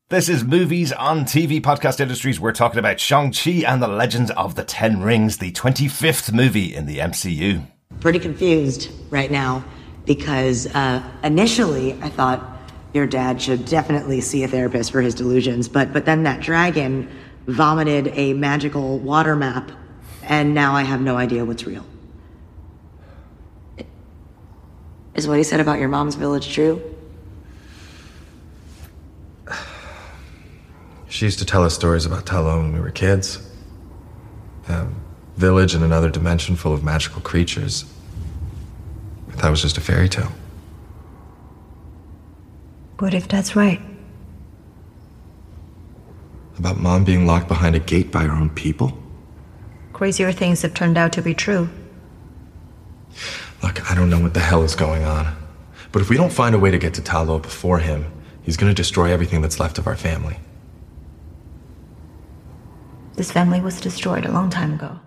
This is Movies on TV Podcast Industries. We're talking about Shang-Chi and the Legend of the Ten Rings, the 25th movie in the MCU. Pretty confused right now because initially I thought your dad should definitely see a therapist for his delusions, but then that dragon vomited a magical water map and now I have no idea what's real. Is what he said about your mom's village true? She used to tell us stories about Tello when we were kids. A village in another dimension full of magical creatures. But that was just a fairy tale. What if that's right? About Mom being locked behind a gate by her own people? Crazier things have turned out to be true. Look, I don't know what the hell is going on. But if we don't find a way to get to Tello before him, he's gonna destroy everything that's left of our family. This family was destroyed a long time ago.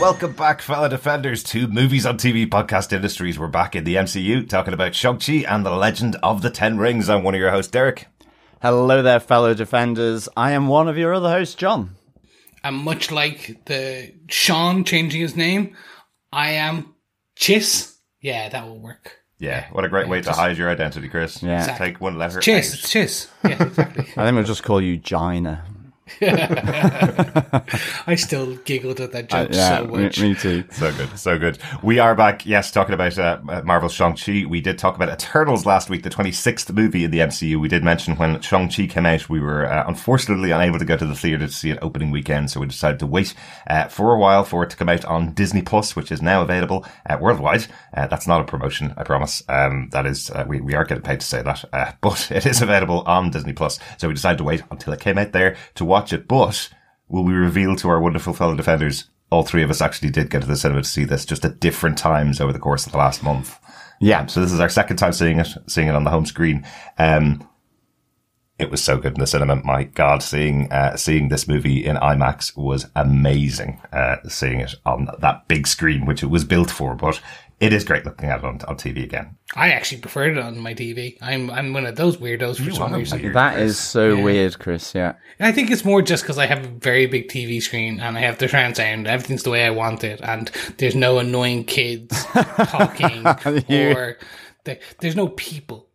Welcome back, fellow defenders, to Movies on TV Podcast Industries. We're back in the MCU talking about Shang-Chi and the Legend of the Ten Rings. I'm one of your hosts, Derek. Hello there, fellow defenders. I am one of your other hosts, John. And much like the Sean changing his name, I am Chiss. Yeah, that will work. Yeah, what a great way to hide your identity, Chris. Yeah. Exactly. Take one letter Chiss, out. it's Chiss. Yeah, exactly. I think we'll just call you Gina. I still giggled at that joke so much. Me too. So good, so good. We are back, yes, talking about Marvel's Shang-Chi. We did talk about Eternals last week, the 26th movie in the MCU. We did mention when Shang-Chi came out, we were unfortunately unable to go to the theatre to see it opening weekend, so we decided to wait for a while for it to come out on Disney Plus, which is now available worldwide. That's not a promotion, I promise. That is, we are getting paid to say that, but it is available on Disney Plus, so we decided to wait until it came out there to watch it. But will we reveal to our wonderful fellow defenders, all three of us actually did go to the cinema to see this, just at different times over the course of the last month. Yeah. So this is our second time seeing it on the home screen. It was so good in the cinema. My God, seeing this movie in IMAX was amazing. Seeing it on that big screen, which it was built for, but it is great looking at it on TV again. I actually preferred it on my TV. I'm one of those weirdos for some reason. That is so weird, Chris, yeah. I think it's more just because I have a very big TV screen and I have the surround sound. Everything's the way I want it, and there's no annoying kids talking or there's no people.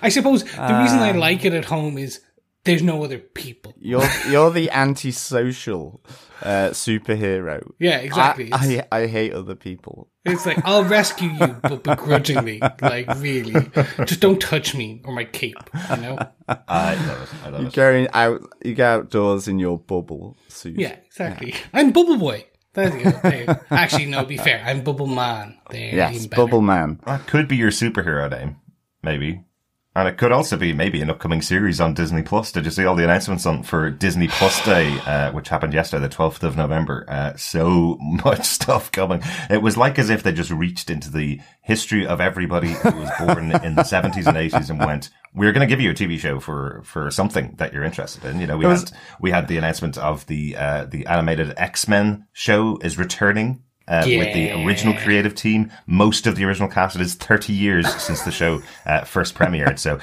I suppose the reason I like it at home is there's no other people. You're the antisocial superhero. Yeah, exactly. I hate other people. It's like, I'll rescue you, but begrudgingly. Like, really. Just don't touch me or my cape, you know? I love it. You go outdoors in your bubble suit. Yeah, exactly. Yeah. I'm Bubble Boy. There you go. Actually, no, be fair. I'm Bubble Man. Yes, Bubble Man. That could be your superhero name, maybe. And it could also be maybe an upcoming series on Disney Plus. Did you see all the announcements for Disney Plus Day, which happened yesterday, the 12th of November? So much stuff coming. It was like as if they just reached into the history of everybody who was born in the 70s and 80s and went, we're going to give you a TV show for something that you're interested in. You know, we had the announcement of the animated X-Men show is returning. With the original creative team. Most of the original cast, it is 30 years since the show first premiered, so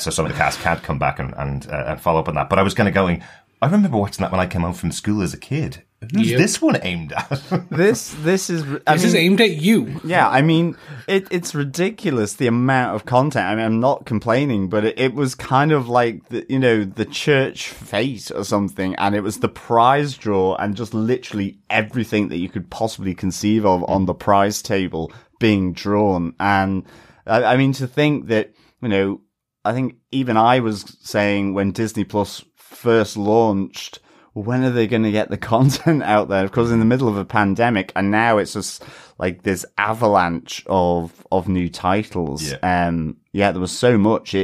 some of the cast can't come back and follow up on that. But I was kind of going, I remember watching that when I came home from school as a kid. Who's this one aimed at? This is aimed at you. Yeah, I mean, it's ridiculous the amount of content. I mean, I'm not complaining, but it was kind of like the church fete or something, and it was the prize draw and just literally everything that you could possibly conceive of on the prize table being drawn. And I mean, to think that, I think even I was saying when Disney Plus first launched, when are they going to get the content out there? Of course, in the middle of a pandemic, and now it's just like this avalanche of new titles. Yeah, there was so much.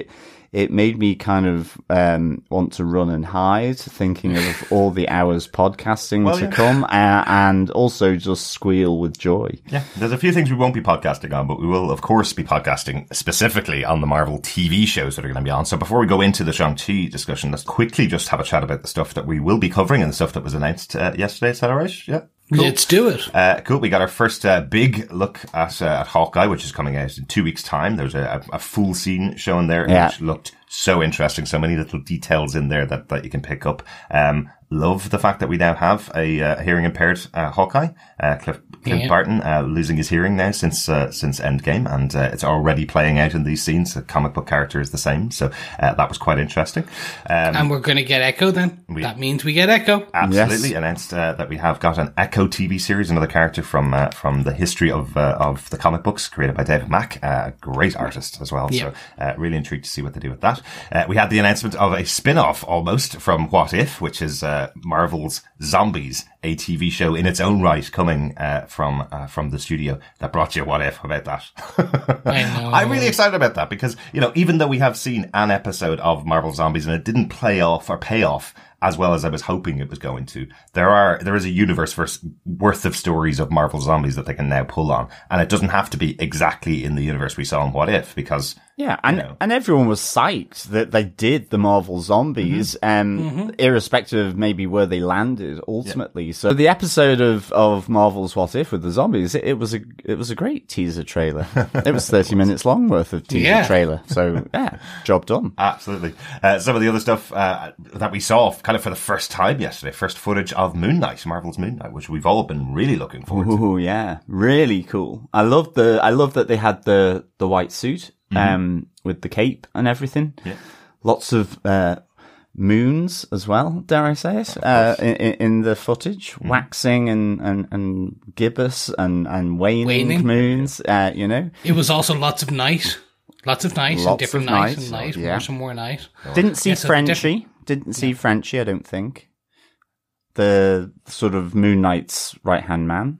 it made me kind of want to run and hide, thinking of all the hours podcasting to come, and also just squeal with joy. Yeah, there's a few things we won't be podcasting on, but we will, of course, be podcasting specifically on the Marvel TV shows that are going to be on. So before we go into the Shang-Chi discussion, let's quickly just have a chat about the stuff that we will be covering and the stuff that was announced yesterday. Is that all right? Yeah. Cool. Let's do it. Cool. We got our first big look at Hawkeye, which is coming out in 2 weeks' time. There's a full scene shown there, which looked so interesting. So many little details in there that you can pick up. Love the fact that we now have a hearing impaired Hawkeye, Clint Barton, losing his hearing now since Endgame, and it's already playing out in these scenes. The comic book character is the same, so that was quite interesting. And we're going to get Echo then. That means we get Echo. Absolutely. Yes. Announced that we have got an Echo TV series, another character from the history of the comic books, created by David Mack, a great artist as well. Yeah. So really intrigued to see what they do with that. We had the announcement of a spin-off almost from What If, which is Marvel's Zombies, a TV show in its own right, coming from the studio that brought you What If. How about that? I know. I'm really excited about that because, even though we have seen an episode of Marvel Zombies and it didn't pay off as well as I was hoping it was going to, there is a universe worth of stories of Marvel Zombies that they can now pull on, and it doesn't have to be exactly in the universe we saw in What If, because and everyone was psyched that they did the Marvel Zombies, irrespective of maybe where they landed ultimately. Yeah. So the episode of Marvel's What If with the zombies, it was a great teaser trailer. It was 30 minutes long worth of teaser trailer. So job done. Absolutely. Some of the other stuff that we saw kind of for the first time yesterday, first footage of Moon Knight, Marvel's Moon Knight, which we've all been really looking forward to. Ooh, yeah, really cool. I love that they had the white suit. With the cape and everything. Yeah. Lots of moons as well, dare I say it, in the footage. Waxing and gibbous and waning moons, It was also lots of night. And different night and light. Yeah. More night. Didn't see Frenchie. Didn't see Frenchie, I don't think. The sort of Moon Knight's right-hand man.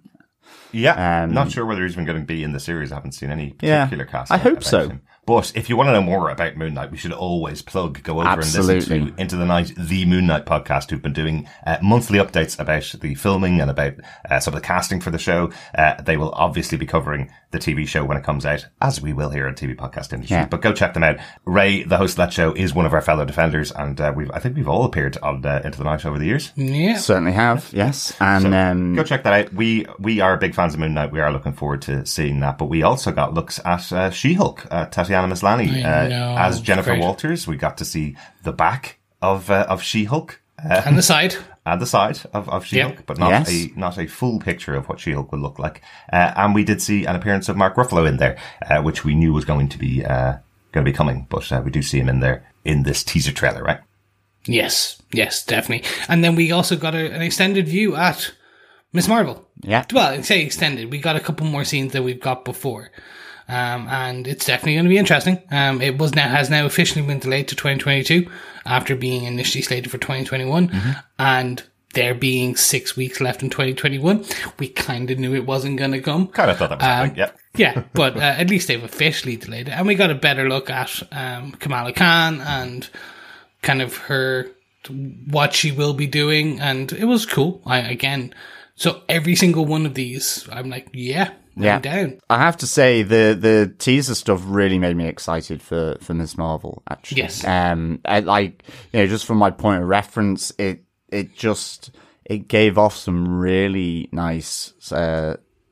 Yeah, not sure whether he's even going to be in the series. I haven't seen any particular cast. I hope so. Him. But if you want to know more about Moon Knight, we should always go over and listen to Into the Night, the Moon Knight podcast, who've been doing monthly updates about the filming and about some of the casting for the show. They will obviously be covering the TV show when it comes out, as we will here on TV Podcast Industry. Yeah. But go check them out. Ray, the host of that show, is one of our fellow defenders, and I think we've all appeared on Into the Night over the years. Yeah, certainly have. Yes, and go check that out. We are big fans of Moon Knight. We are looking forward to seeing that. But we also got looks at She-Hulk, Tatiana Maslany as Jennifer Walters. We got to see the back of She-Hulk and the side. And the side of She-Hulk, but not a full picture of what She-Hulk will look like. And we did see an appearance of Mark Ruffalo in there, which we knew was going to be coming, but we do see him in there in this teaser trailer, right? Yes, definitely. And then we also got an extended view at Miss Marvel. Yeah. Well, I say extended. We got a couple more scenes than we've got before. And it's definitely going to be interesting. It has now officially been delayed to 2022 after being initially slated for 2021. And there being 6 weeks left in 2021, we kind of knew it wasn't going to come. Kind of thought that was happening, yeah. Yeah, but at least they've officially delayed it. And we got a better look at Kamala Khan and kind of what she will be doing. And it was cool. So every single one of these, I'm like, I'm down. I have to say the teaser stuff really made me excited for Ms. Marvel, actually. Yes. Just from my point of reference, it gave off some really nice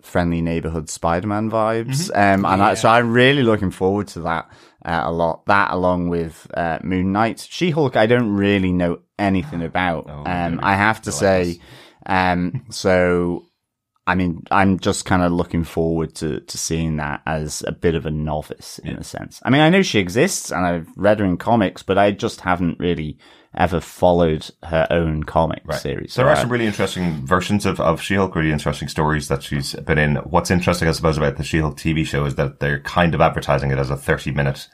friendly neighborhood Spider-Man vibes. So I'm really looking forward to that a lot. That along with Moon Knight. She-Hulk I don't really know anything about. I have to say. So, I mean, I'm just kind of looking forward to seeing that as a bit of a novice in a sense. I mean, I know she exists and I've read her in comics, but I just haven't really ever followed her own comic series. So there are some really interesting versions of She-Hulk, really interesting stories that she's been in. What's interesting, I suppose, about the She-Hulk TV show is that they're kind of advertising it as a 30-minute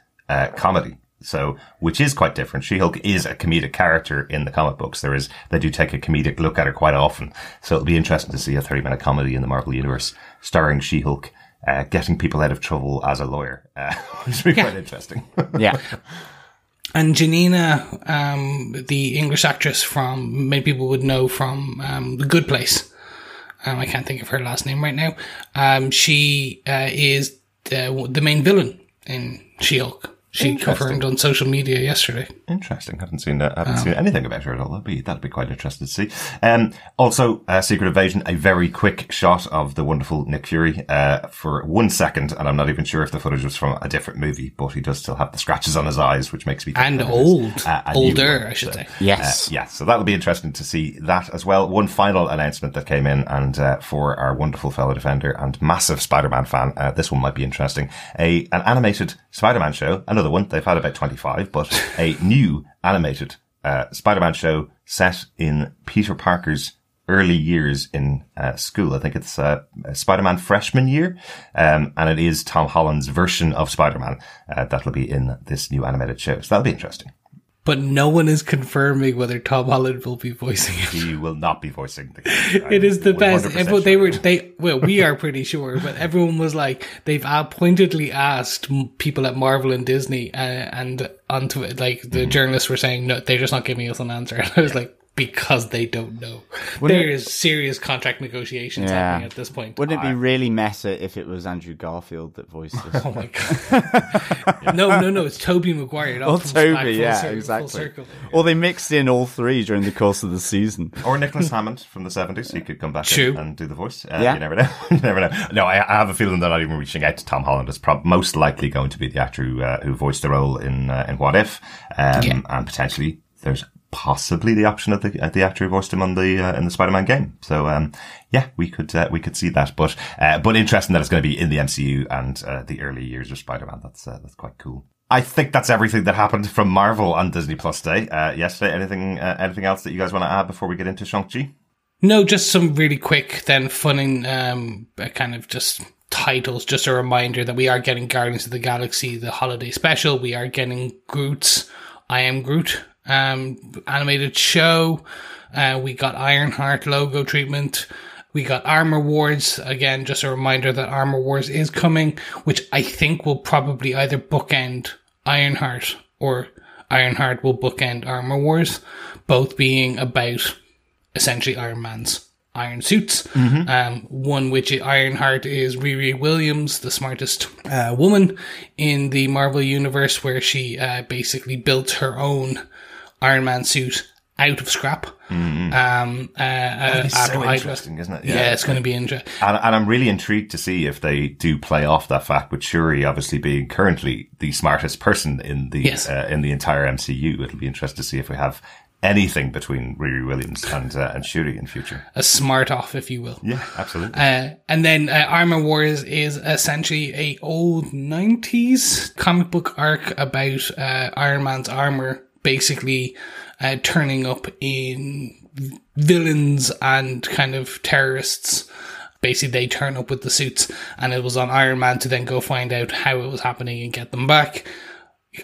comedy. So, which is quite different. She-Hulk is a comedic character in the comic books. They do take a comedic look at her quite often. So it'll be interesting to see a 30-minute comedy in the Marvel Universe starring She-Hulk, getting people out of trouble as a lawyer, which will be quite interesting. Yeah. And Janina, the English actress from, many people would know from The Good Place. I can't think of her last name right now. She is the main villain in She-Hulk. She confirmed on social media yesterday. Interesting. Haven't seen anything about her at all. That'd be quite interesting to see. Also, Secret Invasion, a very quick shot of the wonderful Nick Fury, for 1 second. And I'm not even sure if the footage was from a different movie, but he does still have the scratches on his eyes, which makes me think and older, I should say. Yes. So that'll be interesting to see that as well. One final announcement that came in, and, for our wonderful fellow Defender and massive Spider-Man fan, this one might be interesting. An animated Spider-Man show, another one. They've had about 25, but a new animated Spider-Man show set in Peter Parker's early years in school. I think it's Spider-Man freshman year, and it is Tom Holland's version of Spider-Man that'll be in this new animated show. So that'll be interesting. But no one is confirming whether Tom Holland will be voicing it. He will not be voicing the character. It is the best. We are pretty sure, but everyone was like, they've pointedly asked people at Marvel and Disney, and onto it, like the journalists were saying, no, they're just not giving us an answer. And I was like, because they don't know. There is serious contract negotiations happening at this point. Wouldn't it be really meta if it was Andrew Garfield that voiced this? Oh my god! No, it's Tobey Maguire. Exactly. Or they mixed in all three during the course of the season. Or Nicholas Hammond from the 70s. He could come back and do the voice. You never know. You never know. No, I have a feeling they're not even reaching out to Tom Holland. It's most likely going to be the actor who voiced the role in What If, and potentially there's possibly the option of the actor who voiced him on in the Spider-Man game. So we could see that, but interesting that it's going to be in the MCU and the early years of Spider-Man. That's quite cool. I think that's everything that happened from Marvel on Disney Plus Day yesterday. Anything else that you guys want to add before we get into Shang-Chi? No, just some really quick, then fun kind of just titles. Just a reminder that we are getting Guardians of the Galaxy, the holiday special. We are getting Groot's I Am Groot animated show. We got Ironheart logo treatment. We got Armor Wars. Again, just a reminder that Armor Wars is coming, which I think will probably either bookend Ironheart or Ironheart will bookend Armor Wars, both being about essentially Iron Man's iron suits. One which Ironheart is Riri Williams, the smartest woman in the Marvel universe, where she basically built her own Iron Man suit out of scrap. It's so interesting, isn't it? Yeah, it's going to be interesting. And I'm really intrigued to see if they do play off that fact, with Shuri obviously being currently the smartest person in the entire MCU. It'll be interesting to see if we have anything between Riri Williams and Shuri in future. A smart off, if you will. Yeah, absolutely. And then Armor Wars is essentially a old 90s comic book arc about Iron Man's armor basically turning up in villains and kind of terrorists. Basically, they turn up with the suits, and it was on Iron Man to then go find out how it was happening and get them back.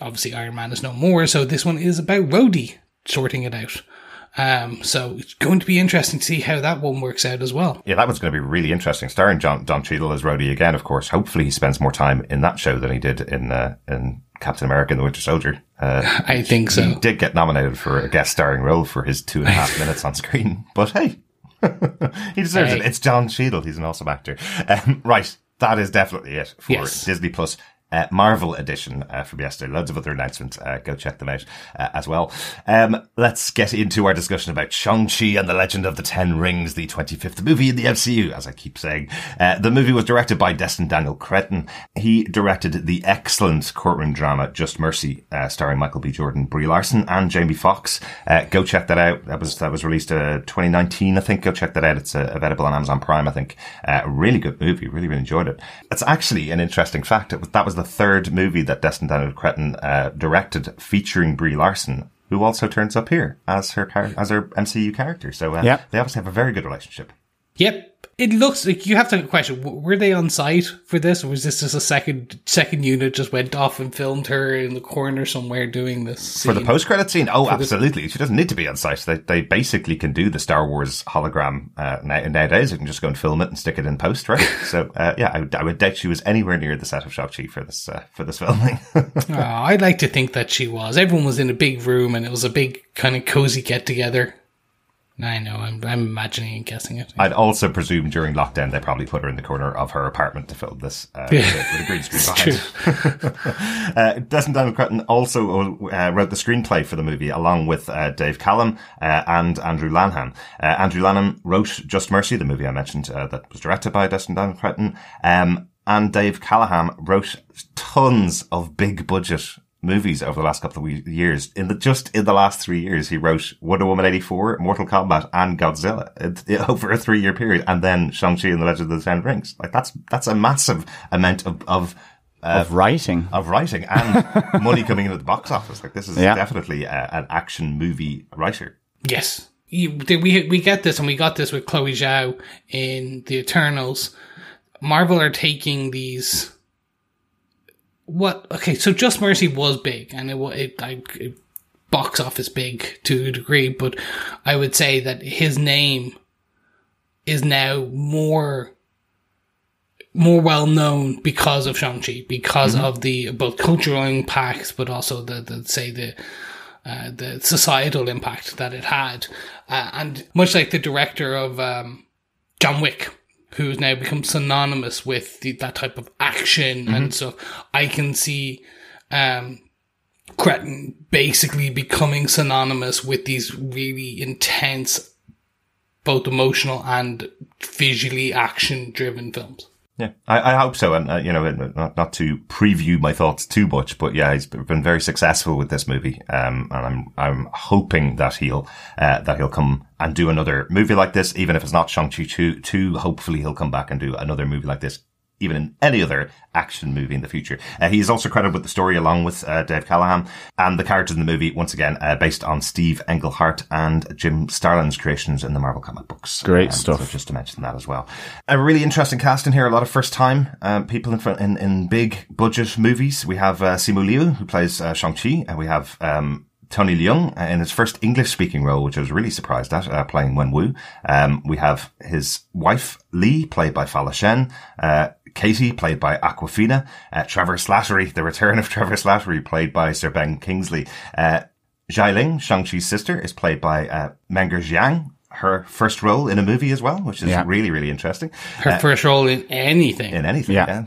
Obviously, Iron Man is no more, so this one is about Rhodey sorting it out. So it's going to be interesting to see how that one works out as well. Yeah, that one's going to be really interesting. Starring Don Cheadle as Rhodey again, of course. Hopefully he spends more time in that show than he did in Captain America and the Winter Soldier. I think so. He did get nominated for a guest starring role for his 2.5 minutes on screen. But hey, he deserves it. It's Don Cheadle. He's an awesome actor. Right. That is definitely it for Disney Plus. Marvel edition from yesterday. Loads of other announcements. Go check them out as well. Let's get into our discussion about Shang-Chi and the Legend of the Ten Rings, the 25th movie in the MCU, as I keep saying. The movie was directed by Destin Daniel Cretton. He directed the excellent courtroom drama Just Mercy, starring Michael B. Jordan, Brie Larson, and Jamie Foxx. Go check that out. That was released 2019, I think. Go check that out. It's available on Amazon Prime, I think. Really good movie. Really, really enjoyed it. It's actually an interesting fact. That was the third movie that Destin Daniel Cretton directed featuring Brie Larson, who also turns up here as her MCU character. So they obviously have a very good relationship. Yep. It looks like you have to question, were they on site for this, or was this just a second unit just went off and filmed her in the corner somewhere doing this scene? For the post-credit scene? Oh, absolutely. She doesn't need to be on site. They basically can do the Star Wars hologram nowadays. They can just go and film it and stick it in post, right? So, yeah, I would doubt she was anywhere near the set of Shang-Chi for this filming. I'd like to think that she was. Everyone was in a big room and it was a big kind of cozy get-together. I know, I'm imagining and guessing it. I'd also presume during lockdown they probably put her in the corner of her apartment to film this with a green screen behind. Desmond Cretton also wrote the screenplay for the movie along with Dave Callum and Andrew Lanham. Andrew Lanham wrote Just Mercy, the movie I mentioned that was directed by Desmond Cretton, and Dave Callaham wrote tons of big budget movies over the last couple of years. In the last 3 years, he wrote Wonder Woman 84, Mortal Kombat, and Godzilla over a 3-year period, and then Shang-Chi and the Legend of the Ten Rings. Like that's a massive amount of writing and money coming in at the box office. Like this is definitely an action movie writer. Yes, we get this, and we got this with Chloe Zhao in The Eternals. Marvel are taking these. So Just Mercy was big, and it box office big to a degree, but I would say that his name is now more well known because of Shang-Chi, because of the both cultural impacts, but also the societal impact that it had, and much like the director of John Wick, who's now become synonymous with that type of action and stuff. I can see Cretton basically becoming synonymous with these really intense, both emotional and visually action-driven films. Yeah, I hope so. And, not to preview my thoughts too much, but yeah, he's been very successful with this movie. And I'm hoping that he'll come and do another movie like this, even if it's not Shang-Chi 2. Hopefully he'll come back and do another movie like this, even in any other action movie in the future. He is also credited with the story along with Dave Callaham, and the characters in the movie, once again, based on Steve Englehart and Jim Starlin's creations in the Marvel comic books. Great stuff. So just to mention that as well. A really interesting cast in here, a lot of first-time people in big budget movies. We have Simu Liu, who plays Shang-Chi, and we have Tony Leung in his first English-speaking role, which I was really surprised at, playing Wenwu. We have his wife, Lee, played by Fala Shen, Katie, played by Aquafina, Trevor Slattery, the return of Trevor Slattery, played by Sir Ben Kingsley. Zhai Ling, Shang-Chi's sister, is played by Menger Jiang, her first role in a movie as well, which is really, really interesting. Her first role in anything. Yeah.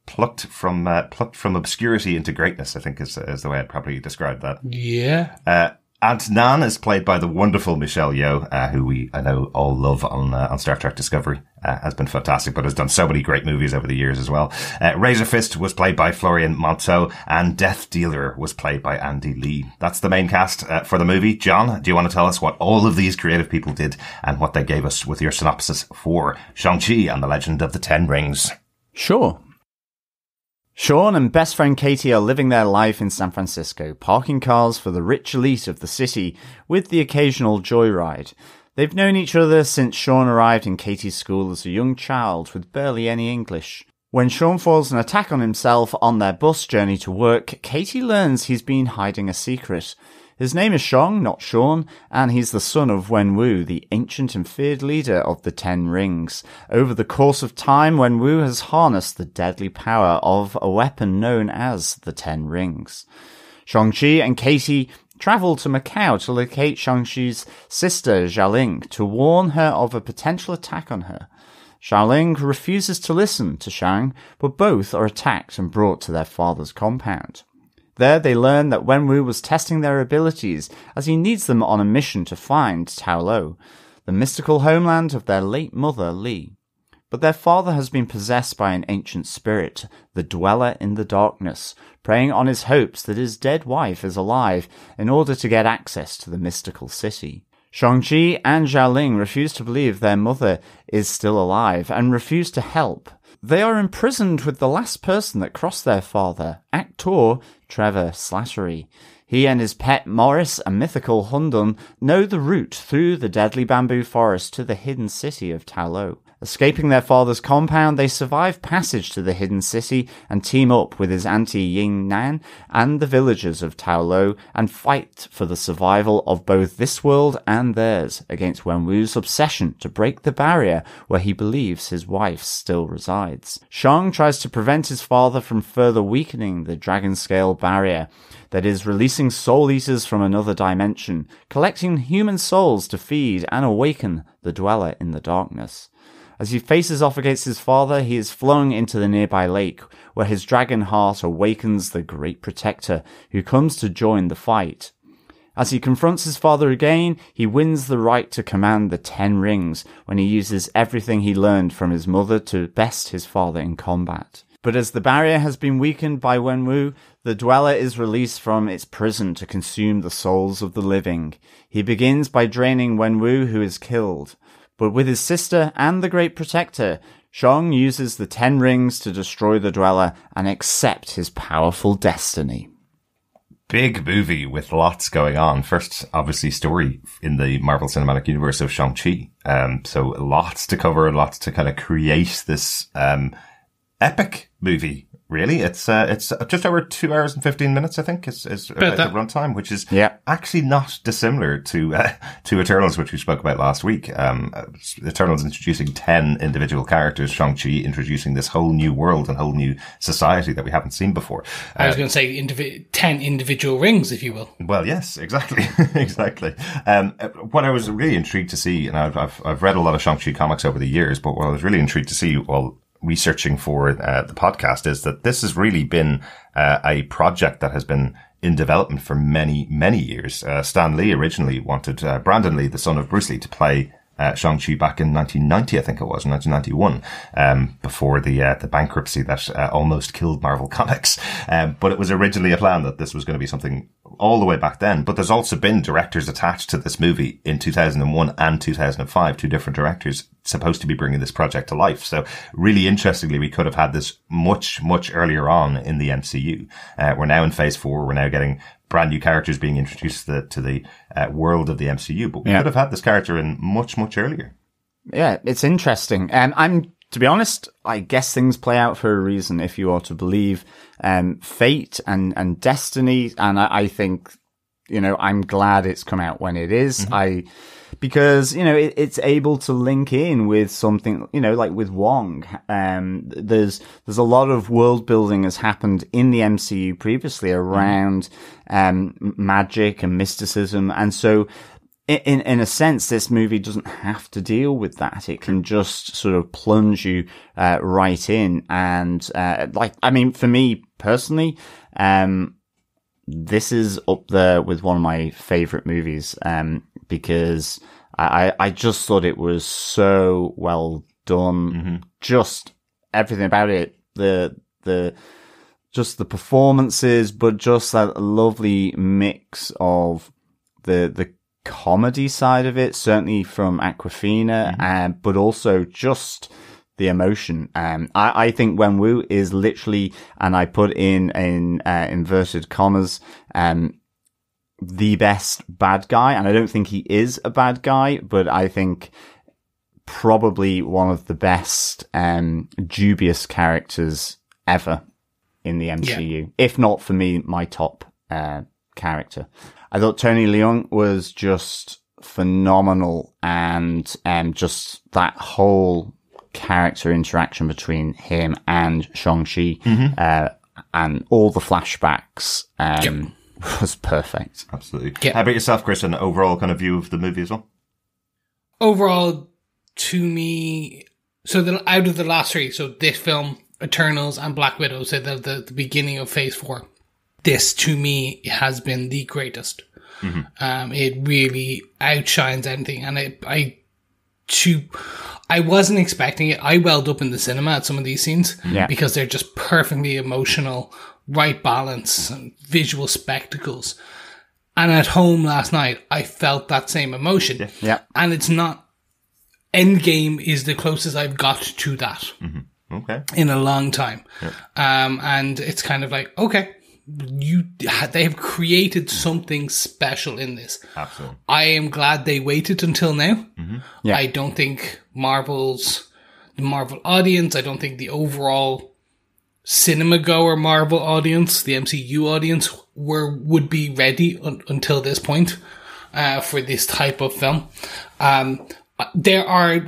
Plucked from obscurity into greatness, I think is the way I'd probably describe that. Yeah. Aunt Nan is played by the wonderful Michelle Yeoh, who I know all love on Star Trek Discovery. Has been fantastic, but has done so many great movies over the years as well. Razor Fist was played by Florian Monceau, and Death Dealer was played by Andy Lee. That's the main cast for the movie. John, do you want to tell us what all of these creative people did and what they gave us with your synopsis for Shang-Chi and the Legend of the Ten Rings? Sure. Sean and best friend Katie are living their life in San Francisco, parking cars for the rich elite of the city with the occasional joyride. They've known each other since Sean arrived in Katie's school as a young child with barely any English. When Sean falls an attack on himself on their bus journey to work, Katie learns he's been hiding a secret. His name is Shang, not Sean, and he's the son of Wenwu, the ancient and feared leader of the Ten Rings. Over the course of time, Wenwu has harnessed the deadly power of a weapon known as the Ten Rings. Shang-Chi and Katie travel to Macau to locate Shang-Chi's sister, Xiaoling, to warn her of a potential attack on her. Xiaoling refuses to listen to Shang, but both are attacked and brought to their father's compound. There they learn that Wenwu was testing their abilities as he needs them on a mission to find Tao Lo, the mystical homeland of their late mother Li. But their father has been possessed by an ancient spirit, the Dweller in the Darkness, preying on his hopes that his dead wife is alive in order to get access to the mystical city. Shang-Chi and Xiaoling refuse to believe their mother is still alive and refuse to help. They are imprisoned with the last person that crossed their father, actor Trevor Slattery. He and his pet Morris, a mythical Hundun, know the route through the deadly bamboo forest to the hidden city of Tao Lo. Escaping their father's compound, they survive passage to the hidden city and team up with his auntie Ying Nan and the villagers of Taolo and fight for the survival of both this world and theirs against Wenwu's obsession to break the barrier where he believes his wife still resides. Shang tries to prevent his father from further weakening the dragon scale barrier that is releasing soul eaters from another dimension, collecting human souls to feed and awaken the dweller in the darkness. As he faces off against his father, he is flung into the nearby lake, where his dragon heart awakens the Great Protector, who comes to join the fight. As he confronts his father again, he wins the right to command the 10 rings when he uses everything he learned from his mother to best his father in combat. But as the barrier has been weakened by Wenwu, the dweller is released from its prison to consume the souls of the living. He begins by draining Wenwu, who is killed. But with his sister and the Great Protector, Shang uses the 10 rings to destroy the dweller and accept his powerful destiny. Big movie with lots going on. First, obviously, story in the Marvel Cinematic Universe of Shang-Chi. So lots to cover, lots to kind of create this epic movie. Really, it's just over 2 hours and 15 minutes, I think, is about the runtime, which is actually not dissimilar to Eternals, which we spoke about last week. Eternals introducing 10 individual characters, Shang-Chi introducing this whole new world and whole new society that we haven't seen before. I was going to say 10 individual rings, if you will. Well, yes, exactly, exactly. What I was really intrigued to see, and I've read a lot of Shang-Chi comics over the years, but what I was really intrigued to see, researching for the podcast, is that this has really been a project that has been in development for many, many years. Stan Lee originally wanted Brandon Lee, the son of Bruce Lee, to play Shang-Chi back in 1990, I think it was, 1991, before the bankruptcy that almost killed Marvel Comics. But it was originally a plan that this was going to be something all the way back then. But there's also been directors attached to this movie in 2001 and 2005, 2 different directors supposed to be bringing this project to life. So really interestingly, we could have had this much, much earlier on in the MCU. We're now in phase 4. We're now getting brand new characters being introduced to the world of the MCU, but we could have had this character in much, much earlier. Yeah, it's interesting. And to be honest, I guess things play out for a reason if you are to believe fate and destiny. And I think, I'm glad it's come out when it is. Mm-hmm. Because, it's able to link in with something, like with Wong. There's a lot of world building has happened in the MCU previously around, magic and mysticism. And so in a sense, this movie doesn't have to deal with that. It can just sort of plunge you, right in. And, for me personally, this is up there with one of my favorite movies, because I just thought it was so well done. Mm-hmm. Just everything about it, just the performances, but just that lovely mix of the comedy side of it, certainly from Awkwafina, but also just the emotion. I think Wenwu is literally, and I put in inverted commas, the best bad guy. And I don't think he is a bad guy, but I think probably one of the best, dubious characters ever in the MCU. If not, for me, my top, character. I thought Tony Leung was just phenomenal, and just that whole character interaction between him and Shang-Chi, and all the flashbacks, was perfect. Absolutely. Yep. How about yourself, Chris, an overall kind of view of the movie as well? Overall, to me, out of the last 3, so this film, Eternals, and Black Widow, so the beginning of Phase 4, this to me has been the greatest. Mm-hmm. It really outshines anything, and I wasn't expecting it. I welled up in the cinema at some of these scenes because they're just perfectly emotional, right balance, and visual spectacles. And at home last night, I felt that same emotion. Yeah. And it's not... Endgame is the closest I've got to that. Mm-hmm. Okay. In a long time. Yeah. And it's kind of like, okay, they have created something special in this. Absolutely. I am glad they waited until now. Mm-hmm. Yeah. I don't think Marvel's the Marvel audience. I don't think the overall cinema goer Marvel audience, the MCU audience, would be ready until this point for this type of film. There are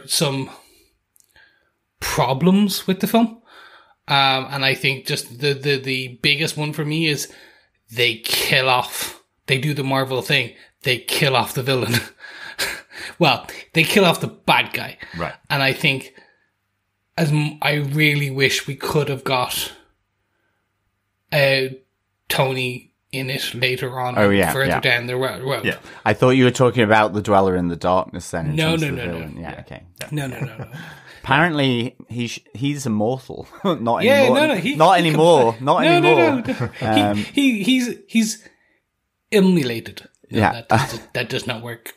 some problems with the film, and I think just the biggest one for me is they do the Marvel thing. They kill off the villain. Well, they kill off the bad guy. Right. And I think I really wish we could have got Tony in it later on. Further down the road. Yeah. I thought you were talking about the Dweller in the Darkness then. No. Yeah, okay. No. Apparently, he's immortal. Not Yeah, anymore. Not anymore. Not anymore. He's immolated. Yeah. That does not work.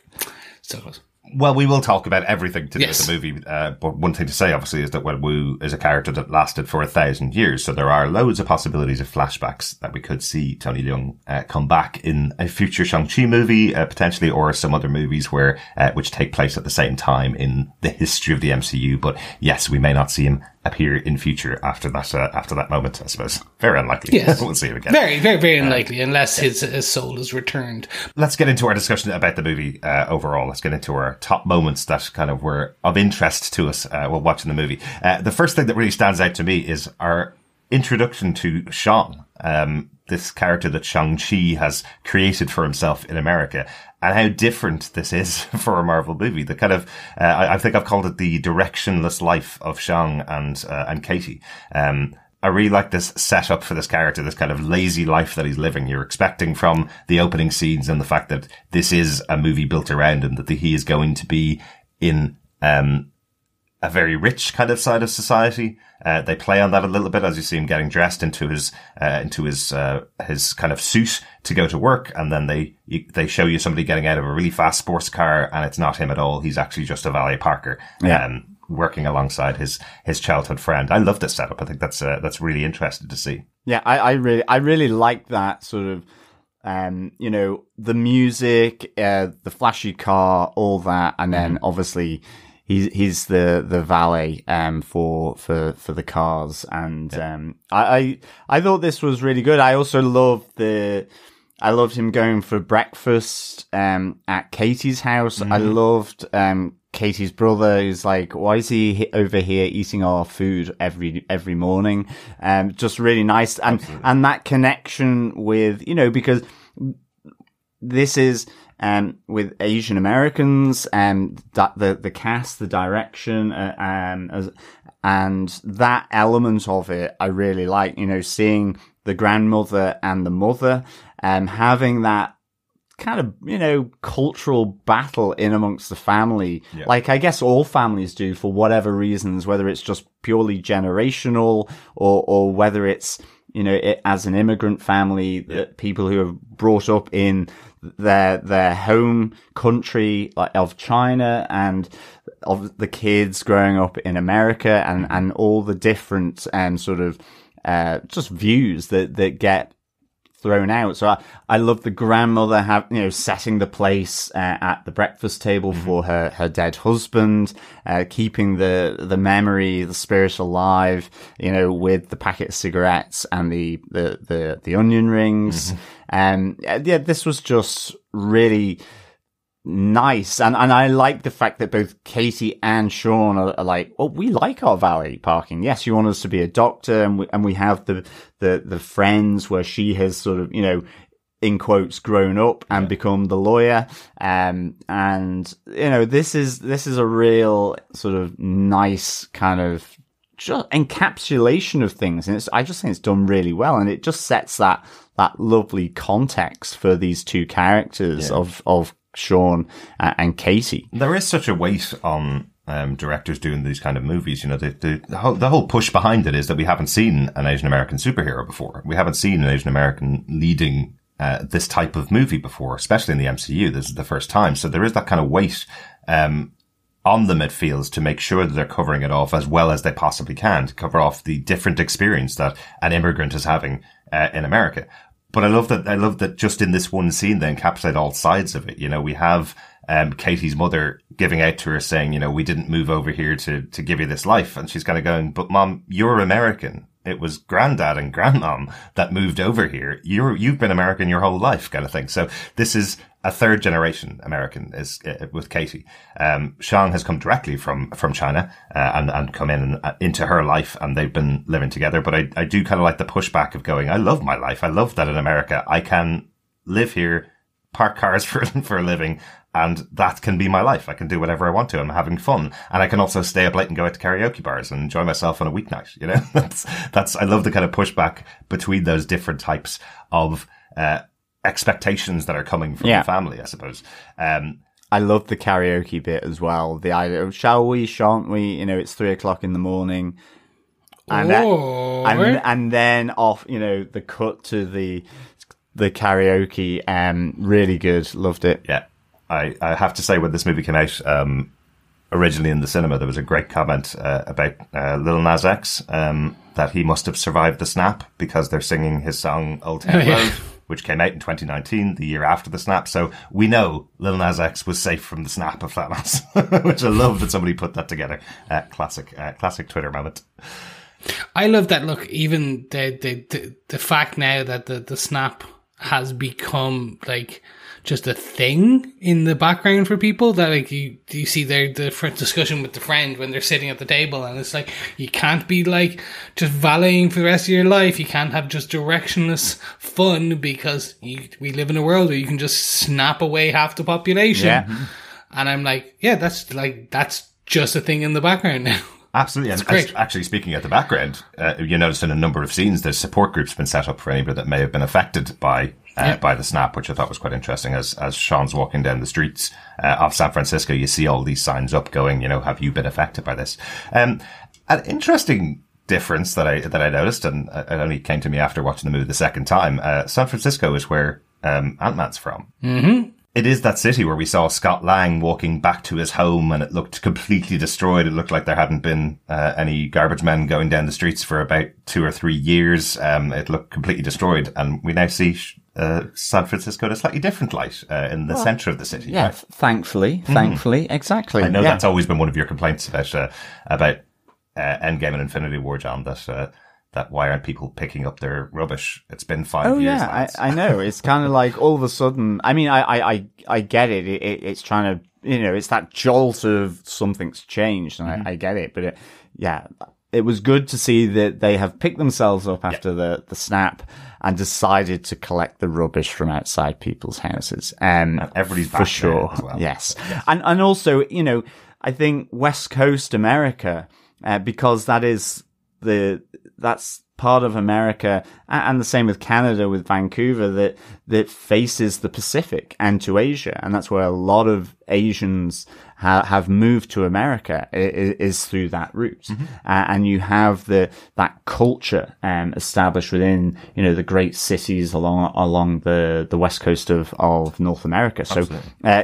So close. Well, we will talk about everything to do Yes. with the movie, but one thing to say, obviously, is that Wu is a character that lasted for 1,000 years, so there are loads of possibilities of flashbacks that we could see Tony Leung come back in a future Shang-Chi movie, potentially, or some other movies which take place at the same time in the history of the MCU. But yes, we may not see him appear in future after that moment, I suppose. Very unlikely. Yes. We'll see him again. Very, very, very unlikely, unless his soul is returned. Let's get into our discussion about the movie overall. Let's get into our top moments that kind of were of interest to us while watching the movie. The first thing that really stands out to me is our introduction to Shang, this character that Shang-Chi has created for himself in America, and how different this is for a Marvel movie. The kind of, I think I've called it the directionless life of Shang and Katie. I really like this setup for this character, this kind of lazy life that he's living. You're expecting from the opening scenes and the fact that this is a movie built around him, that he is going to be in a very rich kind of side of society. They play on that a little bit as you see him getting dressed into his kind of suit to go to work. And then they show you somebody getting out of a really fast sports car, and it's not him at all. He's actually just a valet parker. Yeah. Working alongside his childhood friend. I love this setup. I think that's really interesting to see. Yeah, I really like that sort of, the music, the flashy car, all that, and then obviously he's the valet for the cars, and I thought this was really good. I also loved him going for breakfast at Katie's house. I loved Katie's brother is like, why is he over here eating our food every morning? Just really nice. And that connection with, because this is, with Asian Americans and the cast, the direction, and that element of it, I really like, seeing the grandmother and the mother, having that kind of, cultural battle in amongst the family. Yeah. Like, I guess all families do for whatever reasons, whether it's just purely generational or whether it's, as an immigrant family, people who have brought up in their home country, like of China, and of the kids growing up in America, and all the different, sort of, just views that get thrown out. So I love the grandmother setting the place at the breakfast table for her dead husband, keeping the memory, the spirit alive, with the packet of cigarettes and the onion rings. This was just really nice. And I like the fact that both Katie and Sean are like, well, we like our valet parking. Yes, you want us to be a doctor, and we have the friends where she has sort of, in quotes, grown up and become the lawyer. And, this is a real sort of nice kind of just encapsulation of things. And I just think it's done really well. And it just sets that lovely context for these two characters of Sean and Katie. There is such a weight on directors doing these kind of movies. The whole push behind it is that we haven't seen an Asian American superhero before. We haven't seen an Asian American leading this type of movie before, especially in the MCU. This is the first time. So there is that kind of weight on them, it feels, to make sure that they're covering it off as well as they possibly can, to cover off the different experience that an immigrant is having in America. But I love that just in this one scene, they encapsulate all sides of it. We have Katie's mother giving out to her saying, you know, we didn't move over here to give you this life. And she's kind of going, but Mom, you're American. It was granddad and grandmom that moved over here. You've been American your whole life, kind of thing. So this is a third generation American is with Katie. Shang has come directly from China, and come into her life, and they've been living together. But I do kind of like the pushback of going, I love my life. I love that in America I can live here, park cars for a living, and that can be my life. I can do whatever I want to. I'm having fun. And I can also stay up late and go out to karaoke bars and enjoy myself on a weeknight. You know, I love the kind of pushback between those different types of, expectations that are coming from the family, I suppose. I love the karaoke bit as well. The idea of, shall we, shan't we? You know, it's 3:00 in the morning. And, and then off, you know, the cut to the karaoke, really good. Loved it. Yeah. I have to say, when this movie came out, originally in the cinema, there was a great comment about Lil Nas X, that he must have survived the snap because they're singing his song Old Town Road, which came out in 2019, the year after the snap. So we know Lil Nas X was safe from the snap of Thanos, which I love that somebody put that together. Classic Twitter moment. I love that. Look, even the fact now that the snap has become like just a thing in the background for people, that like you see the discussion with the friend when they're sitting at the table, and it's like, you can't be like just valeting for the rest of your life. You can't have just directionless fun because we live in a world where you can just snap away half the population. Yeah. And I'm like, yeah, that's just a thing in the background now. Absolutely. And great. Actually, speaking at the background, you notice in a number of scenes, there's support groups been set up for anybody that may have been affected by the snap, which I thought was quite interesting. As Sean's walking down the streets of San Francisco, you see all these signs up going, you know, have you been affected by this? An interesting difference that I noticed, and it only came to me after watching the movie the second time. San Francisco is where Ant-Man's from. Mm-hmm. It is that city where we saw Scott Lang walking back to his home, and it looked completely destroyed. It looked like there hadn't been any garbage men going down the streets for about 2 or 3 years. It looked completely destroyed, and we now see San Francisco in a slightly different light in the centre of the city. Yeah, right? Thankfully, exactly. I know that's always been one of your complaints about Endgame and Infinity War, John, that why aren't people picking up their rubbish? It's been 5 years. Oh yeah, I know. It's kind of like all of a sudden. I mean, I get it. It's trying to, you know, it's that jolt of something's changed, and I get it. But it was good to see that they have picked themselves up after the snap and decided to collect the rubbish from outside people's houses. And everybody's back for sure. as well. Yes, and also, you know, I think West Coast America, because that's part of America, and the same with Canada, with Vancouver, that faces the Pacific and to Asia, and that's where a lot of Asians have moved to America, is through that route. Mm-hmm. And you have that culture established within, you know, the great cities along the west coast of North America. So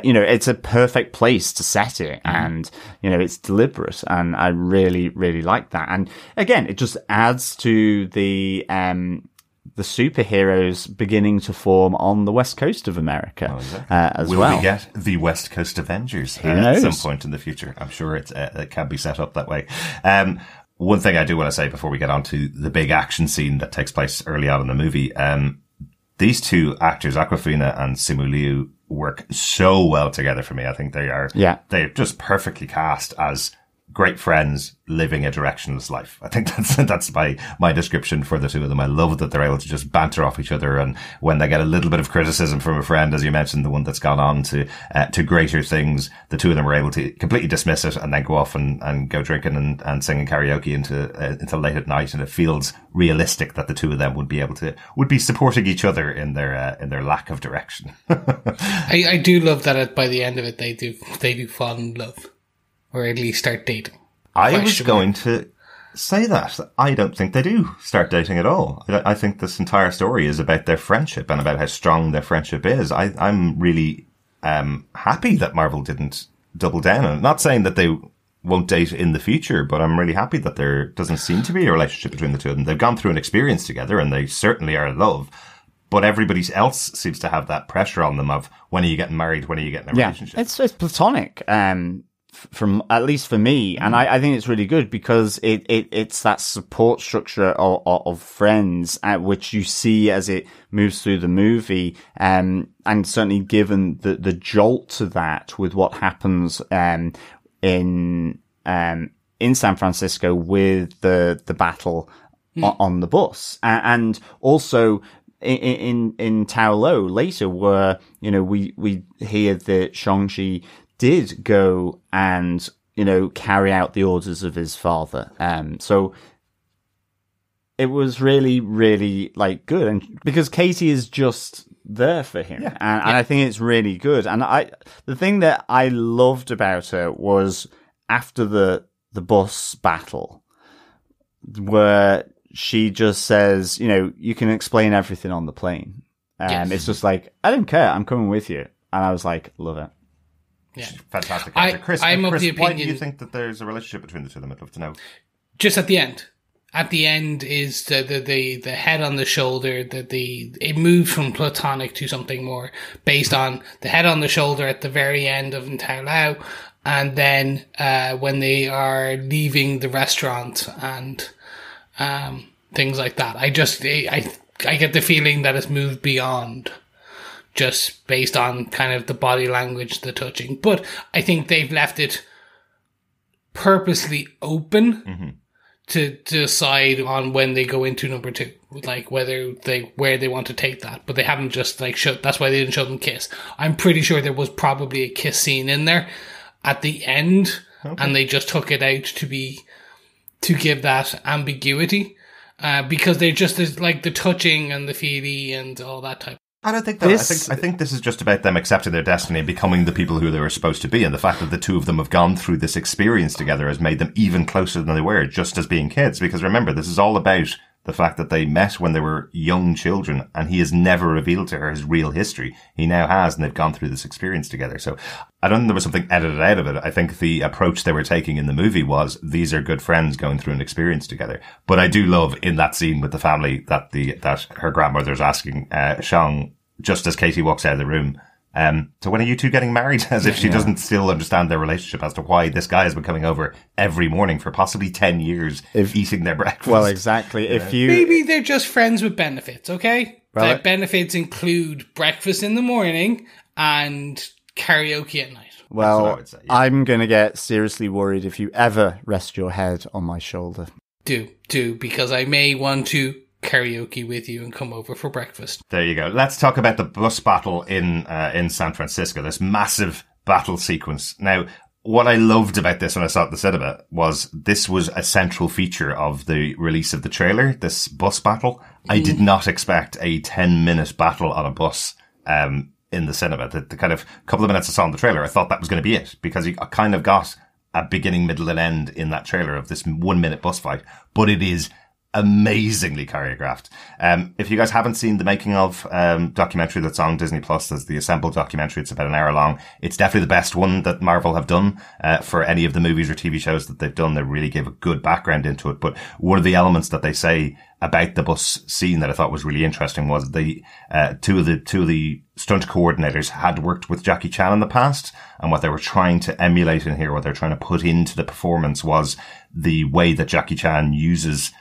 you know, it's a perfect place to set it, and you know, it's deliberate, and I really, really like that. And again, it just adds to the superheroes beginning to form on the west coast of America as well. Will we get the West Coast Avengers at some point in the future? I'm sure it can be set up that way. One thing I do want to say before we get on to the big action scene that takes place early on in the movie, these two actors, Awkwafina and Simu Liu, work so well together for me. I think they're just perfectly cast as great friends living a directionless life. I think that's my description for the two of them. I love that they're able to just banter off each other, and when they get a little bit of criticism from a friend, as you mentioned, the one that's gone on to greater things, the two of them are able to completely dismiss it and then go off and go drinking and singing karaoke into late at night. And it feels realistic that the two of them would be supporting each other in their lack of direction. I do love that by the end of it they do fall in love. Or at least start dating. I was going to say that. I don't think they do start dating at all. I think this entire story is about their friendship and about how strong their friendship is. I'm really happy that Marvel didn't double down on it. Not saying that they won't date in the future, but I'm really happy that there doesn't seem to be a relationship between the two of them. They've gone through an experience together, and they certainly are in love. but everybody else seems to have that pressure on them of, when are you getting married? When are you getting a relationship? It's platonic. From at least for me, and I think it's really good because it's that support structure of friends which you see as it moves through the movie, and certainly given the jolt to that with what happens in San Francisco with the battle on the bus, and also in Tao Lo later, where we hear that Shang-Chi did go and, carry out the orders of his father. So it was really, really good. And because Katie is just there for him. And I think it's really good. And the thing that I loved about her was after the bus battle, where she just says, you can explain everything on the plane. It's just I don't care. I'm coming with you. And I was like, love it. Yeah. Fantastic answer. Chris, I'm of the opinion, why do you think that there's a relationship between the two of them? I'd love to know. Just at the end. At the end is the head on the shoulder, it moved from platonic to something more based on the head on the shoulder at the very end of Tao Lao, and then when they are leaving the restaurant and things like that. I get the feeling that it's moved beyond just based on kind of the body language, the touching. But I think they've left it purposely open to decide on when they go into number 2, where they want to take that. But they haven't just that's why they didn't show them kiss. I'm pretty sure there was probably a kiss scene in there at the end, and they just took it out to give that ambiguity, because they're just the touching and the feely and all that type. I don't think that. I think this is just about them accepting their destiny and becoming the people who they were supposed to be. And the fact that the two of them have gone through this experience together has made them even closer than they were, just as being kids. Because remember, this is all about the fact that they met when they were young children, and he has never revealed to her his real history. He now has, and they've gone through this experience together. So I don't think there was something edited out of it. I think the approach they were taking in the movie was, these are good friends going through an experience together. But I do love in that scene with the family that her grandmother's asking Shang, just as Katie walks out of the room, so when are you two getting married? As if she doesn't still understand their relationship as to why this guy has been coming over every morning for possibly 10 years, eating their breakfast. Well, exactly. Maybe they're just friends with benefits, okay? Well, the benefits include breakfast in the morning and karaoke at night. Well, say, I'm going to get seriously worried if you ever rest your head on my shoulder. Do, because I may want to karaoke with you and come over for breakfast. There you go. Let's talk about the bus battle in San Francisco. This massive battle sequence. Now, what I loved about this when I saw it at the cinema was this was a central feature of the release of the trailer, this bus battle. I did not expect a 10-minute battle on a bus in the cinema. The kind of couple of minutes I saw in the trailer, I thought that was going to be it, because you kind of got a beginning, middle, and end in that trailer of this 1-minute bus fight. But it is amazingly choreographed. If you guys haven't seen the making of documentary that's on Disney Plus, there's the assembled documentary. It's about an hour long. It's definitely the best one that Marvel have done for any of the movies or TV shows that they've done. They really gave a good background into it. But one of the elements that they say about the bus scene that I thought was really interesting was the two of the stunt coordinators had worked with Jackie Chan in the past, and what they were trying to emulate in here, what they're trying to put into the performance, was the way that Jackie Chan uses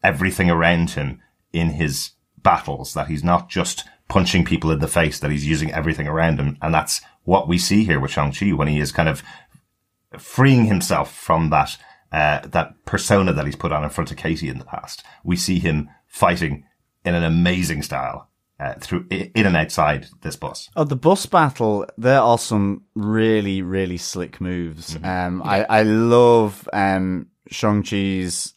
everything around him in his battles, that he's not just punching people in the face, that he's using everything around him. And that's what we see here with Shang-Chi when he is kind of freeing himself from that persona that he's put on in front of Katie in the past. We see him fighting in an amazing style through in and outside this bus. Oh, the bus battle, there are some really, really slick moves. I love Shang-Chi's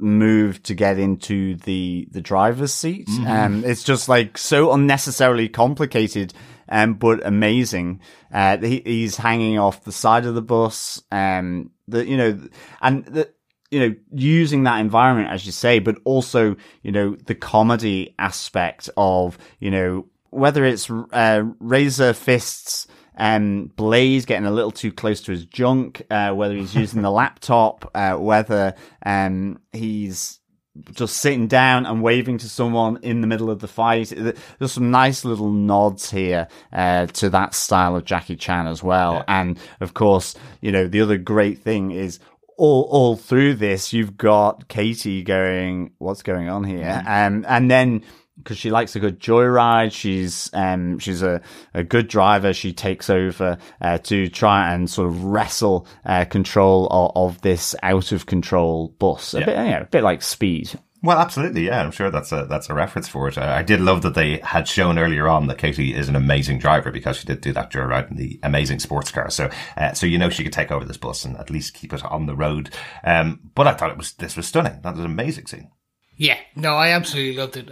move to get into the driver's seat. It's just so unnecessarily complicated, but amazing. He's hanging off the side of the bus, using that environment, as you say, but also, the comedy aspect of, whether it's Razor Fist's Blaze getting a little too close to his junk, whether he's using the laptop, whether he's just sitting down and waving to someone in the middle of the fight. There's some nice little nods here to that style of Jackie Chan as well. Yeah. And of course, you know, the other great thing is all through this, you've got Katie going, what's going on here? And then, because she likes a good joyride, she's a good driver. She takes over to try and sort of wrestle control of this out of control bus. A bit like Speed. Well, absolutely, yeah. I'm sure that's a reference for it. I did love that they had shown earlier on that Katie is an amazing driver, because she did do that joyride in the amazing sports car. So you know she could take over this bus and at least keep it on the road. But I thought this was stunning. That was an amazing scene. Yeah, no, I absolutely loved it.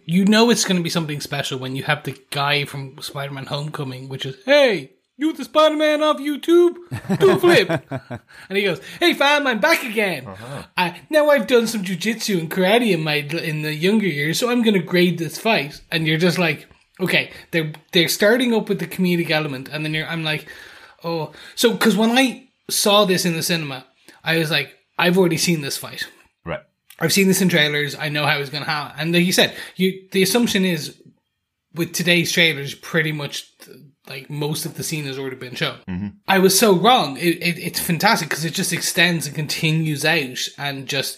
You know it's going to be something special when you have the guy from Spider-Man Homecoming, which is, hey, you the Spider-Man of YouTube? Do a flip. And he goes, hey fam, I'm back again. Now I've done some jiu-jitsu and karate in the younger years, so I'm going to grade this fight. And you're just like, okay, they're starting up with the comedic element, and then I'm like, oh. So, because when I saw this in the cinema, I was like, I've already seen this fight. Right. I've seen this in trailers. I know how it's going to happen. And like you said, the assumption is with today's trailers, pretty much like most of the scene has already been shown. Mm-hmm. I was so wrong. It's fantastic because it just extends and continues out, and just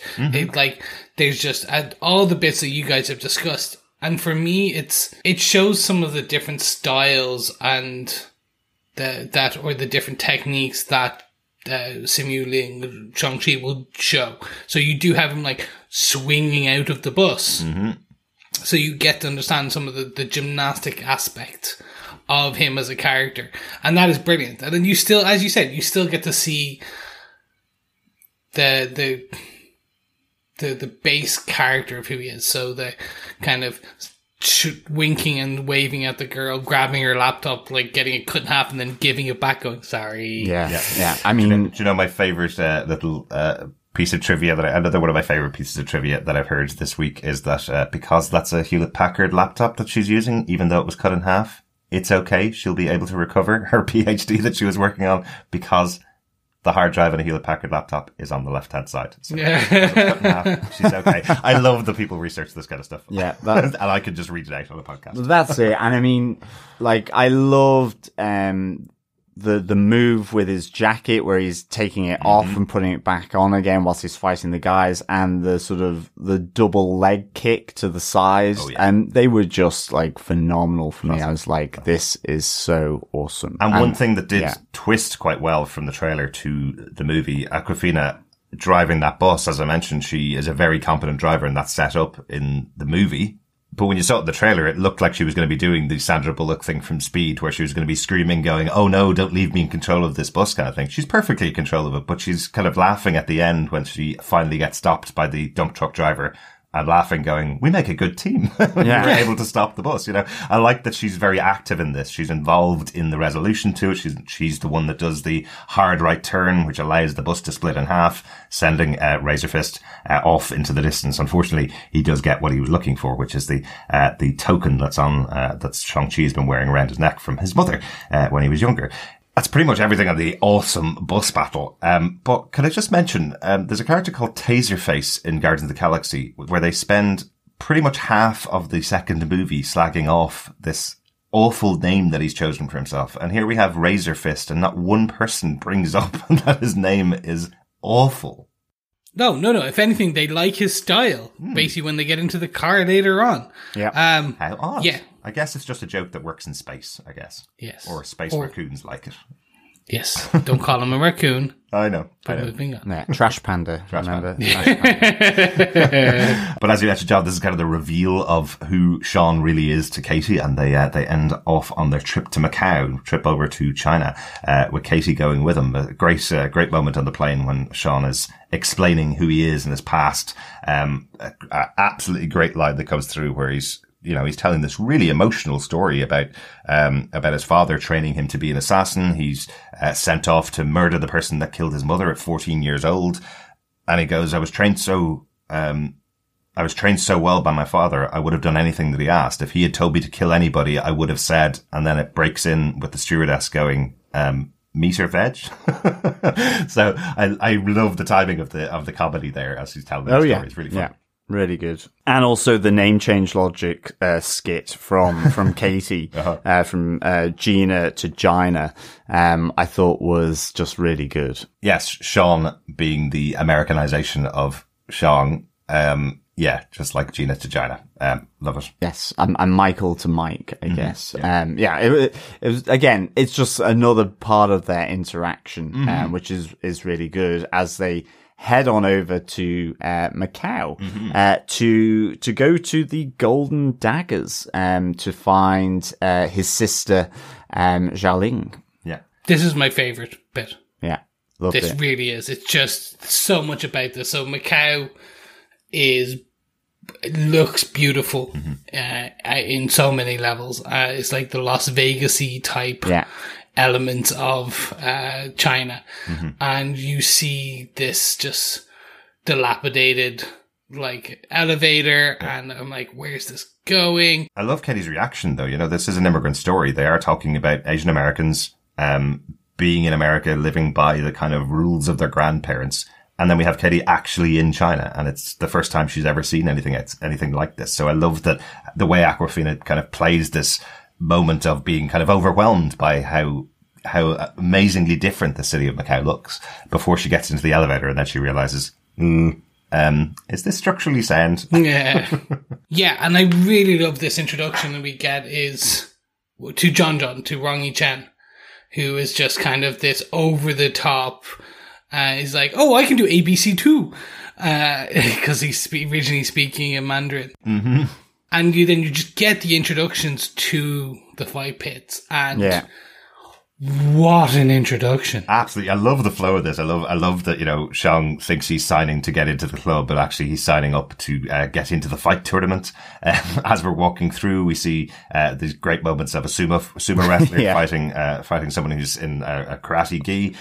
there's just all the bits that you guys have discussed. And for me, it shows some of the different styles and the different techniques that Simu Ling, Shang-Chi will show. So you do have him like swinging out of the bus. Mm-hmm. So you get to understand some of the gymnastic aspect of him as a character. And that is brilliant. And then you still, as you said, you still get to see the base character of who he is. So the kind of winking and waving at the girl, grabbing her laptop, like getting it cut in half and then giving it back, going, sorry. Yeah. I mean, do you know my favorite little piece of trivia another one of my favorite pieces of trivia that I've heard this week is that because that's a Hewlett-Packard laptop that she's using, even though it was cut in half, it's okay. She'll be able to recover her PhD that she was working on because the hard drive on a Hewlett-Packard laptop is on the left-hand side. So she's okay. I love that people research this kind of stuff. Yeah. And I could just read it out on the podcast. That's it. And I mean, like, I loved the move with his jacket where he's taking it off and putting it back on again whilst he's fighting the guys, and the sort of the double leg kick to the sides. Oh, yeah. And they were just like phenomenal for me. I was like, this is so awesome. And one thing that did twist quite well from the trailer to the movie, Awkwafina driving that bus, as I mentioned, she is a very competent driver, and that's set up in the movie. But when you saw it in the trailer, it looked like she was going to be doing the Sandra Bullock thing from Speed, where she was going to be screaming, going, oh no, don't leave me in control of this bus kind of thing. She's perfectly in control of it, but she's kind of laughing at the end when she finally gets stopped by the dump truck driver, and laughing, going, we make a good team. We're able to stop the bus, you know. I like that she's very active in this. She's involved in the resolution to it. She's the one that does the hard right turn, which allows the bus to split in half, sending Razor Fist off into the distance. Unfortunately, he does get what he was looking for, which is the token that's on, that Shang-Chi has been wearing around his neck from his mother, when he was younger. That's pretty much everything on the awesome bus battle. But can I just mention, there's a character called Taserface in Guardians of the Galaxy where they spend pretty much half of the second movie slagging off this awful name that he's chosen for himself. And here we have Razor Fist, and not one person brings up that his name is awful. No. If anything, they like his style. Basically, when they get into the car later on. Yeah. How odd. Yeah. I guess it's just a joke that works in space, I guess. Yes. Or space raccoons like it. Yes. Don't call him a raccoon. I know. Yeah, Trash Panda. Remember? Trash Panda. But as you mentioned, John, this is kind of the reveal of who Sean really is to Katie, and they end off on their trip to Macau, trip over to China, with Katie going with him. A great moment on the plane when Sean is explaining who he is and his past. Absolutely great line that comes through where he's telling this really emotional story about his father training him to be an assassin. He's sent off to murder the person that killed his mother at 14 years old. And he goes, I was trained so well by my father, I would have done anything that he asked. If he had told me to kill anybody, I would have said, and then it breaks in with the stewardess going, meat or veg? So I love the timing of the comedy there as he's telling the story. It's really fun. Yeah. Really good. And also the name change logic skit from Katie, from Gina to Gina, I thought was just really good. Yes, Sean being the Americanization of Shang. Just like Gina to Gina. Love it. Yes, and Michael to Mike, I guess. It was, again, it's just another part of their interaction, which is really good as they head on over to Macau to go to the Golden Daggers to find his sister Xiaoling. Yeah, this is my favorite bit. Yeah, loved this it. really is. It's just so much about this. So Macau looks beautiful in so many levels. It's like the Las Vegas-y type. Yeah. Elements of China, and you see this just dilapidated like elevator, and I'm like, where's this going? I love Katie's reaction though. You know, this is an immigrant story. They are talking about Asian Americans being in America, living by the kind of rules of their grandparents. And then we have Katie actually in China, and it's the first time she's ever seen anything like this. So I love that the way Awkwafina kind of plays this moment of being kind of overwhelmed by how amazingly different the city of Macau looks before she gets into the elevator, and then she realizes, is this structurally sound? Yeah, and I really love this introduction that we get is to to Wang Yichen, who is just kind of this over the top. He's like, oh, I can do ABC too, because he's originally speaking in Mandarin. And you just get the introductions to the fight pits, and what an introduction. Absolutely. I love the flow of this. I love that, you know, Shang thinks he's signing to get into the club, but actually he's signing up to get into the fight tournament. As we're walking through, we see these great moments of a sumo wrestler fighting someone who's in a karate gi.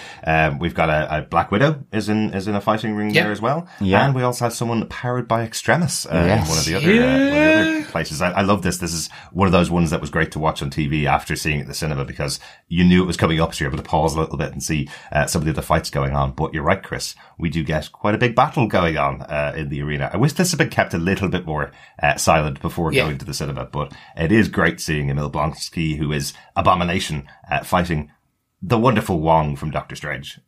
We've got a Black Widow is in a fighting ring there as well. Yeah. And we also have someone powered by Extremis in one of the other places. I love this. This is one of those ones that was great to watch on TV after seeing it at the cinema, because you knew it was coming up, so you're able to pause a little bit and see some of the other fights going on. But you're right, Chris. We do get quite a big battle going on in the arena. I wish this had been kept a little bit more silent before going to the cinema, but it is great seeing Emil Blonsky, who is Abomination, fighting the wonderful Wong from Doctor Strange.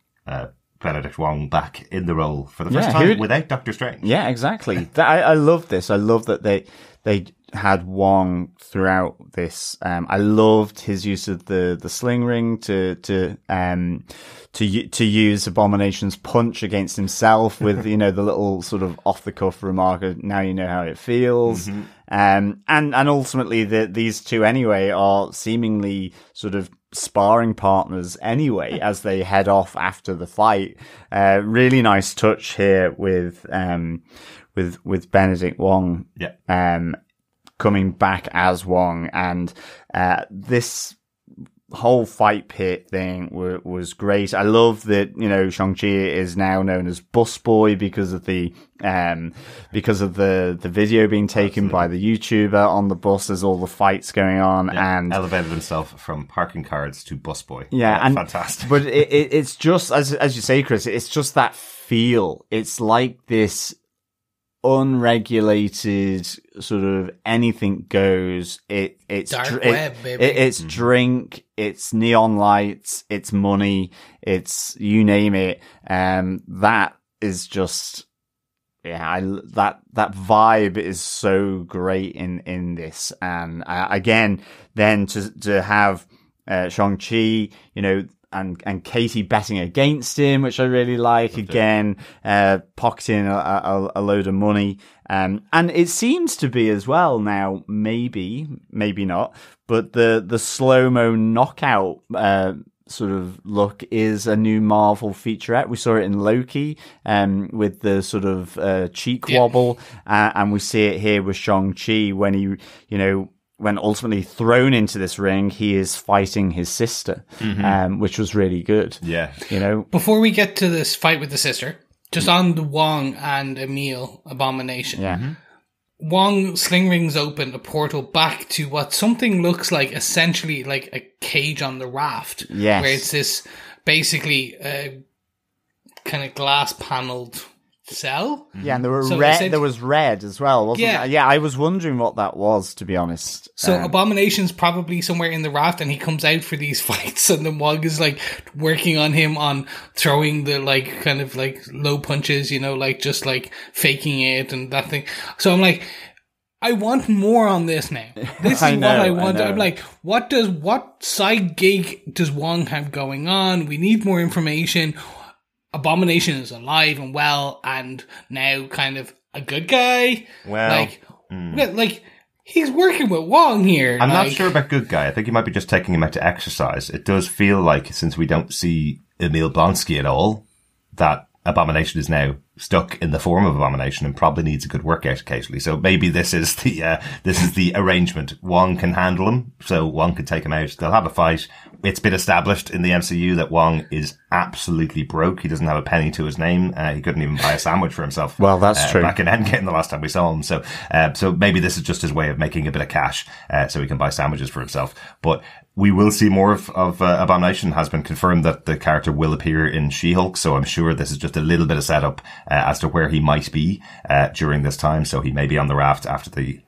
Benedict Wong back in the role for the first time without Doctor Strange. Yeah, exactly. I love this. I love that they had Wong throughout this. I loved his use of the sling ring to use Abomination's punch against himself with, you know, the little sort of off the cuff remark of, now you know how it feels. And ultimately these two anyway are seemingly sort of sparring partners anyway as they head off after the fight. Really nice touch here with Benedict Wong. Coming back as Wong, and this whole fight pit thing was great. I love that, you know, Shang-Chi is now known as Busboy because of the video being taken by the YouTuber on the bus as all the fights going on, and elevated himself from parking cards to Busboy. And fantastic. But it's just as you say, Chris, it's just that feel. It's like this unregulated sort of anything goes. It's dark web, baby. It's drink, it's neon lights, it's money, it's you name it. That is just that vibe is so great in this. And again, then to have Shang-Chi, you know, and Katie betting against him, which I really like. Again, pocketing a load of money. And it seems to be as well now, maybe not, but the slow-mo knockout, sort of look is a new Marvel featurette. We saw it in Loki, with the sort of, cheek wobble. And we see it here with Shang-Chi when he, you know, when ultimately thrown into this ring, he is fighting his sister, which was really good. Yeah. You know, before we get to this fight with the sister, just on the Wong and Emil Abomination. Yeah. Wong sling rings open a portal back to what something looks like, essentially like a cage on the raft. Yes. Where it's this basically kind of glass paneled cell. Yeah, and there were So red. There was red as well, wasn't Yeah. there? Yeah, I was wondering what that was, to be honest. So Abomination's probably somewhere in the raft, and he comes out for these fights, and then Wong is like working on him on throwing the like kind of like low punches, you know, like just like faking it and that thing. So I'm like, I want more on this now. This is what I want. I'm like, what side gig does Wong have going on? We need more information. Abomination is alive and well, and now kind of a good guy. Well, like he's working with Wong here. I'm not sure about good guy. I think he might be just taking him out to exercise. It does feel like, since we don't see Emil Blonsky at all, that Abomination is now stuck in the form of Abomination and probably needs a good workout occasionally. So maybe this is the arrangement. Wong can handle him, so Wong can take him out. They'll have a fight. It's been established in the MCU that Wong is absolutely broke. He doesn't have a penny to his name. He couldn't even buy a sandwich for himself. Well, that's true. Back in Endgame, the last time we saw him. So maybe this is just his way of making a bit of cash, so he can buy sandwiches for himself. But we will see more of Abomination. Has been confirmed that the character will appear in She-Hulk, so I'm sure this is just a little bit of setup as to where he might be during this time. So he may be on the raft after the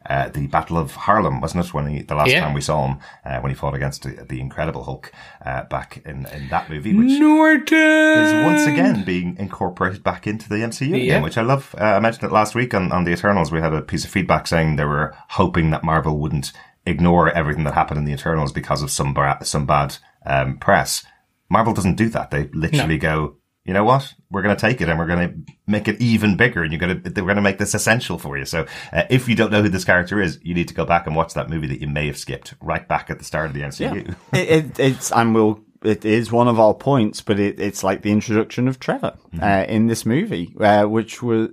Battle of Harlem, wasn't it? The last time we saw him, when he fought against the Incredible Hulk back in that movie, which is once again being incorporated back into the MCU again, which I love. I mentioned it last week on the Eternals. We had a piece of feedback saying they were hoping that Marvel wouldn't ignore everything that happened in the Eternals because of some bad press. Marvel doesn't do that. They literally go, you know what? We're going to take it and we're going to make it even bigger, and we're going to make this essential for you. So if you don't know who this character is, you need to go back and watch that movie that you may have skipped right back at the start of the MCU. Yeah. It is one of our points, but it's like the introduction of Trevor in this movie, which was,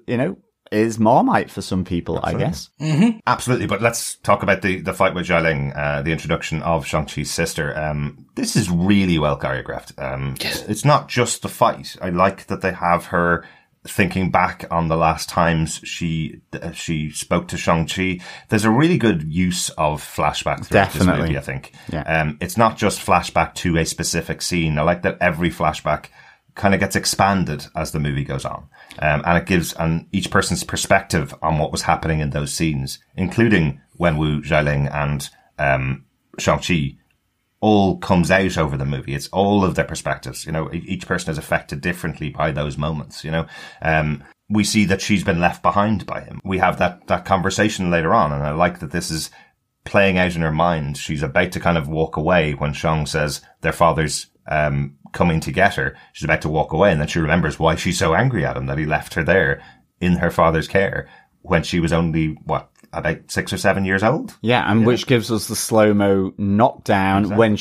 is Marmite for some people, I guess. Mm-hmm. Absolutely. But let's talk about the fight with Xialing, the introduction of Shang-Chi's sister. This is really well choreographed. It's not just the fight. I like that they have her thinking back on the last times she spoke to Shang-Chi. There's a really good use of flashback throughout this movie, I think. Yeah. It's not just flashback to a specific scene. I like that every flashback kind of gets expanded as the movie goes on. And it gives each person's perspective on what was happening in those scenes, including Wenwu, Xialing, and Shang-Chi, all comes out over the movie. It's all of their perspectives. Each person is affected differently by those moments, we see that she's been left behind by him. We have that conversation later on, and I like that this is playing out in her mind. She's about to kind of walk away when Shang says their father's coming to get her. She's about to walk away, and then she remembers why she's so angry at him, that he left her there in her father's care when she was only, about 6 or 7 years old? Yeah, and which gives us the slow-mo knockdown when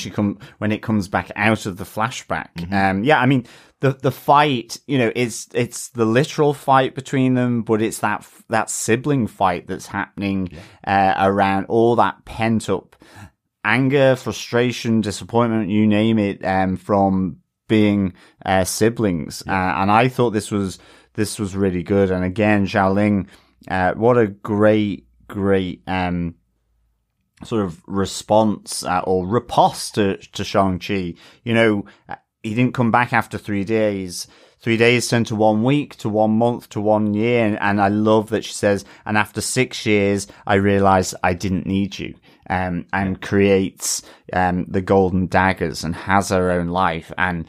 it comes back out of the flashback. Mm-hmm. The fight, it's the literal fight between them, but it's that sibling fight that's happening around all that pent-up anger, frustration, disappointment, you name it, from being siblings. And I thought this was really good. And again, Xialing, what a great sort of response or riposte to Shang-Chi. He didn't come back after 3 days. 3 days turned to 1 week, to 1 month, to 1 year. And I love that she says, and after 6 years, I realized I didn't need you. And creates the golden daggers and has her own life. And,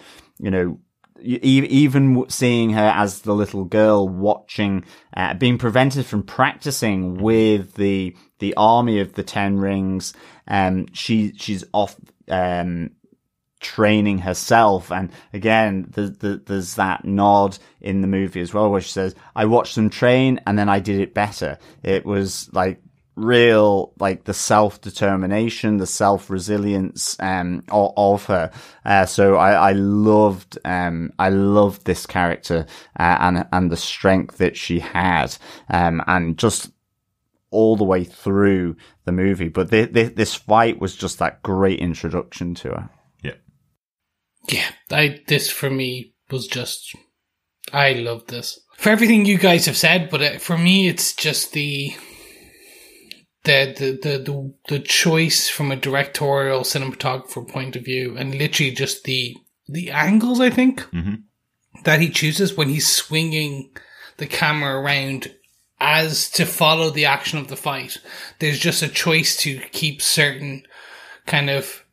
even seeing her as the little girl watching, being prevented from practicing with the army of the Ten Rings, she's off training herself. And again, there's that nod in the movie as well, where she says, I watched them train and then I did it better. It was like real, like the self-determination, the self-resilience, of her. So I loved this character, and the strength that she had, and just all the way through the movie. But this fight was just that great introduction to her. Yeah. This for me was just, I love this. For everything you guys have said, but for me, it's just the choice from a directorial cinematographer point of view, and literally just the angles, I think, that he chooses when he's swinging the camera around as to follow the action of the fight. There's just a choice to keep certain kind of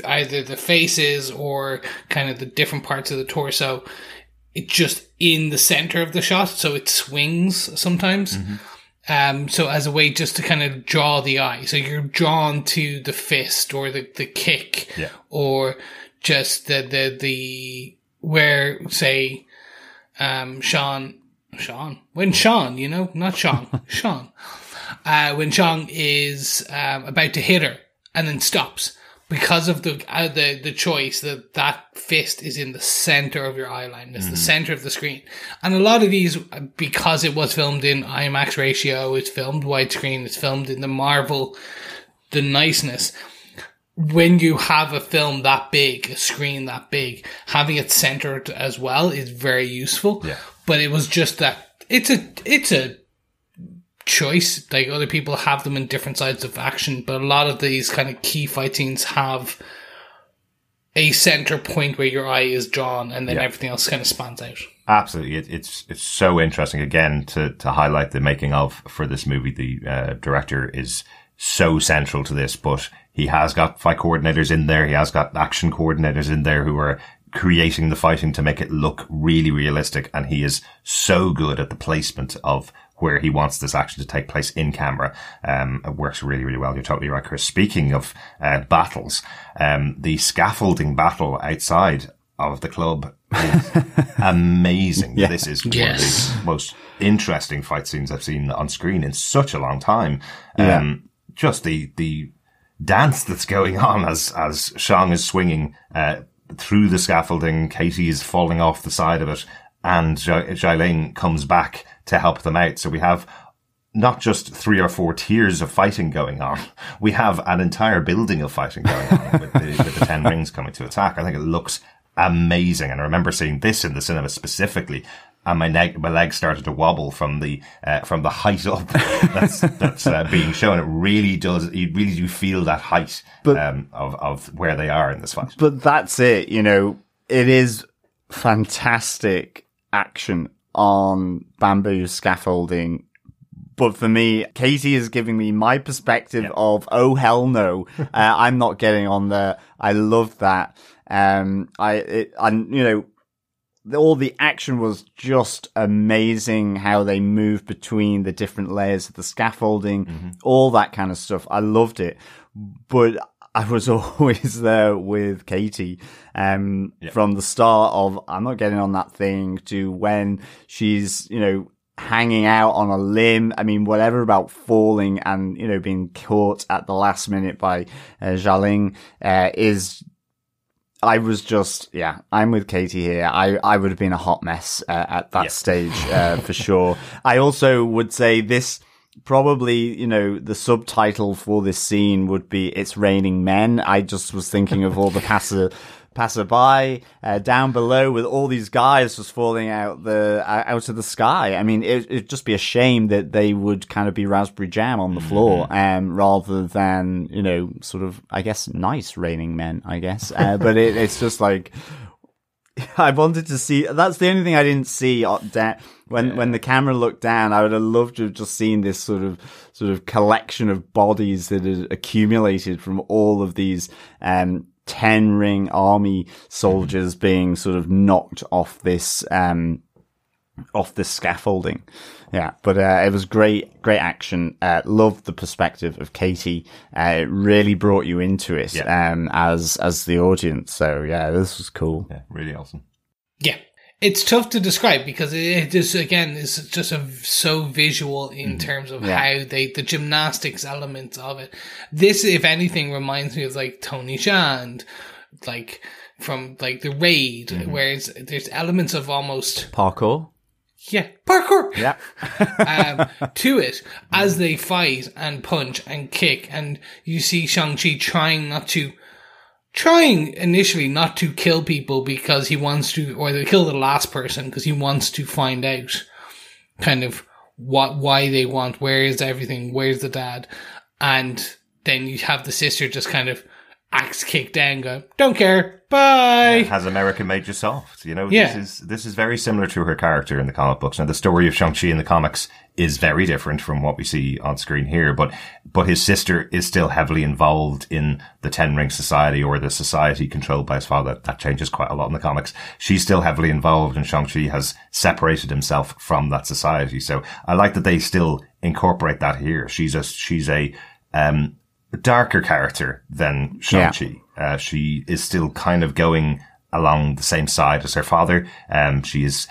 either the faces or kind of the different parts of the torso, it just in the center of the shot, so it swings sometimes. So as a way just to kind of draw the eye. So you're drawn to the fist or the kick, or just the where, say, when Sean, when Sean is about to hit her and then stops because of the choice that fist is in the center of your eye line. It's the center of the screen. And a lot of these, because it was filmed in IMAX ratio, it's filmed widescreen, it's filmed in the Marvel, the niceness. When you have a film that big, a screen that big, having it centered as well is very useful. Yeah. But it was just that it's a choice. Like, other people have them in different sides of action, but a lot of these kind of key fight scenes have a center point where your eye is drawn, and then everything else kind of spans out. Absolutely. It's so interesting, again, to highlight the making of for this movie. The director is so central to this, but he has got fight coordinators in there. He has got action coordinators in there who are creating the fighting to make it look really realistic. And he is so good at the placement of where he wants this action to take place in camera. It works really, really well. You're totally right, Chris. Speaking of battles, the scaffolding battle outside of the club is amazing. This is one of the most interesting fight scenes I've seen on screen in such a long time. Just the dance that's going on as Shang is swinging through the scaffolding. Katie is falling off the side of it, and Xialing comes back to help them out. So we have not just 3 or 4 tiers of fighting going on. We have an entire building of fighting going on with the 10 rings coming to attack. I think it looks amazing. And I remember seeing this in the cinema specifically, and my leg started to wobble from the height up that's being shown. It really does. You really do feel that height of where they are in this fight. But that's it. You know, it is fantastic action on bamboo scaffolding. But for me, Katie is giving me my perspective of, oh, hell no, I'm not getting on there. I love that. All the action was just amazing, how they moved between the different layers of the scaffolding, all that kind of stuff. I loved it. But I was always there with Katie, from the start of, I'm not getting on that thing, to when she's, hanging out on a limb. I mean, whatever about falling and, being caught at the last minute by Xialing, I was just, I'm with Katie here. I would have been a hot mess at that stage, for sure. I also would say this, probably, the subtitle for this scene would be "It's Raining Men." I just was thinking of all the passerby down below with all these guys just falling out of the sky. I mean, it'd just be a shame that they would kind of be raspberry jam on the floor, rather than, sort of, I guess, nice raining men, I guess. But it's just like, I wanted to see, that's the only thing I didn't see when the camera looked down. I would have loved to have just seen this sort of collection of bodies that had accumulated from all of these 10-ring army soldiers being sort of knocked off this scaffolding. But it was great action. Loved the perspective of Katie. It really brought you into it, as the audience. So this was cool. Yeah, really awesome. Yeah. It's tough to describe because it just, again, is just so visual in terms of how the gymnastics elements of it. This, if anything, reminds me of like Tony Jaa and like from like The Raid, where there's elements of almost parkour. Yeah, parkour. Yeah. To it as they fight and punch and kick, and you see Shang-Chi trying initially not to kill people because he wants to, or to kill the last person because he wants to find out kind of why they want, where is everything, where's the dad, and then you have the sister just kind of axe kick down, go, don't care, bye. Has America made you soft? You know, Yeah. this is very similar to her character in the comic books. Now, the story of Shang-Chi in the comics is very different from what we see on screen here, but his sister is still heavily involved in the Ten Ring Society, or the society controlled by his father. That changes quite a lot in the comics. She's still heavily involved, and Shang-Chi has separated himself from that society. So I like that they still incorporate that here. She's a darker character than Shang-Chi. She is still kind of going along the same side as her father. She is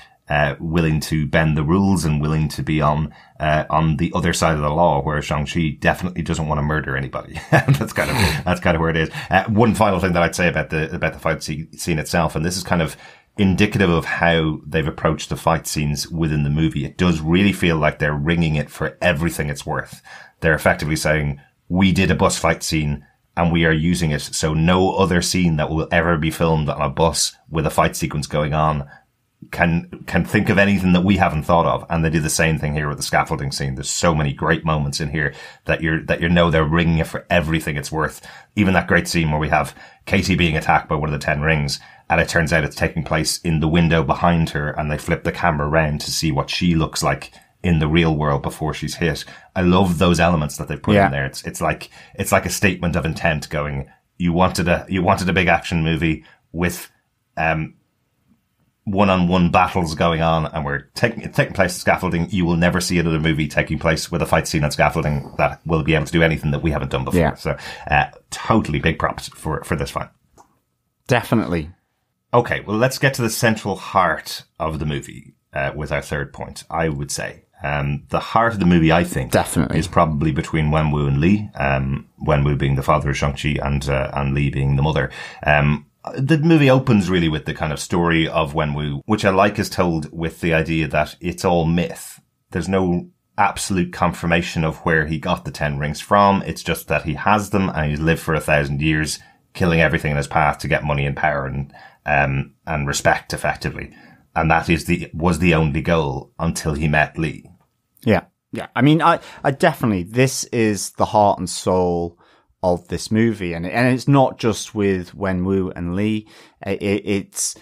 willing to bend the rules and willing to be on the other side of the law, where Shang-Chi definitely doesn't want to murder anybody. That's kind of where it is. One final thing that I'd say about the fight scene itself, and this is kind of indicative of how they've approached the fight scenes within the movie. It does really feel like they're ringing it for everything it's worth. They're effectively saying, we did a bus fight scene and we are using it, so no other scene that will ever be filmed on a bus with a fight sequence going on can think of anything that we haven't thought of. And they do the same thing here with the scaffolding scene. There's so many great moments in here that they're ringing it for everything it's worth. Even that great scene where we have Katie being attacked by one of the 10 rings, and it turns out it's taking place in the window behind her, and they flip the camera around to see what she looks like in the real world before she's hit. I love those elements that they put in there. It's like a statement of intent going, you wanted a big action movie with, one-on-one battles going on, and we're taking place at scaffolding. You will never see another movie taking place with a fight scene on scaffolding that will be able to do anything that we haven't done before. Yeah. So, totally big props for this fight. Definitely. Okay. Well, let's get to the central heart of the movie, with our third point, I would say. The heart of the movie, I think, definitely is probably between Wenwu and Li. Wenwu being the father of Shang-Chi and Li being the mother. The movie opens really with the kind of story of Wenwu, which I like is told with the idea that it's all myth. There's no absolute confirmation of where he got the 10 rings from. It's just that he has them and he's lived for 1,000 years, killing everything in his path to get money and power and respect, effectively. And that was the only goal until he met Li. Yeah. Yeah. I mean, I definitely, this is the heart and soul of this movie. And it's not just with Wenwu and Li. It's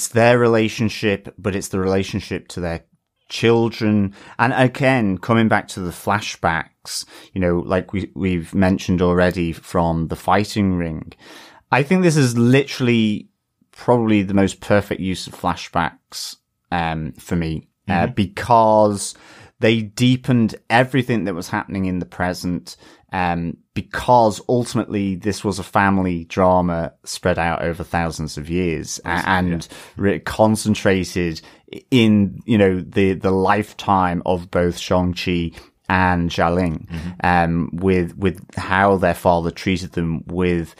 their relationship, but it's the relationship to their children. And again, coming back to the flashbacks, you know, like we've mentioned already from the fighting ring. I think this is literally probably the most perfect use of flashbacks, for me, because they deepened everything that was happening in the present, because ultimately this was a family drama spread out over thousands of years and concentrated in, you know, the lifetime of both Shang-Chi and Xialing, with how their father treated them, with,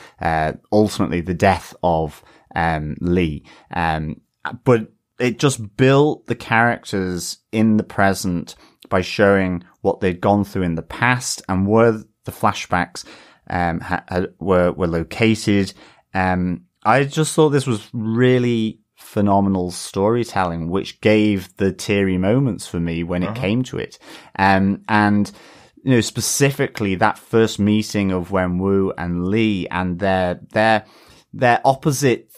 ultimately the death of, Li. But it just built the characters in the present by showing what they'd gone through in the past and where the flashbacks were located. I just thought this was really phenomenal storytelling, which gave the teary moments for me when it came to it. And you know, specifically that first meeting of Wenwu and Li and their opposite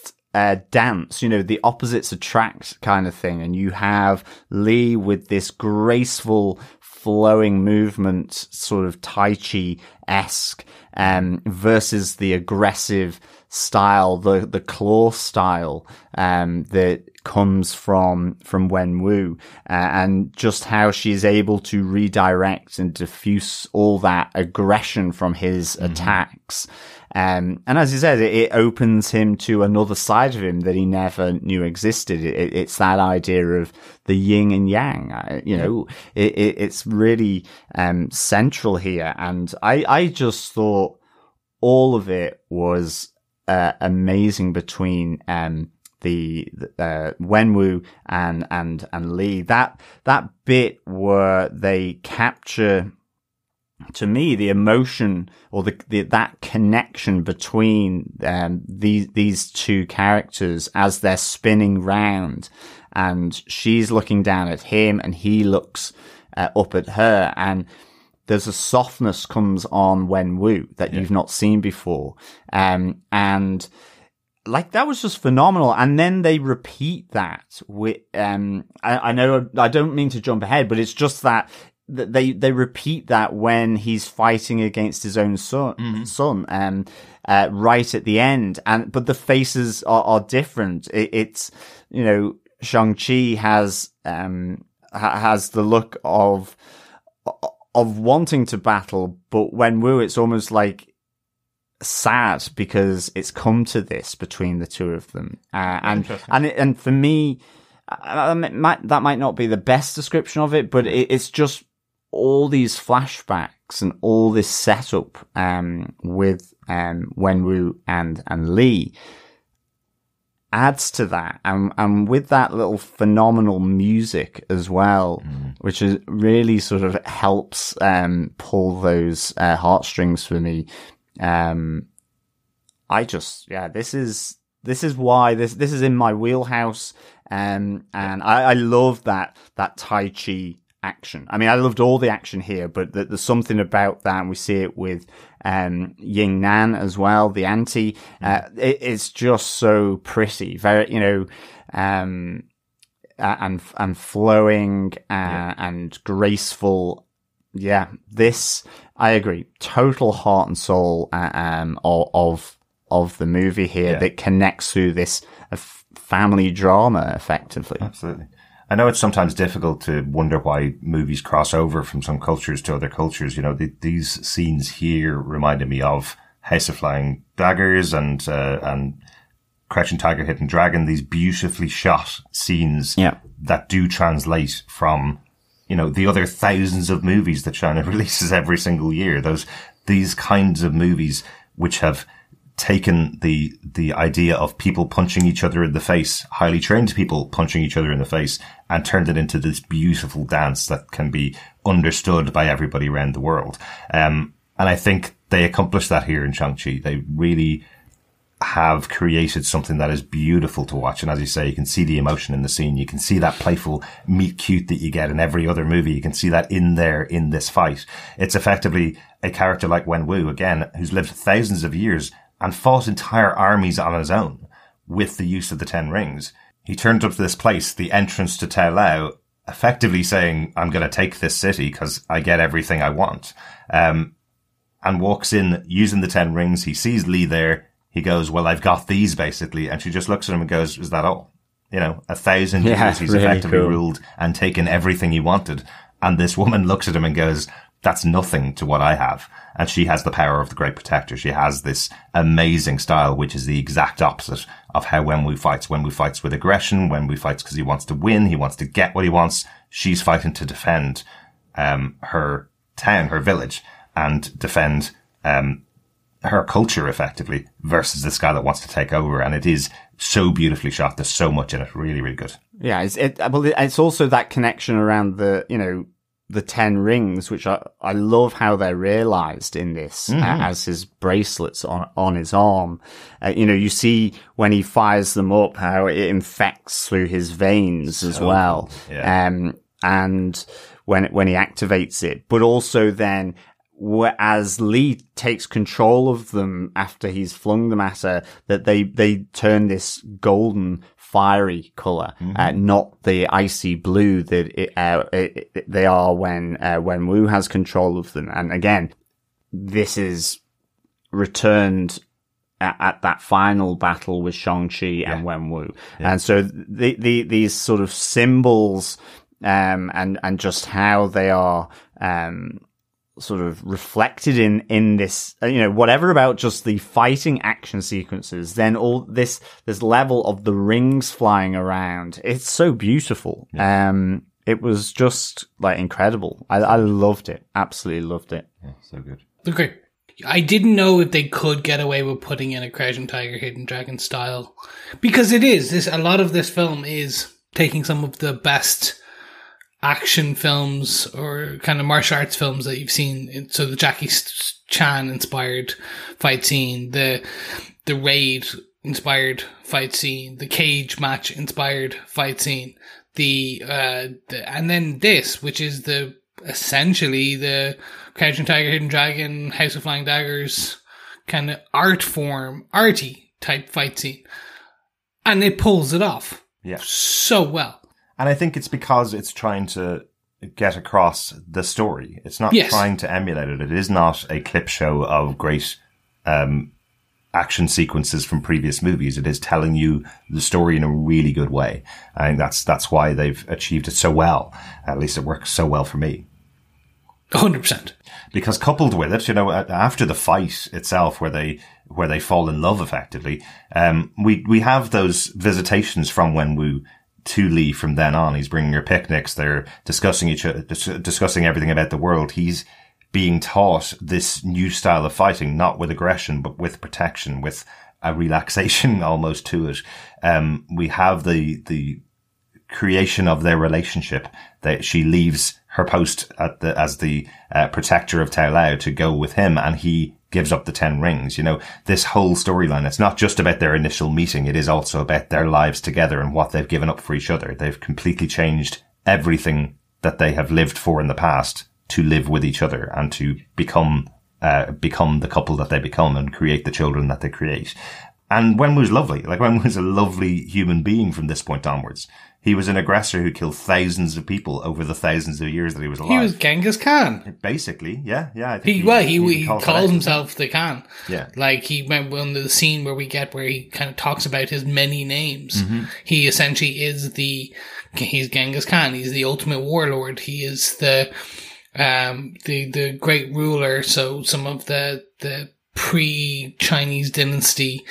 dance, you know, the opposites attract kind of thing. And you have Li with this graceful, flowing movement, sort of Tai Chi-esque, versus the aggressive style, the claw style, that comes from Wenwu, and just how she's able to redirect and diffuse all that aggression from his attacks. And as you said, it opens him to another side of him that he never knew existed. It's that idea of the yin and yang, you know, it's really, central here. And I just thought all of it was, amazing between, the Wenwu and Li. That bit where they capture, to me, the emotion or that connection between these two characters as they're spinning round, and she's looking down at him and he looks up at her, and there's a softness comes on Wenwu that you've not seen before. And like, that was just phenomenal. And then they repeat that with, I know I don't mean to jump ahead, but it's just that they repeat that when he's fighting against his own son, right at the end. But the faces are different. It's, you know, Shang-Chi has the look of wanting to battle, but Wenwu, it's almost like sad because it's come to this between the two of them. And for me, that might not be the best description of it, but it's just all these flashbacks and all this setup with Wenwu and Lee adds to that, and with that little phenomenal music as well, which is really sort of helps pull those heartstrings for me. This is why this is in my wheelhouse, and I love that Tai Chi action. I mean, I loved all the action here, but there's something about that, and we see it with Ying Nan as well, the auntie. It's just so pretty, very, you know, and flowing and graceful. Yeah, this, I agree, total heart and soul of the movie here that connects through this family drama effectively. Absolutely. I know it's sometimes difficult to wonder why movies cross over from some cultures to other cultures. You know, these scenes here reminded me of House of Flying Daggers and Crouching Tiger, Hidden Dragon. These beautifully shot scenes that do translate from, you know, the other thousands of movies that China releases every single year. These kinds of movies which have taken the idea of people punching each other in the face, highly trained people punching each other in the face, and turned it into this beautiful dance that can be understood by everybody around the world. And I think they accomplished that here in Shang-Chi. They really have created something that is beautiful to watch. And as you say, you can see the emotion in the scene. You can see that playful meet cute that you get in every other movie. You can see that in there in this fight. It's effectively a character like Wenwu, again, who's lived thousands of years and fought entire armies on his own with the use of the 10 rings. He turned up to this place, the entrance to Tai Lao, effectively saying, I'm going to take this city because I get everything I want. And walks in using the 10 rings. He sees Lee there. He goes, well, I've got these basically. And she just looks at him and goes, is that all? You know, 1,000 years he's really effectively ruled and taken everything he wanted. And this woman looks at him and goes, that's nothing to what I have. And she has the power of the Great Protector. She has this amazing style, which is the exact opposite of how Wenwu fights. Wenwu fights with aggression. Wenwu fights because he wants to win. He wants to get what he wants. She's fighting to defend her town, her village, and defend her culture effectively, versus this guy that wants to take over. And it is so beautifully shot. There's so much in it. Really, really good. Yeah, it's also that connection around the, you know, the 10 rings, which I love how they're realized in this, as his bracelets on his arm. You know, you see when he fires them up, how it infects through his veins as well. Cool. Yeah. And when he activates it, but also then, as Lee takes control of them after he's flung them at her, that they turn this golden fiery color, not the icy blue that they are when Wu has control of them. And again, this is returned at that final battle with Shang-Chi and Wenwu. Yeah. And so these sort of symbols, and just how they are, sort of reflected in this, you know, whatever about just the fighting action sequences, then all this level of the rings flying around. It's so beautiful. Yeah. It was just like incredible. I loved it. Absolutely loved it. Yeah, so good. Okay. I didn't know if they could get away with putting in a Crouching Tiger, Hidden Dragon style, because it is a lot of this film is taking some of the best action films or kind of martial arts films that you've seen. So the Jackie Chan inspired fight scene, the Raid inspired fight scene, the cage match inspired fight scene, and then this, which is essentially the Crouching Tiger, Hidden Dragon, House of Flying Daggers kind of arty type fight scene. And it pulls it off so well. And I think it's because it's trying to get across the story. It's not trying to emulate it. It is not a clip show of great action sequences from previous movies. It is telling you the story in a really good way. I think that's why they've achieved it so well. At least it works so well for me. 100%. Because coupled with it, after the fight itself, where they fall in love effectively, we have those visitations from Wenwu to Lee from then on. He's bringing her picnics. They're discussing discussing everything about the world. He's being taught this new style of fighting, not with aggression, but with protection, with a relaxation almost to it. We have the creation of their relationship, that she leaves her post as the protector of Tao Lao to go with him, and he gives up the 10 rings. This whole storyline, it's not just about their initial meeting. It is also about their lives together and what they've given up for each other. They've completely changed everything that they have lived for in the past to live with each other and to become the couple that they become and create the children that they create. And Wenwu's lovely. Wenwu's a lovely human being from this point onwards. He was an aggressor who killed thousands of people over the thousands of years that he was alive. He was Genghis Khan. Basically, yeah. I think he calls himself the Khan. Yeah. He went on the scene where he kind of talks about his many names. Mm-hmm. He essentially is he's Genghis Khan. He's the ultimate warlord. He is the great ruler. So some of the pre-Chinese dynasty,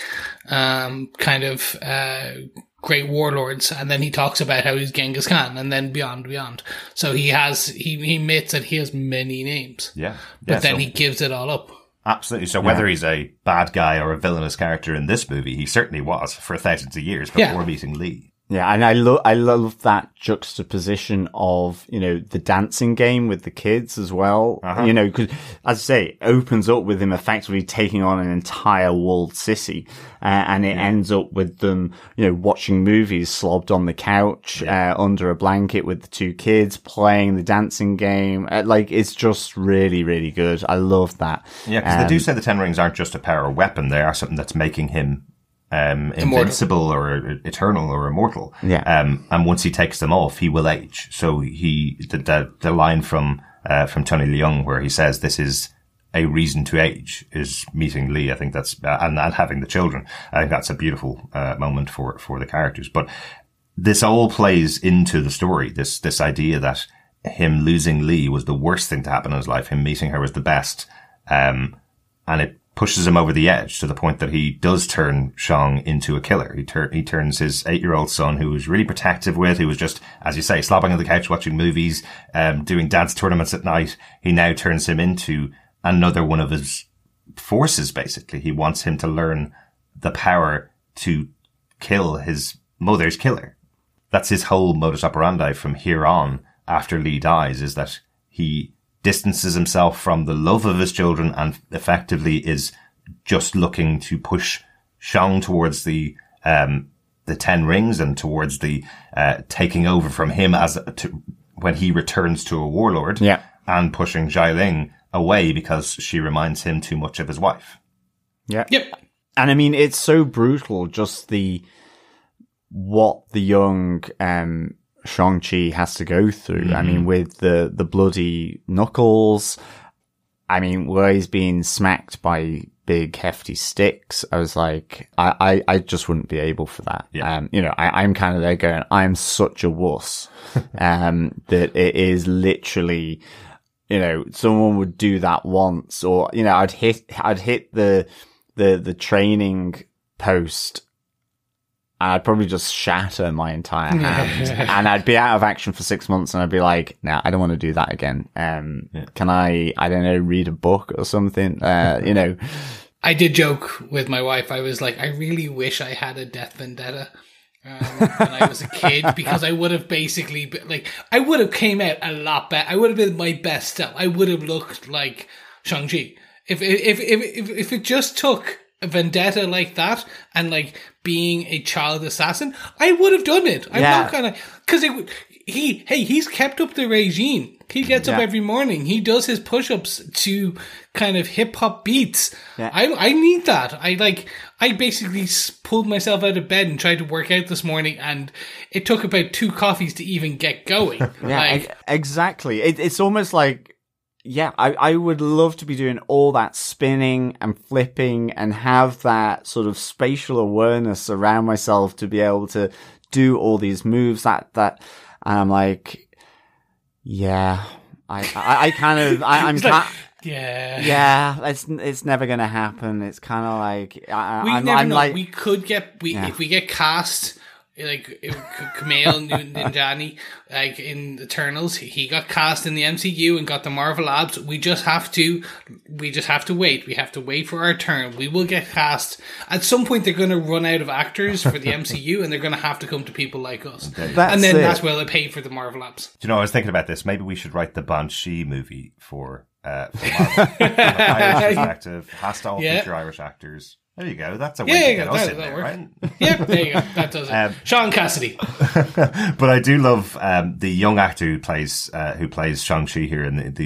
great warlords, and then he talks about how he's Genghis Khan, and then beyond. So he admits that he has many names. Yeah. But then he gives it all up. Absolutely. So whether he's a bad guy or a villainous character in this movie, he certainly was for thousands of years before meeting Lee. Yeah, and I love that juxtaposition of, the dancing game with the kids as well. Uh-huh. Because, as I say, it opens up with him effectively taking on an entire walled city. And it ends up with them, watching movies slobbed on the couch, under a blanket with the two kids, playing the dancing game. It's just really, really good. I love that. Yeah, because they do say the 10 rings aren't just a power weapon. They are something that's making him invincible or eternal or immortal. Yeah. And once he takes them off, he will age. So the line from Tony Leung where he says this is a reason to age is meeting Lee. I think that's, and having the children. I think that's a beautiful, moment for the characters. But this all plays into the story. This idea that him losing Lee was the worst thing to happen in his life. Him meeting her was the best. And it pushes him over the edge to the point that he does turn Shang into a killer. He turns his 8-year-old son, who was really protective with, who was just, as you say, slobbing on the couch watching movies, doing dance tournaments at night. He now turns him into another one of his forces, basically. He wants him to learn the power to kill his mother's killer. That's his whole modus operandi from here on after Lee dies, is that he distances himself from the love of his children and effectively is just looking to push Shang towards the 10 rings and towards the taking over from him when he returns to a warlord, and pushing Xialing away because she reminds him too much of his wife. Yeah. Yep. And I mean, it's so brutal, just what the young Shang-Chi has to go through. Mm-hmm. I mean, with the bloody knuckles, I mean, where he's being smacked by big hefty sticks, I was like, I just wouldn't be able for that. Yeah. I'm kind of there going, I'm such a wuss, that it is literally, someone would do that once, or, I'd hit the training post, I'd probably just shatter my entire hand, and I'd be out of action for 6 months, and I'd be like, "Nah, I don't want to do that again." Can I don't know, read a book or something? I did joke with my wife. I was like, I really wish I had a death vendetta when I was a kid, because I would have basically I would have came out a lot better. I would have been my best self. I would have looked like Shang-Chi if it just took a vendetta like that and being a child assassin. I would have done it. I'm not gonna, because he's kept up the regime. He gets up every morning. He does his push-ups to kind of hip-hop beats. Yeah. I need that. I basically pulled myself out of bed and tried to work out this morning, and it took about 2 coffees to even get going. Exactly. It's almost like, I would love to be doing all that spinning and flipping and have that sort of spatial awareness around myself to be able to do all these moves and I'm like, I'm like, it's never gonna happen. It's kind of like, I'm know. Like, we could get, if we get cast, like Kumail Nanjiani, like in Eternals, he got cast in the MCU and got the Marvel Labs. We just have to wait. We have to wait for our turn. We will get cast. At some point, they're going to run out of actors for the MCU, and they're going to have to come to people like us. That's where they pay for the Marvel Labs. Do you know, I was thinking about this. Maybe we should write the Banshee movie for Marvel. From an Irish perspective, has to all feature Irish actors. There you go. That's a way to get us in there, right? Yeah, there you go. That does it. Sean Cassidy. But I do love the young actor who plays Shang-Chi here, and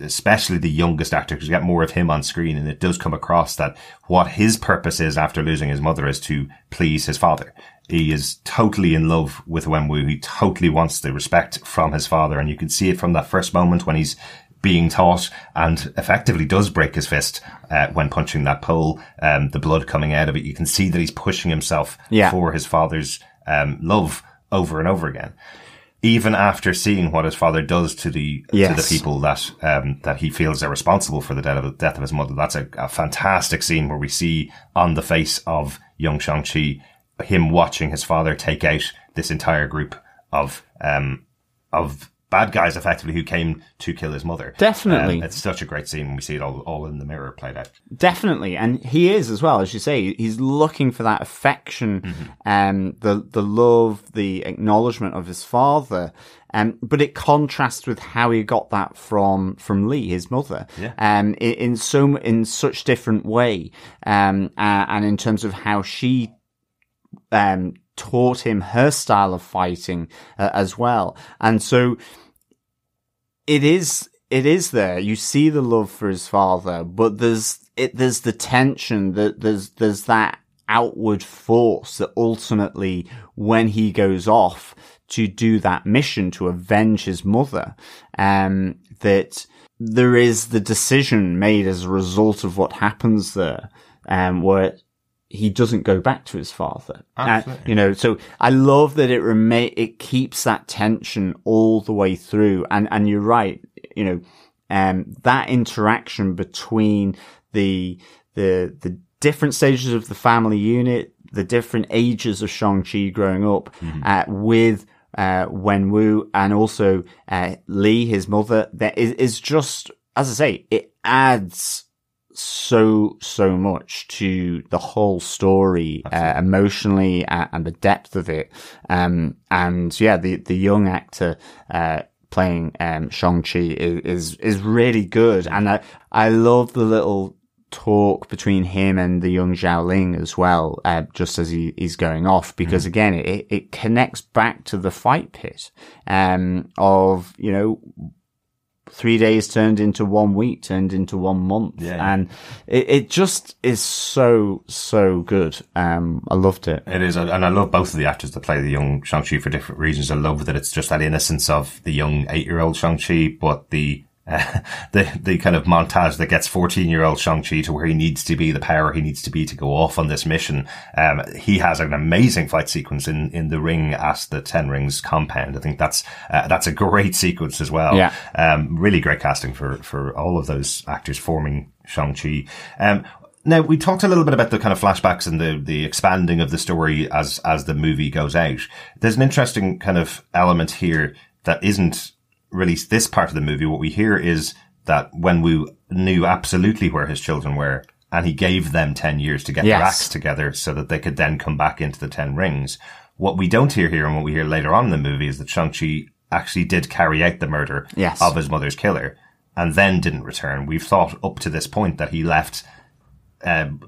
especially the youngest actor, because you get more of him on screen, and it does come across that what his purpose is after losing his mother is to please his father. He is totally in love with Wenwu. He totally wants the respect from his father, and you can see it from that first moment when he's being taught and effectively does break his fist when punching that pole, the blood coming out of it. You can see that he's pushing himself for his father's love over and over again. Even after seeing what his father does to the people that he feels are responsible for the death of his mother. That's a fantastic scene where we see on the face of young Shang-Chi him watching his father take out this entire group of bad guys, effectively, who came to kill his mother. Definitely. It's such a great scene when we see it all in the mirror played out. Definitely. And he is as well, as you say, he's looking for that affection, the love, the acknowledgement of his father. But it contrasts with how he got that from Lee, his mother, in such different way. And in terms of how she, taught him her style of fighting as well. And so it is there. You see the love for his father, but there's the tension, that there's that outward force that ultimately, when he goes off to do that mission to avenge his mother, that there is the decision made as a result of what happens there, where he doesn't go back to his father. So I love that it keeps that tension all the way through. And you're right, that interaction between the different stages of the family unit, the different ages of Shang-Chi growing up, with Wenwu, and also Lee, his mother, that is just, as I say, it adds so much to the whole story, emotionally, and the depth of it. The young actor playing Shang-Chi is really good, and I love the little talk between him and the young Xiaoling as well, just as he's going off, because again, it connects back to the fight pit, of 3 days turned into 1 week, turned into 1 month. And it just is so good. I loved it. It is. And I love both of the actors that play the young Shang-Chi for different reasons. I love that it's just that innocence of the young 8-year-old Shang-Chi, but the kind of montage that gets 14-year-old Shang-Chi to where he needs to be, the power he needs to be to go off on this mission. He has an amazing fight sequence in the ring at the Ten Rings compound. I think that's a great sequence as well. Really great casting for all of those actors forming Shang-Chi. Now, we talked a little bit about the kind of flashbacks and the expanding of the story as the movie goes out. There's an interesting kind of element here that isn't really this part of the movie. What we hear is that Wenwu knew absolutely where his children were, and he gave them 10 years to get their acts together so that they could then come back into the 10 rings. What we don't hear here, and what we hear later on in the movie, is that Shang-Chi actually did carry out the murder of his mother's killer and then didn't return. We've thought up to this point that he left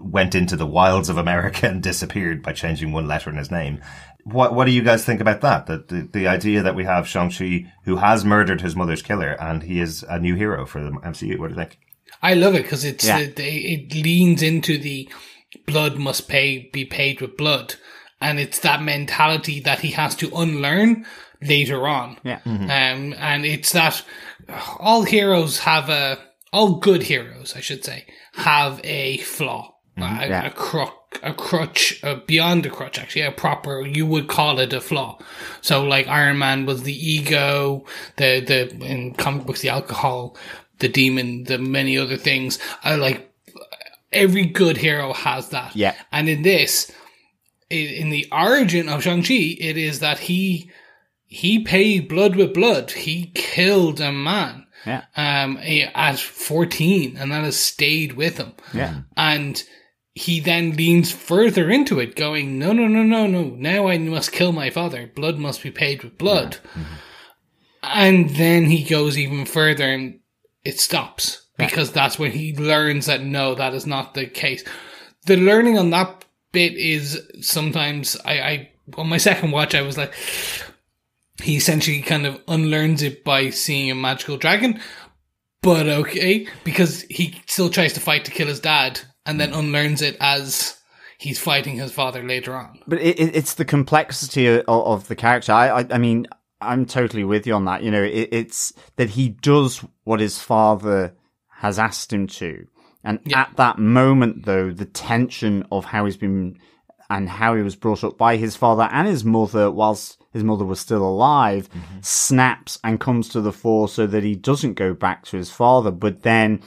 went into the wilds of America and disappeared by changing one letter in his name. What do you guys think about that? The idea that we have Shang-Chi, who has murdered his mother's killer, and he is a new hero for the MCU. What do you think? I love it because it leans into the blood must be paid with blood. And it's that mentality that he has to unlearn later on. Yeah. Mm-hmm. And it's that all good heroes, I should say, have a flaw, a crutch, beyond a crutch, actually, you would call it a flaw. So like Iron Man was the ego, in comic books, the alcohol, the demon, the many other things. Every good hero has that. Yeah. And in this, in the origin of Shang-Chi, it is that he paid blood with blood. He killed a man at 14, and that has stayed with him. Yeah. And he then leans further into it, going, no. Now I must kill my father. Blood must be paid with blood. Yeah. Mm-hmm. And then he goes even further and it stops. Because that's when he learns that no, that is not the case. The learning on that bit is sometimes I on my second watch I was like, he essentially kind of unlearns it by seeing a magical dragon, but okay, because he still tries to fight to kill his dad and then unlearns it as he's fighting his father later on. But it's the complexity of the character. I mean, I'm totally with you on that. You know, it's that he does what his father has asked him to. And at that moment, though, the tension of how he's been and how he was brought up by his father and his mother whilst his mother was still alive snaps and comes to the fore so that he doesn't go back to his father. But then,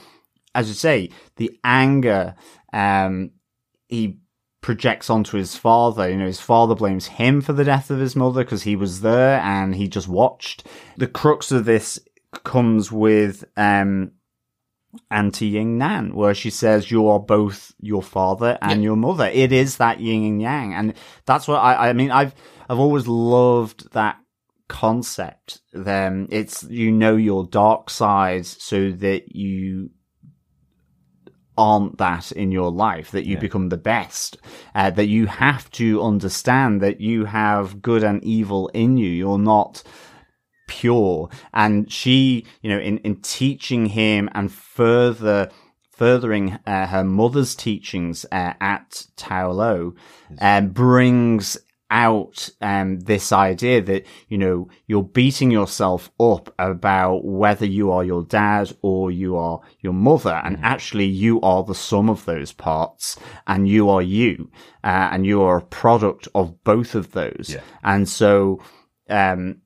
as you say, the anger he projects onto his father. You know, his father blames him for the death of his mother because he was there and he just watched. The crux of this comes with Auntie Yin Nan, where she says you are both your father and your mother. It is that yin and yang, and that's what I mean. I've always loved that concept. It's your dark side so that you aren't that in your life, that you become the best, that you have to understand that you have good and evil in you. You're not pure. And she, in teaching him and furthering her mother's teachings at Tao Lo, brings out this idea that, you're beating yourself up about whether you are your dad or you are your mother. And actually you are the sum of those parts, and you are you, and you are a product of both of those. Yeah. And so, I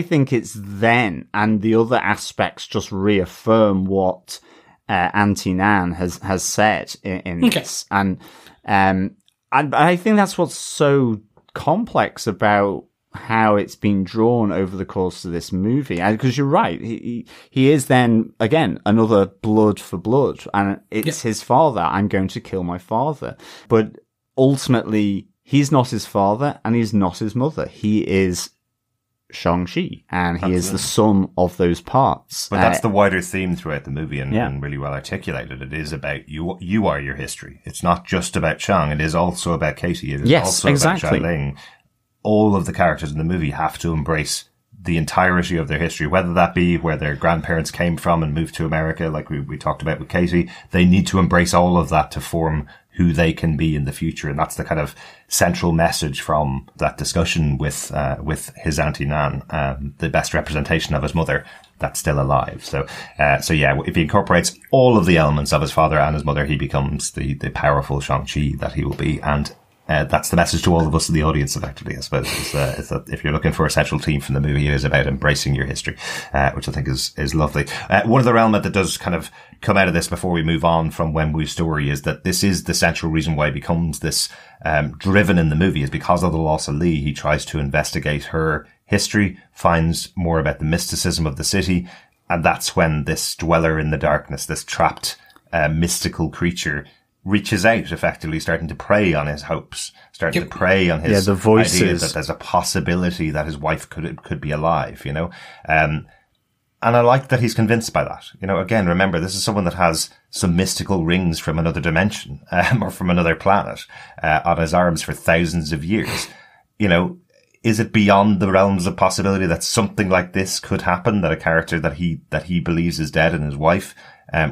think it's then, and the other aspects just reaffirm what Auntie Nan has said in this, and I think that's what's so complex about how it's been drawn over the course of this movie. Because you're right, he is then again another blood for blood, and it's his father. I'm going to kill my father, but ultimately, he's not his father and he's not his mother. He is Shang-Chi, and he is the sum of those parts. But that's the wider theme throughout the movie, and really well articulated. It is about you. You are your history. It's not just about Shang. It is also about Katie. It is also about Xialing. All of the characters in the movie have to embrace the entirety of their history, whether that be where their grandparents came from and moved to America, like we talked about with Katie. They need to embrace all of that to form who they can be in the future. And that's the kind of central message from that discussion with his Auntie Nan, the best representation of his mother that's still alive. So if he incorporates all of the elements of his father and his mother, he becomes the powerful Shang-Chi that he will be. And that's the message to all of us in the audience, effectively, I suppose, is that if you're looking for a central theme from the movie, it is about embracing your history, which I think is lovely. One other element that does kind of come out of this before we move on from Wenwu's story is that this is the central reason why he becomes this driven in the movie, is because of the loss of Lee. He tries to investigate her history, finds more about the mysticism of the city, and that's when this dweller in the darkness, this trapped mystical creature, reaches out, effectively starting to prey on his hopes, starting to prey on his the voices. idea that there's a possibility that his wife could be alive, and And I like that he's convinced by that. You know, again, remember, this is someone that has some mystical rings from another dimension, or from another planet, on his arms for thousands of years. You know, is it beyond the realms of possibility that something like this could happen, that a character that he believes is dead and his wife,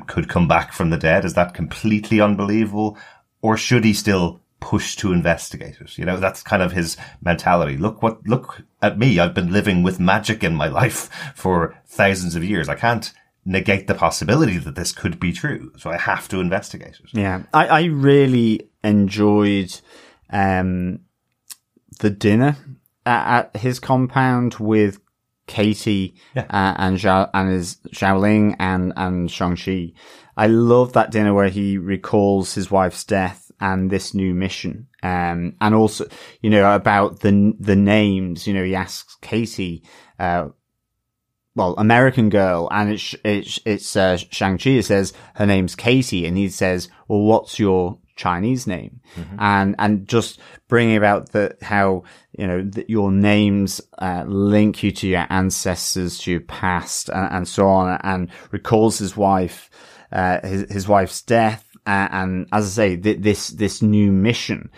could come back from the dead? Is that completely unbelievable? Or should he still push to investigate it? You know, that's kind of his mentality. Look at me. I've been living with magic in my life for thousands of years. I can't negate the possibility that this could be true. So I have to investigate it. Yeah. I really enjoyed, the dinner at his compound with Katie, and Xiaoling and Shang-Chi. I love that dinner where he recalls his wife's death and this new mission. And also, you know, about the names, you know, he asks Katie, American girl, and it's Shang-Chi. It says her name's Katie, and he says, well, what's your Chinese name? Mm-hmm. And just bringing about how, you know, your names, link you to your ancestors, to your past, and so on, and recalls his wife, his wife's death. And as I say, this new mission,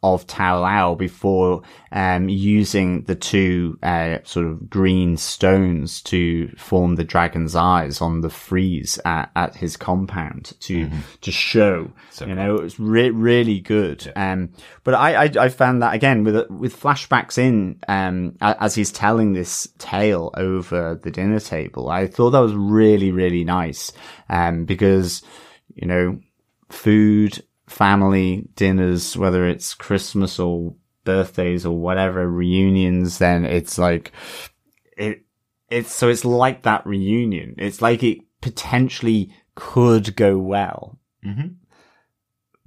of Tao Lao before, using the two, sort of green stones to form the dragon's eyes on the frieze at his compound to show, so you know, it's really good. Yeah. But I found that again with flashbacks in, as he's telling this tale over the dinner table, I thought that was really, really nice. Because, you know, food, family, dinners, whether it's Christmas or birthdays or whatever, reunions, then it's like, it's like that reunion. It's like it potentially could go well,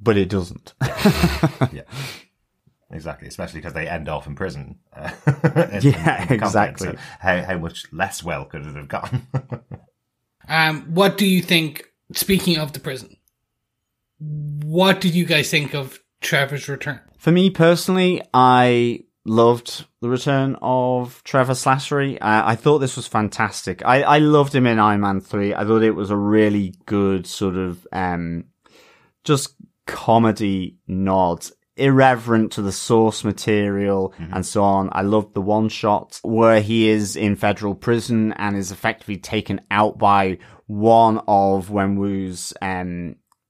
but it doesn't. Yeah. Exactly, especially because they end off in prison. Exactly. So how much less well could it have gone? What do you think, speaking of the prison, what did you guys think of Trevor's return? For me personally, I loved the return of Trevor Slattery. I thought this was fantastic. I loved him in Iron Man 3. I thought it was a really good sort of, just comedy nod, irreverent to the source material and so on. I loved the one shot where he is in federal prison and is effectively taken out by one of Wenwu's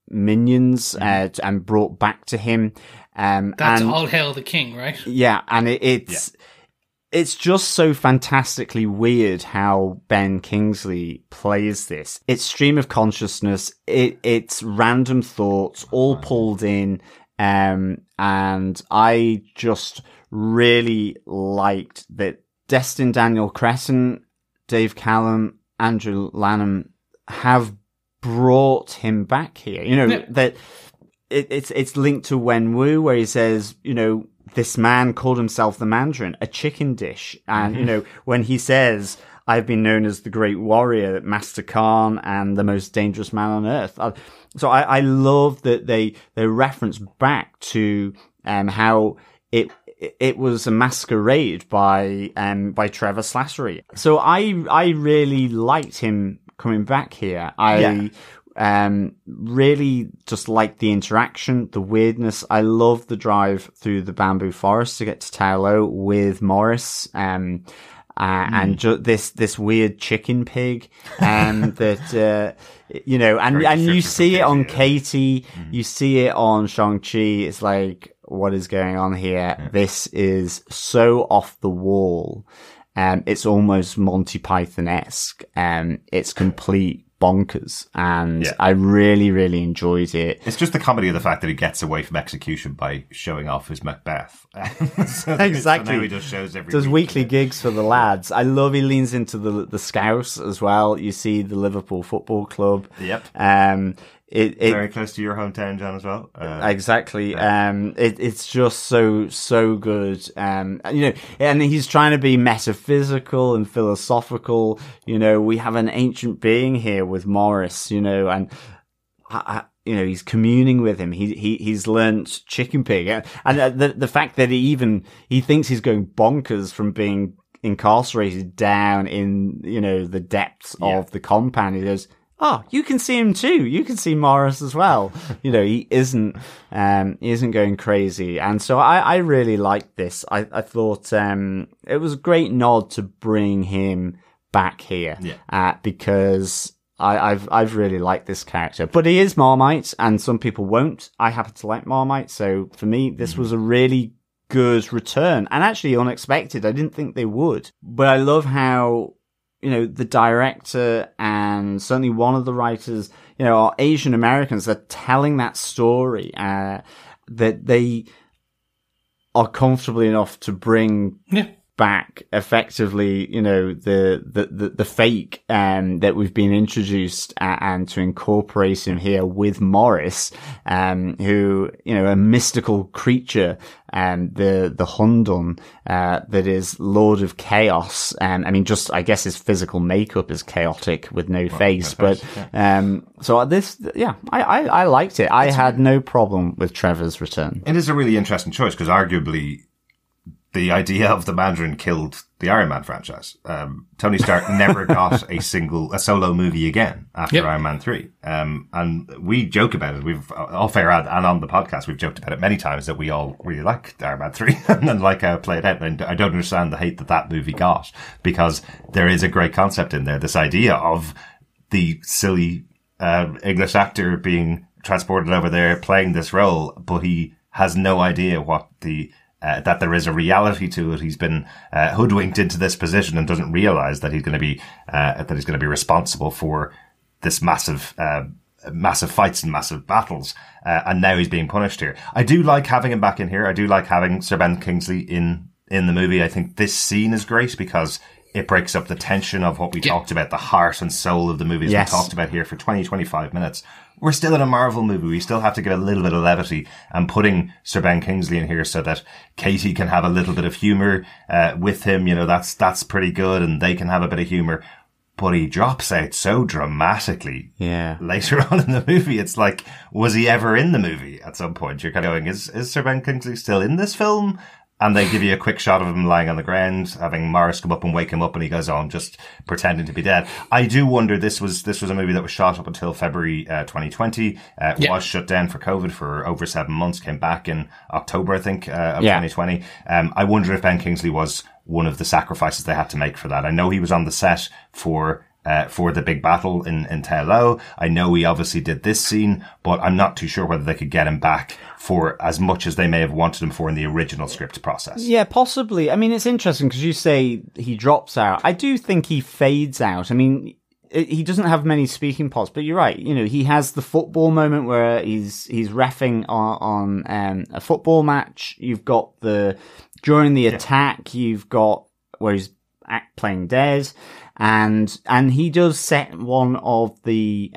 minions and brought back to him. That's All Hail the King, right? Yeah, and it's just so fantastically weird how Ben Kingsley plays this. It's stream of consciousness, it's random thoughts all pulled in. And I just really liked that Destin Daniel Cretton, Dave Callum, Andrew Lanham have brought him back here. You know, that it's linked to Wenwu, where he says, you know, this man called himself the Mandarin, a chicken dish. And, you know, when he says, I've been known as the great warrior, Master Khan, and the most dangerous man on earth. So I love that they reference back to, how it was a masquerade by Trevor Slattery. So I really liked him coming back here. Really just liked the interaction, the weirdness. I love the drive through the bamboo forest to get to Tao Lo with Morris. And this weird chicken pig, that, you know, and you see it on Katie, you see it on Shang-Chi. It's like, what is going on here? Yeah. This is so off the wall. It's almost Monty Python-esque. It's complete bonkers, and I really, really enjoyed it. It's just the comedy of the fact that he gets away from execution by showing off his Macbeth. Exactly. So now he just shows does weekly gigs for the lads. I love he leans into the Scouse as well. You see the Liverpool Football Club. Yep. It very close to your hometown, John, as well. Exactly. It's just so good. You know, and he's trying to be metaphysical and philosophical. You know, we have an ancient being here with Morris, you know, and you know, he's communing with him. He's learnt chicken pig, and the fact that he thinks he's going bonkers from being incarcerated down in, the depths of the compound. He goes, "Oh, you can see him too. You can see Morris as well." He isn't going crazy. And so I really liked this. I thought, it was a great nod to bring him back here, because I've really liked this character. But he is Marmite, and some people won't. I happen to like Marmite, so for me, this was a really good return, and actually unexpected. I didn't think they would, but I love how the director and certainly one of the writers, are Asian Americans. They're telling that story, that they are comfortable enough to bring back effectively, the fake, that we've been introduced, and to incorporate him here with Morris, who, a mystical creature, the Hundun, that is Lord of Chaos. I guess his physical makeup is chaotic with no face, but, so this, I liked it. I had no problem with Trevor's return. It is a really interesting choice, because arguably, the idea of the Mandarin killed the Iron Man franchise. Tony Stark never got a solo movie again after Iron Man 3. And we joke about it. We've, off air and on the podcast, we've joked about it many times that we all really like Iron Man 3 and like how it played out. And I don't understand the hate that movie got, because there is a great concept in there. This idea of the silly, English actor being transported over there playing this role, but he has no idea what that there is a reality to it. He's been hoodwinked into this position and doesn't realize that he's going to be responsible for this massive fights and massive battles. And now he's being punished here. I do like having him back in here. I do like having Sir Ben Kingsley in the movie. I think this scene is great because it breaks up the tension of what we talked about, the heart and soul of the movies we talked about here for 20-25 minutes. We're still in a Marvel movie. We still have to give a little bit of levity, and putting Sir Ben Kingsley in here so that Katie can have a little bit of humor, with him. That's pretty good, and they can have a bit of humor. But he drops out so dramatically. Yeah. Later on in the movie, it's like, was he ever in the movie? At some point, you're kind of going, is Sir Ben Kingsley still in this film? And they give you a quick shot of him lying on the ground, having Morris come up and wake him up, and he goes, "Oh, I'm just pretending to be dead." I do wonder, this was a movie that was shot up until February 2020. Was shut down for COVID for over 7 months, came back in October, I think, of 2020. I wonder if Ben Kingsley was one of the sacrifices they had to make for that. I know he was on the set for the big battle in Te Lo. I know he obviously did this scene, but I'm not too sure whether they could get him back for as much as they may have wanted him for in the original script process. Yeah, possibly. It's interesting because you say he drops out. I do think he fades out. He doesn't have many speaking parts, but you're right. He has the football moment where he's reffing on a football match. You've got during the attack, you've got where he's playing dead. And he does set one of the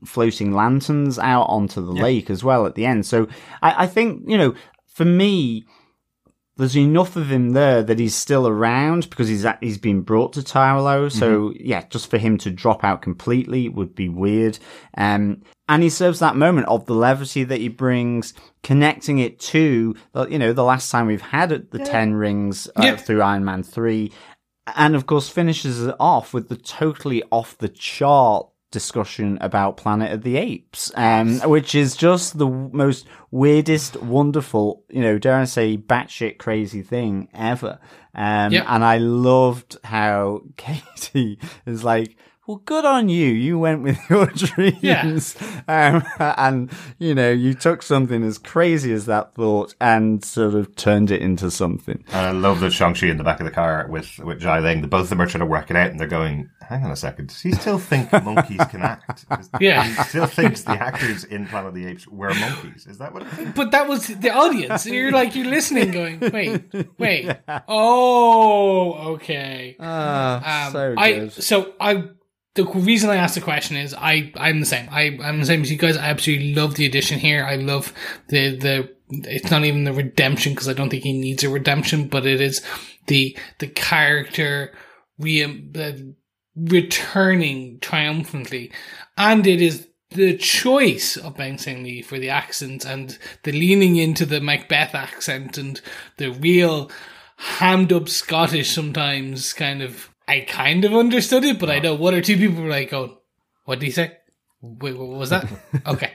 floating lanterns out onto the lake as well at the end. So I think, for me, there's enough of him there that he's still around because he's been brought to Tylo. So just for him to drop out completely would be weird. And he serves that moment of the levity that he brings, connecting it to, the last time we've had the 10 rings through Iron Man 3. And of course finishes it off with the totally off the chart discussion about Planet of the Apes, which is just the most weirdest, wonderful, dare I say, batshit crazy thing ever. And I loved how Katie is like, well, good on you. You went with your dreams. And, you took something as crazy as that thought and sort of turned it into something. And I love that Shang-Chi in the back of the car with Jai Ling. Both of them are trying to work it out and they're going, hang on a second. Does he still think monkeys can act? He still thinks the actors in Planet of the Apes were monkeys. Is that what it is? But that was the audience. You're listening going, wait. Oh, okay. So good. The reason I asked the question is I'm the same. I'm the same as you guys. I absolutely love the addition here. I love the it's not even the redemption because I don't think he needs a redemption, but it is the character returning triumphantly, and it is the choice of Bang Sing Lee for the accent and the leaning into the Macbeth accent and the real hammed up Scottish sometimes I kind of understood it, but I know one or two people were like, "Oh, what did he say? Wait, what was that?" Okay.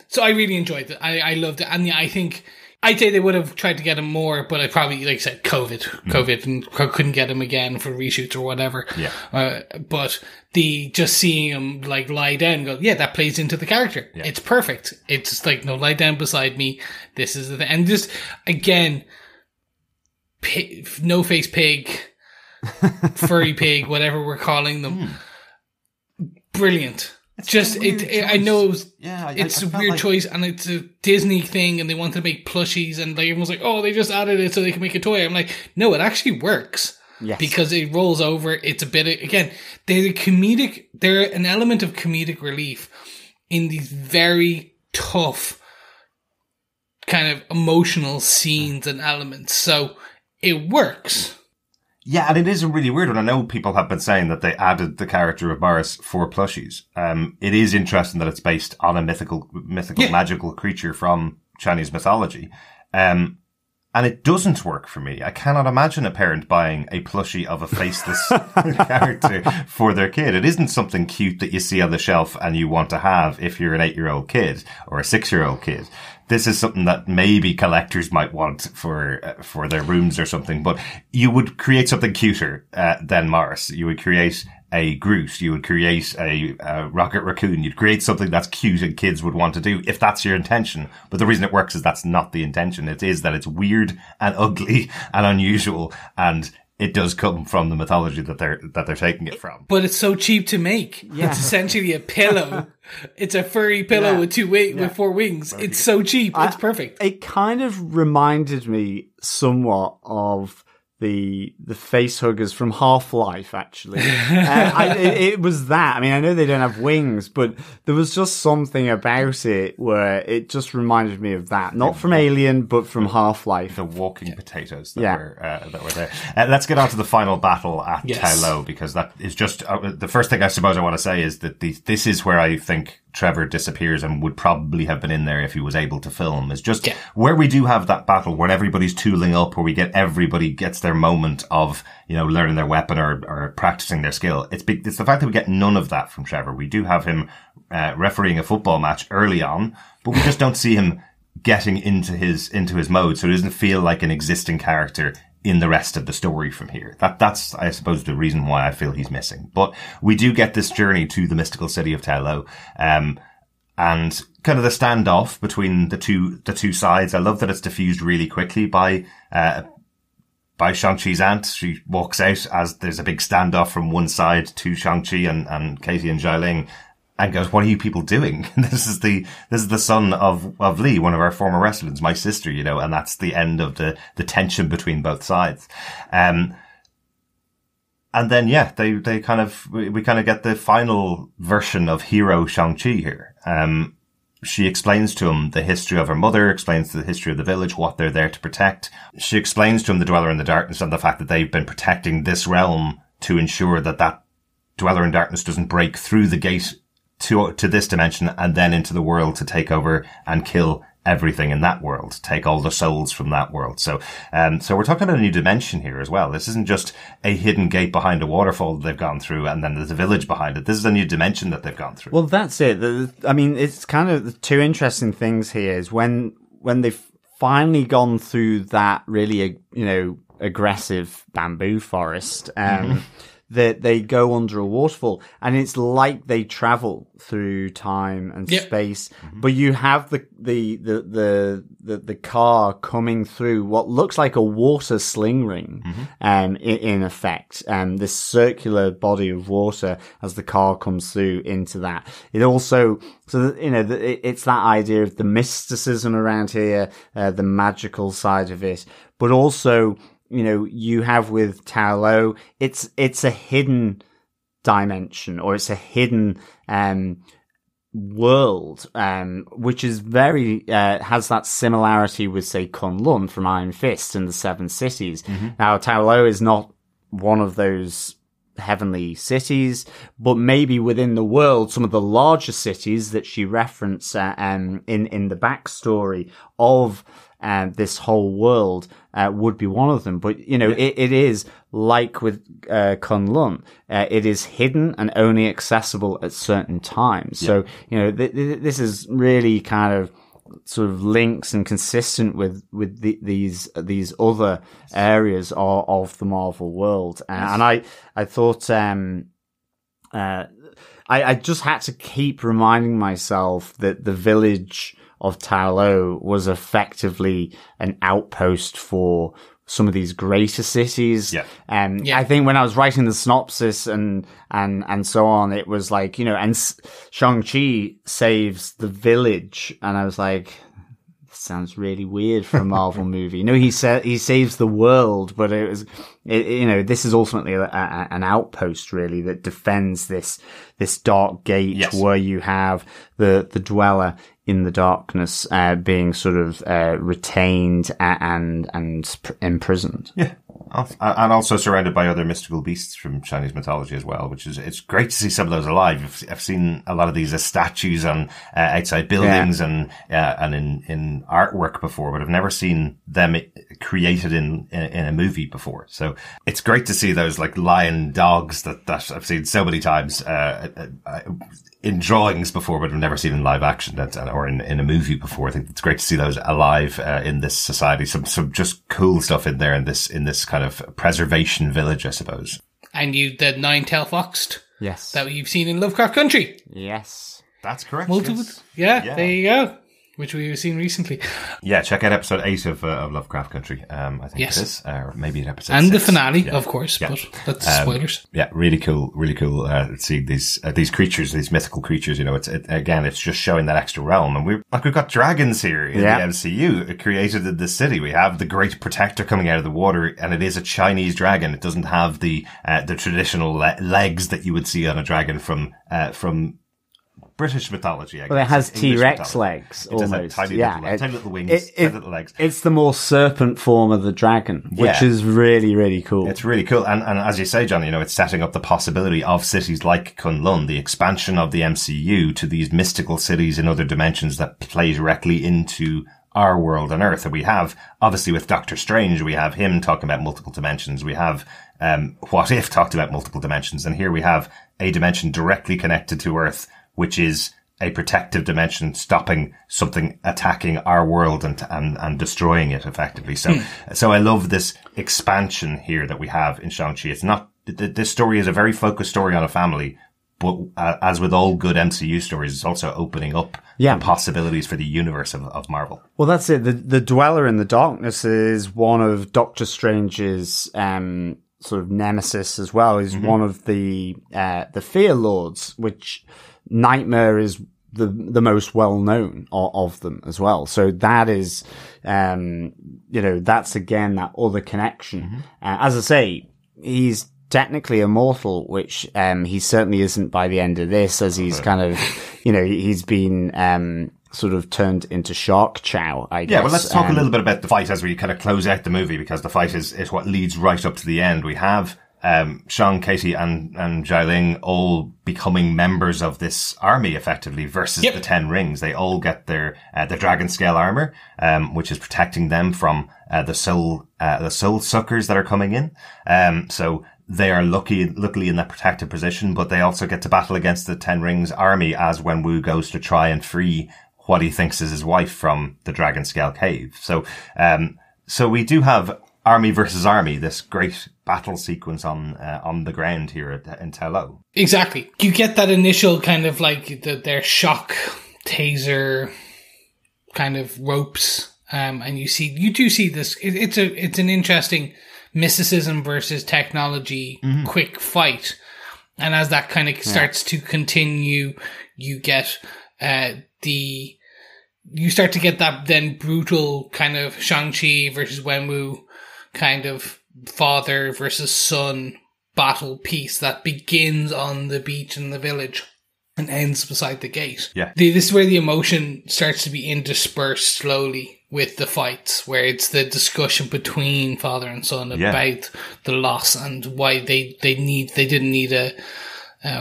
So I really enjoyed it. I loved it. And yeah, I think I'd say they would have tried to get him more, but I probably, like I said, COVID and couldn't get him again for reshoots or whatever. Yeah. But just seeing him like lie down and go, yeah, that plays into the character. Yeah. It's perfect. It's just like, no, lie down beside me. This is the thing. And just, again, no face pig, furry pig, whatever we're calling them. Brilliant. I know it's a weird choice, and it's a Disney thing, and they wanted to make plushies, and like everyone's like, oh, they just added it so they can make a toy. I'm like, no, it actually works. Yes. Because it rolls over. It's a bit of, again, they're an element of comedic relief in these very tough kind of emotional scenes and elements. So it works. Yeah, and it is a really weird one. I know people have been saying that they added the character of Morris for plushies. It is interesting that it's based on a mythical, magical creature from Chinese mythology. And it doesn't work for me. I cannot imagine a parent buying a plushie of a faceless character for their kid. It isn't something cute that you see on the shelf and you want to have if you're an 8-year-old kid or a 6-year-old kid. This is something that maybe collectors might want for their rooms or something, but you would create something cuter than Morris. You would create a Groot. You would create a Rocket Raccoon. You'd create something that's cute and kids would want to do if that's your intention. But the reason it works is that's not the intention. It is that it's weird and ugly and unusual, and it does come from the mythology that they're taking it from. But it's so cheap to make. Yeah. It's essentially a pillow. It's a furry pillow with with 4 wings. It's so cheap. It's perfect. It kind of reminded me somewhat of the face huggers from Half-Life, actually. It was that. I mean, I know they don't have wings, but there was just something about it where it just reminded me of that. Not from Alien, but from Half-Life. The walking potatoes that were there. Let's get on to the final battle at Tai Lo, because that is just the first thing I suppose I want to say is that this is where I think Trevor disappears and would probably have been in there if he was able to film, is just where we do have that battle when everybody's tooling up, where everybody gets their moment of, learning their weapon or practicing their skill. It's the fact that we get none of that from Trevor. We do have him refereeing a football match early on, but we just don't see him getting into his mode, so it doesn't feel like an existing character in the rest of the story from here. That's, I suppose, the reason why I feel he's missing. But we do get this journey to the mystical city of Tai Lo, and kind of the standoff between the two sides. I love that it's diffused really quickly by Shang-Chi's aunt. She walks out as there's a big standoff from one side to Shang-Chi and Katie and Xialing, and goes, "What are you people doing? This is the son of Lee, one of our former wrestlers, my sister, and that's the end of the tension between both sides. And then, we kind of get the final version of hero Shang-Chi here. She explains to him the history of her mother, explains the history of the village, what they're there to protect. She explains to him the Dweller in the Darkness and the fact that they've been protecting this realm to ensure that Dweller in Darkness doesn't break through the gate to this dimension and then into the world to take over and kill everything in that world, take all the souls from that world. So we're talking about a new dimension here as well. This isn't just a hidden gate behind a waterfall that they've gone through and then there's a village behind it. This is a new dimension that they've gone through. Well, that's it. I mean, it's kind of the two interesting things here is when they've finally gone through that really, aggressive bamboo forest, that they go under a waterfall, and it's like they travel through time and space. But you have the car coming through what looks like a water sling ring, in effect, this circular body of water as the car comes through into that. It also, it's that idea of the mysticism around here, the magical side of it, but also, you have with Tai Lo, it's a hidden dimension, or it's a hidden world, which is very has that similarity with, say, Kunlun from Iron Fist and the Seven Cities. Now, Tai Lo is not one of those heavenly cities, but maybe within the world, some of the larger cities that she referenced in the backstory of this whole world would be one of them. But, it is like with Kunlun. It is hidden and only accessible at certain times. Yeah. So, this is really kind of sort of links and consistent with these other areas of the Marvel world. And I thought, I just had to keep reminding myself that the village of Ta Lo was effectively an outpost for some of these greater cities. Yeah. I think when I was writing the synopsis and so on, it was like, and Shang-Chi saves the village. And I was like, this sounds really weird for a Marvel movie. He saves the world, but this is ultimately an outpost really that defends this dark gate. Yes. Where you have the dweller in the darkness, being sort of, retained and imprisoned. Yeah. And also surrounded by other mystical beasts from Chinese mythology as well, it's great to see some of those alive. I've seen a lot of these as statues on, outside buildings and in artwork before, but I've never seen them created in a movie before. So it's great to see those like lion dogs that I've seen so many times, in drawings before, but I've never seen in live action or in a movie before. I think it's great to see those alive in this society. Some just cool stuff in there in this kind of preservation village, I suppose. And the nine-tailed fox. Yes. That you've seen in Lovecraft Country. Yes. That's correct. Multiple. Yes. Yeah, there you go. Which we've seen recently. Yeah, check out episode 8 of Lovecraft Country. I think it is, or maybe at episode and 6. The finale, yeah. of course. Yeah. But that's spoilers. Yeah, really cool. See these creatures, these mythical creatures. It's just showing that extra realm, and we've got dragons here in the MCU created in this city. We have the Great Protector coming out of the water, and it is a Chinese dragon. It doesn't have the traditional legs that you would see on a dragon from British mythology, I guess. Well, it has T-Rex legs, almost. It does have tiny little wings, tiny little legs. It's the more serpent form of the dragon, which is really, really cool. It's really cool. And as you say, John, it's setting up the possibility of cities like Kunlun, the expansion of the MCU to these mystical cities in other dimensions that play directly into our world on Earth. And we have, obviously with Doctor Strange, we have him talking about multiple dimensions. We have, What If talked about multiple dimensions. And here we have a dimension directly connected to Earth, which is a protective dimension, stopping something attacking our world and destroying it effectively. So I love this expansion here that we have in Shang-Chi. It's not, this story is a very focused story on a family, but as with all good MCU stories, it's also opening up the possibilities for the universe of Marvel. Well, that's it. The Dweller in the Darkness is one of Doctor Strange's, sort of nemesis as well. Is one of the Fear Lords, which Nightmare is the most well known of them as well. So that is, that's again that other connection. As I say, he's technically immortal, which he certainly isn't by the end of this, as he's kind of, he's been sort of turned into shark chow, I guess. Yeah, well, let's talk a little bit about the fight as we kind of close out the movie, because the fight is what leads right up to the end. We have Sean, Katie, and Xialing all becoming members of this army effectively versus the Ten Rings. They all get their dragon scale armor, which is protecting them from the soul suckers that are coming in. So they are luckily in that protected position, but they also get to battle against the Ten Rings army as Wenwu goes to try and free what he thinks is his wife from the dragon scale cave. So we do have army versus army, this great battle sequence on the ground here in Ta Lo. Exactly. You get that initial kind of like their shock taser kind of ropes, and you do see this. It's an interesting mysticism versus technology quick fight, and as that kind of starts to continue, you get you start to get that then brutal kind of Shang-Chi versus Wenwu kind of father versus son battle piece that begins on the beach in the village and ends beside the gate. Yeah. This is where the emotion starts to be interspersed slowly with the fights, where it's the discussion between father and son about the loss and why they didn't need a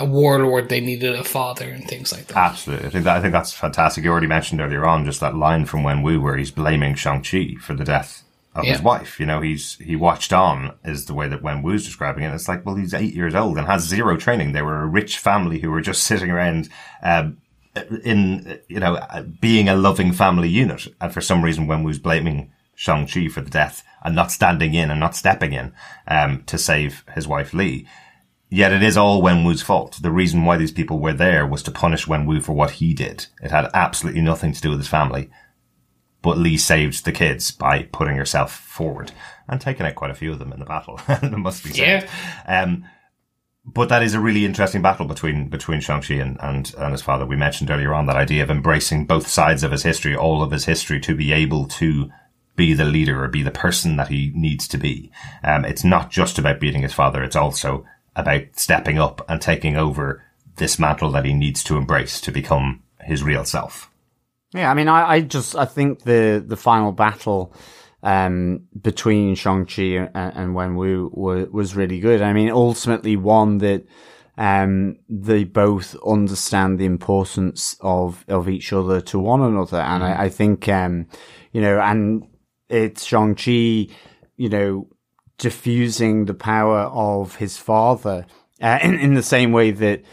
warlord, they needed a father and things like that. Absolutely. I think that's fantastic. You already mentioned earlier on just that line from Wenwu where he's blaming Shang-Chi for the death of his wife. You know, he watched on, is the way that Wenwu's describing it. It's like, well, he's 8 years old and has zero training. They were a rich family who were just sitting around, being a loving family unit. And for some reason, Wenwu's blaming Shang-Chi for the death and not standing in and not stepping in, to save his wife Li. Yet it is all Wenwu's fault. The reason why these people were there was to punish Wenwu for what he did. It had absolutely nothing to do with his family. But Li saved the kids by putting herself forward and taking out quite a few of them in the battle. It must be said. But that is a really interesting battle between Shang-Chi and his father. We mentioned earlier on that idea of embracing both sides of his history, all of his history, to be able to be the leader or be the person that he needs to be. It's not just about beating his father. It's also about stepping up and taking over this mantle that he needs to embrace to become his real self. Yeah, I mean, I think the final battle between Shang-Chi and Wenwu was really good. I mean, ultimately one that they both understand the importance of each other to one another. And I think, and it's Shang-Chi, diffusing the power of his father, in the same way that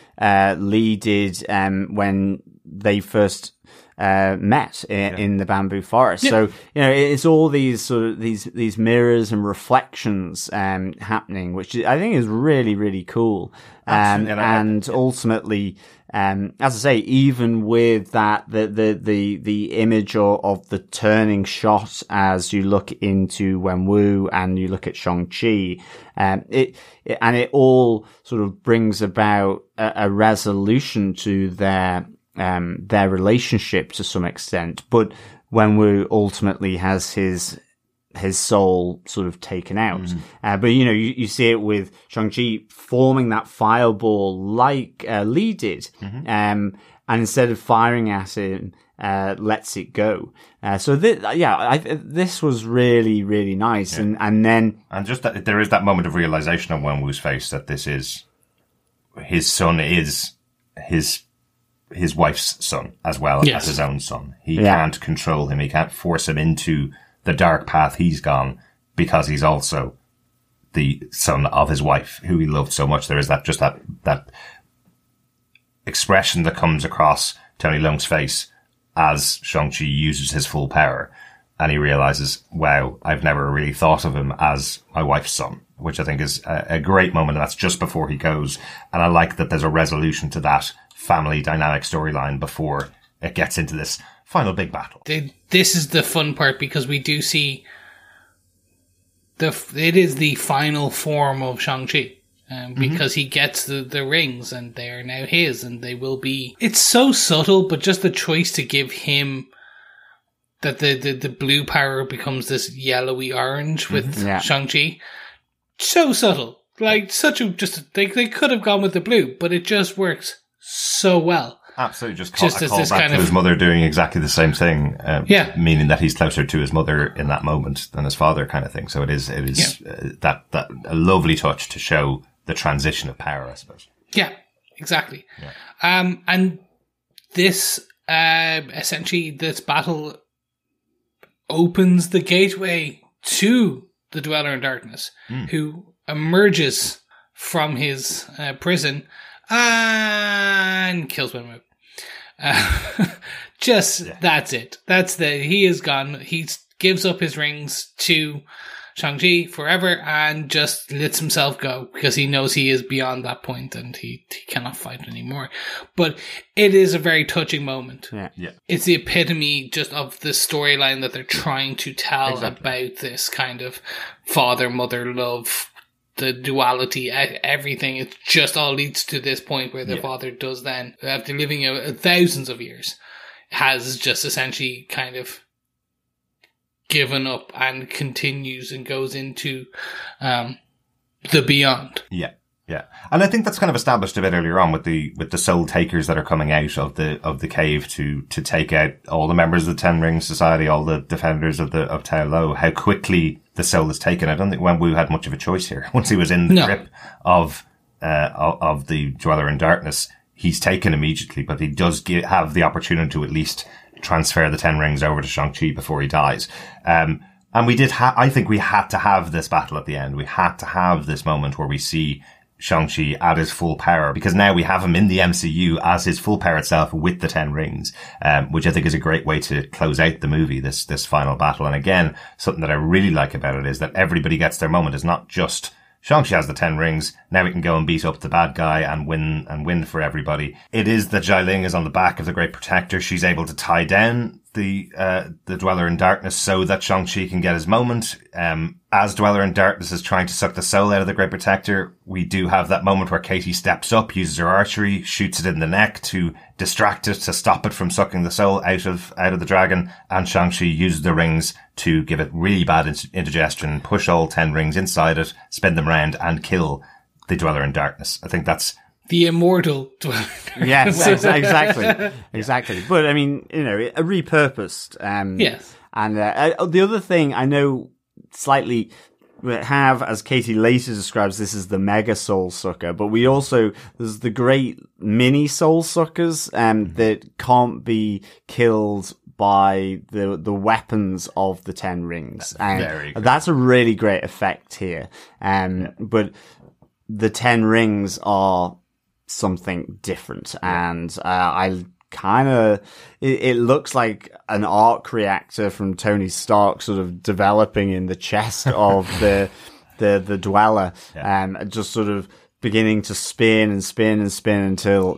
Li did when they first met in the bamboo forest. So, it's all these sort of these mirrors and reflections happening, which I think is really, really cool. And ultimately, as I say, even with that, the image of the turning shot as you look into Wenwu and you look at Shang-Chi, it all sort of brings about a resolution to their relationship to some extent. But Wenwu ultimately has his soul sort of taken out. But you see it with Shang-Chi forming that fireball like Li did, and instead of firing at him, lets it go. So this was really, really nice. And just that there is that moment of realization on Wenwu's face that this is his son is his wife's son as well as his own son. He can't control him. He can't force him into the dark path he's gone, because he's also the son of his wife, who he loved so much. There is that expression that comes across Tony Leung's face as Shang-Chi uses his full power, and he realizes, wow, I've never really thought of him as my wife's son, which I think is a great moment. And that's just before he goes. And I like that there's a resolution to that family dynamic storyline before it gets into this final big battle. This is the fun part, because we do see it is the final form of Shang-Chi, because he gets the rings and they are now his, and they will be. It's so subtle, but just the choice to give him that the blue power becomes this yellowy orange with Shang-Chi, so subtle. Like they could have gone with the blue, but it just works so well. Absolutely, just a call back to his mother doing exactly the same thing, meaning that he's closer to his mother in that moment than his father, kind of thing. So it is that a lovely touch to show the transition of power, I suppose. Yeah, exactly. Yeah. And this essentially this battle opens the gateway to the Dweller in Darkness, who emerges from his prison and kills Wenwu. That's it. He is gone. He gives up his rings to Shang-Chi forever and just lets himself go, because he knows he is beyond that point and he cannot fight anymore. But it is a very touching moment. Yeah. It's the epitome just of the storyline that they're trying to tell about this kind of father-mother love, the duality, everything. It just all leads to this point where the father does then, after living thousands of years, has just essentially kind of given up and continues and goes into the beyond. Yeah. Yeah. And I think that's kind of established a bit earlier on with the soul takers that are coming out of the cave to take out all the members of the Ten Ring Society, all the defenders of Tai Lo, how quickly the soul is taken. I don't think Wenwu had much of a choice here. Once he was in the grip of the Dweller in Darkness, he's taken immediately, but he does have the opportunity to at least transfer the Ten Rings over to Shang-Chi before he dies. And we did I think we had to have this battle at the end. We had to have this moment where we see Shang-Chi at his full power, because now we have him in the MCU as his full power itself with the Ten Rings, which I think is a great way to close out the movie, this final battle. And again, something that I really like about it is that everybody gets their moment. It's not just Shang-Chi has the 10 rings. Now we can go and beat up the bad guy and win for everybody. It is that Jai Ling is on the back of the Great Protector. She's able to tie down the Dweller in Darkness so that Shang-Chi can get his moment. As Dweller in Darkness is trying to suck the soul out of the Great Protector, we do have that moment where Katie steps up, uses her archery, shoots it in the neck to distract it, to stop it from sucking the soul out of the dragon, and Shang-Chi uses the rings to give it really bad indigestion, push all 10 rings inside it, spin them round, and kill the Dweller in Darkness. I think that's the immortal Dweller. Yes, exactly. But I mean, a repurposed. Yes. And the other thing I know slightly have, as Katie later describes, this is the mega soul sucker, but there's the great mini soul suckers that can't be killed by the weapons of the 10 rings. And that's a really great effect here. But the 10 rings are something different, and I kind of it looks like an arc reactor from Tony Stark sort of developing in the chest of the Dweller, just sort of beginning to spin and spin and spin until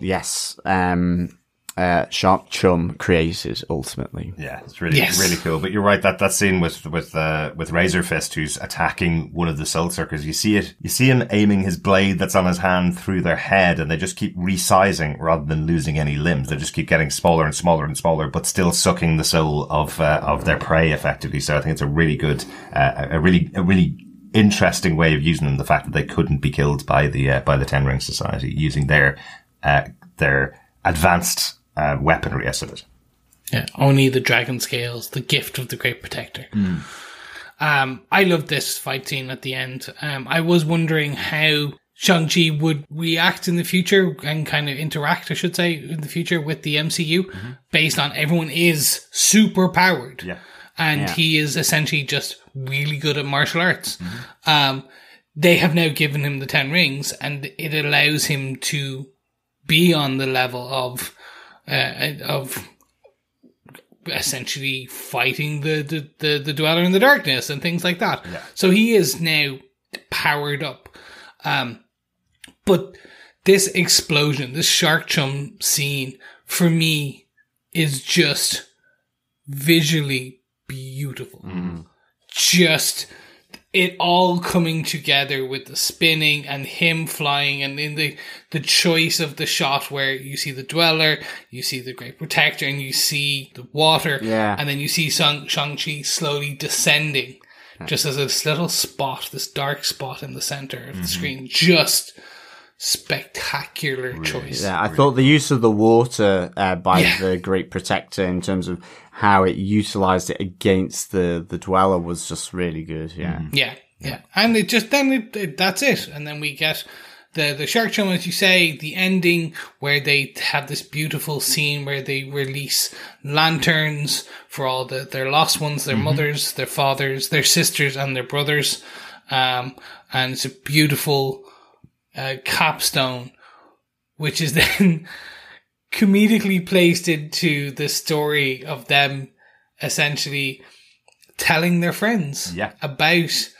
Shark Chum created ultimately. Yeah, it's really cool. But you're right, that scene with Razor Fist, who's attacking one of the soul suckers, you see him aiming his blade that's on his hand through their head, and they just keep resizing rather than losing any limbs. They just keep getting smaller and smaller and smaller, but still sucking the soul of their prey effectively. So I think it's a really good, a really interesting way of using them. The fact that they couldn't be killed by the Ten Ring Society using their advanced weaponry, I suppose. Yeah, only the dragon scales, the gift of the Great Protector. I love this fight scene at the end. I was wondering how Shang-Chi would react in the future and kind of interact, I should say, in the future with the MCU, based on everyone is super powered. Yeah. And he is essentially just really good at martial arts. They have now given him the 10 rings, and it allows him to be on the level of essentially fighting the Dweller in the Darkness and things like that. Yeah. So he is now powered up. But this explosion, this Shark Chum scene, for me, is just visually beautiful. Just it all coming together with the spinning and him flying, and in the choice of the shot where you see the Dweller, you see the Great Protector, and you see the water, and then you see Shang-Chi slowly descending, just as this little spot, this dark spot in the center of the screen. Just spectacular choice. Yeah, I thought the use of the water by the Great Protector in terms of how it utilized it against the Dweller was just really good. Yeah. And it just that's it. And then we get the Shark Chum, as you say, the ending where they have this beautiful scene where they release lanterns for all their lost ones, their mothers, their fathers, their sisters, and their brothers. And it's a beautiful capstone, which is then comedically placed into the story of them essentially telling their friends about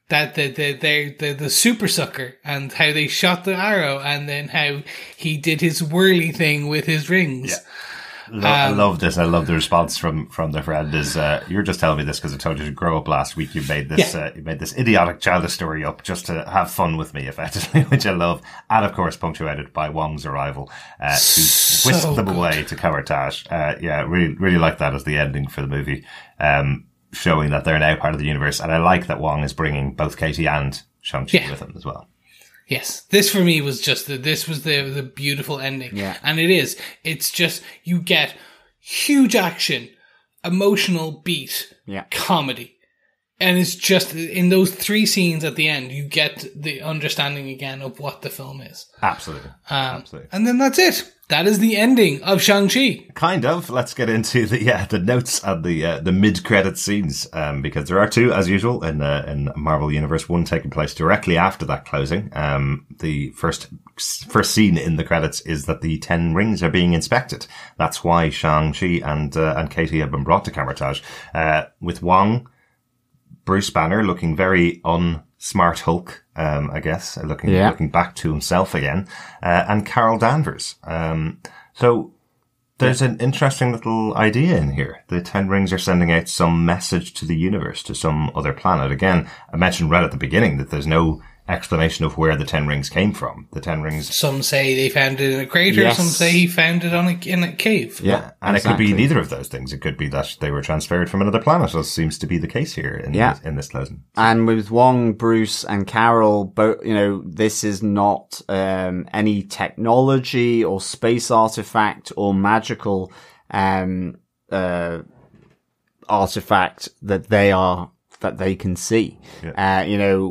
that the super sucker and how they shot the arrow, and then how he did his whirly thing with his rings. I love this. I love the response from their friend is, you're just telling me this because I told you to grow up last week. You made this, you made this idiotic childish story up just to have fun with me, effectively, which I love. And of course, punctuated by Wong's arrival, who whisked them away to Kawartash. Really, really like that as the ending for the movie, showing that they're now part of the universe. And I like that Wong is bringing both Katie and Shang-Chi with him as well. Yes, this for me was just this was the beautiful ending. Yeah. And it is. It's just, you get huge action, emotional beat, comedy. And it's just, in those 3 scenes at the end, you get the understanding again of what the film is. Absolutely. Absolutely. And then that's it. That is the ending of Shang-Chi. Kind of. Let's get into the notes and the mid-credit scenes, because there are 2, as usual, in Marvel Universe. One taking place directly after that closing. The first scene in the credits is that the 10 rings are being inspected. That's why Shang-Chi and Katie have been brought to Kamar-Taj, with Wong, Bruce Banner looking very unsmart Hulk, I guess, looking back to himself again, and Carol Danvers. So there's an interesting little idea in here. The 10 rings are sending out some message to the universe, to some other planet. Again, I mentioned right at the beginning that there's no explanation of where the 10 rings came from. The 10 rings... Some say they found it in a crater, Yes. some say he found it in a cave. Yeah, and exactly. it could be neither of those things. It could be that they were transferred from another planet, as seems to be the case here in this closing. And with Wong, Bruce, and Carol, both, this is not any technology or space artifact or magical artifact that they can see. Yeah.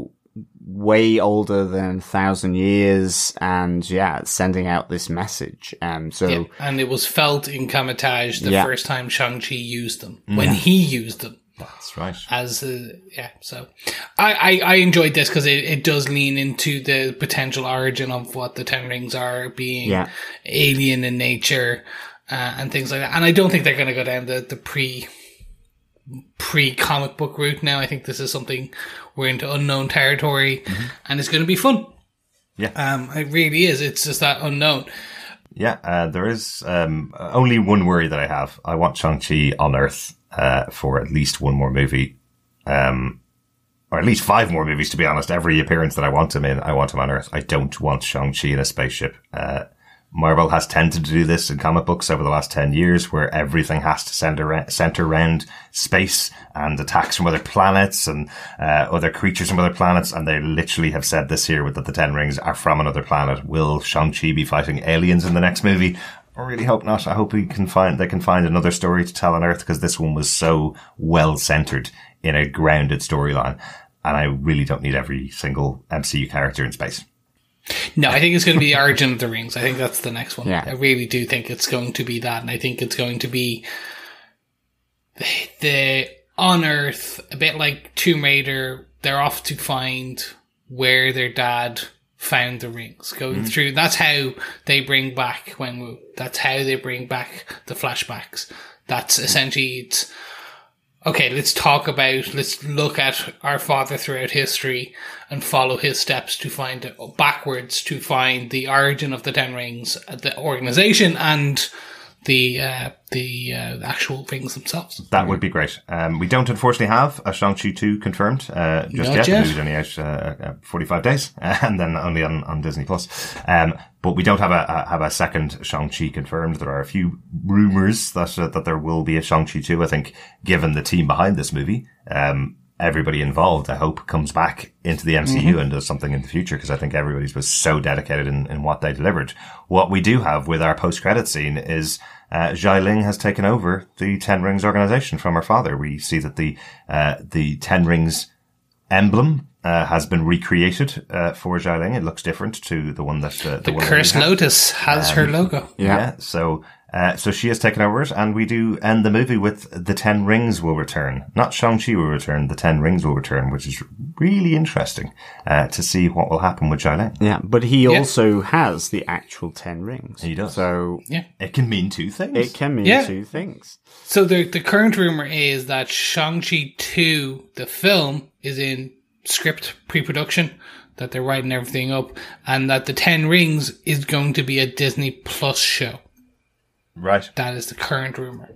Way older than 1,000 years, and sending out this message. And it was felt in Kamar-Taj the first time Shang-Chi used them, when he used them. That's right. So I enjoyed this because it does lean into the potential origin of what the 10 rings are, being alien in nature, and things like that. And I don't think they're going to go down the pre-comic book route now. I think this is something we're into unknown territory, and it's going to be fun. Yeah. It really is. It's just that unknown. Yeah, there is only one worry that I have. I want Shang-Chi on Earth for at least one more movie, or at least 5 more movies, to be honest. Every appearance that I want him in, I want him on Earth. I don't want Shang-Chi in a spaceship. Marvel has tended to do this in comic books over the last 10 years, where everything has to center around space and attacks from other planets and other creatures from other planets. And they literally have said this here, that the 10 rings are from another planet. Will Shang-Chi be fighting aliens in the next movie? I really hope not. I hope they can find another story to tell on Earth, because this one was so well centered in a grounded storyline. And I really don't need every single MCU character in space. No, I think it's going to be the origin of the rings. I think that's the next one. Yeah. I really do think it's going to be that. And I think it's going to be the on Earth, a bit like Tomb Raider. They're off to find where their dad found the rings. Going through, that's how they bring back that's how they bring back the flashbacks. That's essentially, it's, okay, let's look at our father throughout history and follow his steps to find backwards to find the origin of the 10 rings, the organization, and the actual rings themselves. That would be great. We don't unfortunately have a Shang-Chi 2 confirmed just Not yet. yet. The movie's only out 45 days, and then only on Disney Plus. But we don't have a second Shang-Chi confirmed. There are a few rumors that there will be a Shang-Chi 2. I think, given the team behind this movie, everybody involved, I hope, comes back into the MCU and does something in the future, because I think everybody's was so dedicated in what they delivered. What we do have with our post-credit scene is Zhai Ling has taken over the 10 Rings organization from her father. We see that the 10 Rings emblem has been recreated for Zhai Ling. It looks different to the one that the one Cursed that we have. Lotus has her logo. Yeah. So she has taken over it, and we do end the movie with the 10 rings will return. Not Shang-Chi will return, the 10 rings will return, which is really interesting to see what will happen with Zhai Ling. Yeah, but he also has the actual 10 rings. He does. So it can mean 2 things. it can mean 2 things. So the current rumor is that Shang-Chi 2, the film, is in script pre-production, that they're writing everything up, and that the 10 Rings is going to be a Disney Plus show. Right. That is the current rumor.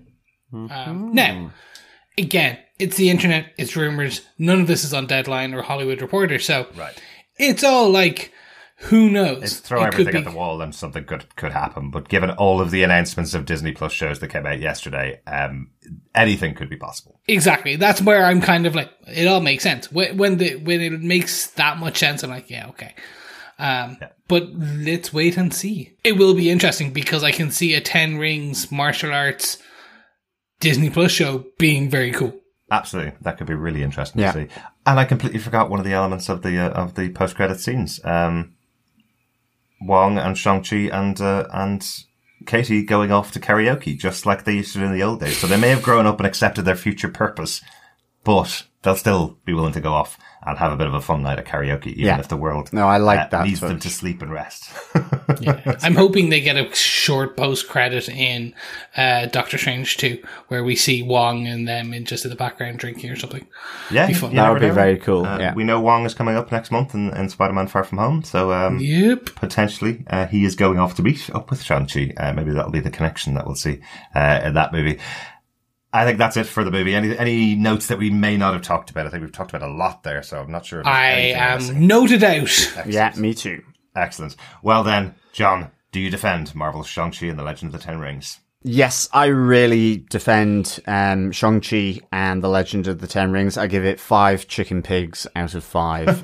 Now, again, it's the internet, it's rumors. None of this is on Deadline or Hollywood Reporter, so it's all like, who knows? It's throw everything at the wall and something could happen. But given all of the announcements of Disney Plus shows that came out yesterday, anything could be possible. Exactly. That's where I'm kind of like, it all makes sense. When it makes that much sense, I'm like, yeah, okay. But let's wait and see. It will be interesting because I can see a 10 Rings martial arts Disney Plus show being very cool. Absolutely, that could be really interesting to see. And I completely forgot one of the elements of the post-credit scenes. Wong and Shang-Chi and Katie going off to karaoke, just like they used to do in the old days. So they may have grown up and accepted their future purpose, but they'll still be willing to go off and have a bit of a fun night at karaoke, even if the world I like that needs them to sleep and rest. I'm hoping they get a short post-credit in Doctor Strange 2, where we see Wong and them in just in the background drinking or something. Yeah, that would be very cool. We know Wong is coming up next month in Spider-Man Far From Home, so potentially he is going off to meet up with Shang-Chi. Maybe that'll be the connection that we'll see in that movie. I think that's it for the movie. Any notes that we may not have talked about? I think we've talked about a lot there, so I'm not sure. If I am noted out. Excellent. Yeah, me too. Excellent. Well then, John, do you defend Marvel's Shang-Chi and the Legend of the Ten Rings? Yes, I really defend Shang-Chi and the Legend of the Ten Rings. I give it 5 chicken pigs out of 5.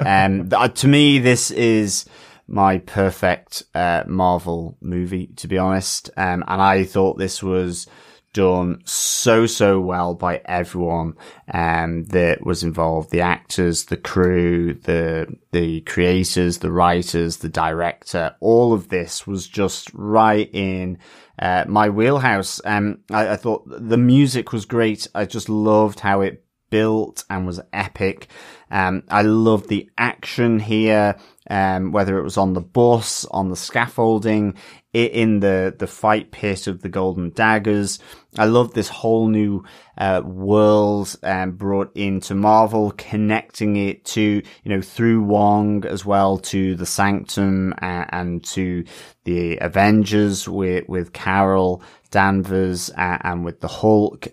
To me, this is my perfect Marvel movie, to be honest. And I thought this was done so well by everyone that was involved. The actors, the crew, the creators, the writers, the director. All of this was just right in my wheelhouse. I thought the music was great. I just loved how it built and was epic. I loved the action here, whether it was on the bus, on the scaffolding, in the fight pit of the Golden Daggers. I love this whole new world brought into Marvel, connecting it to, through Wong as well to the Sanctum and to the Avengers with Carol Danvers and with the Hulk.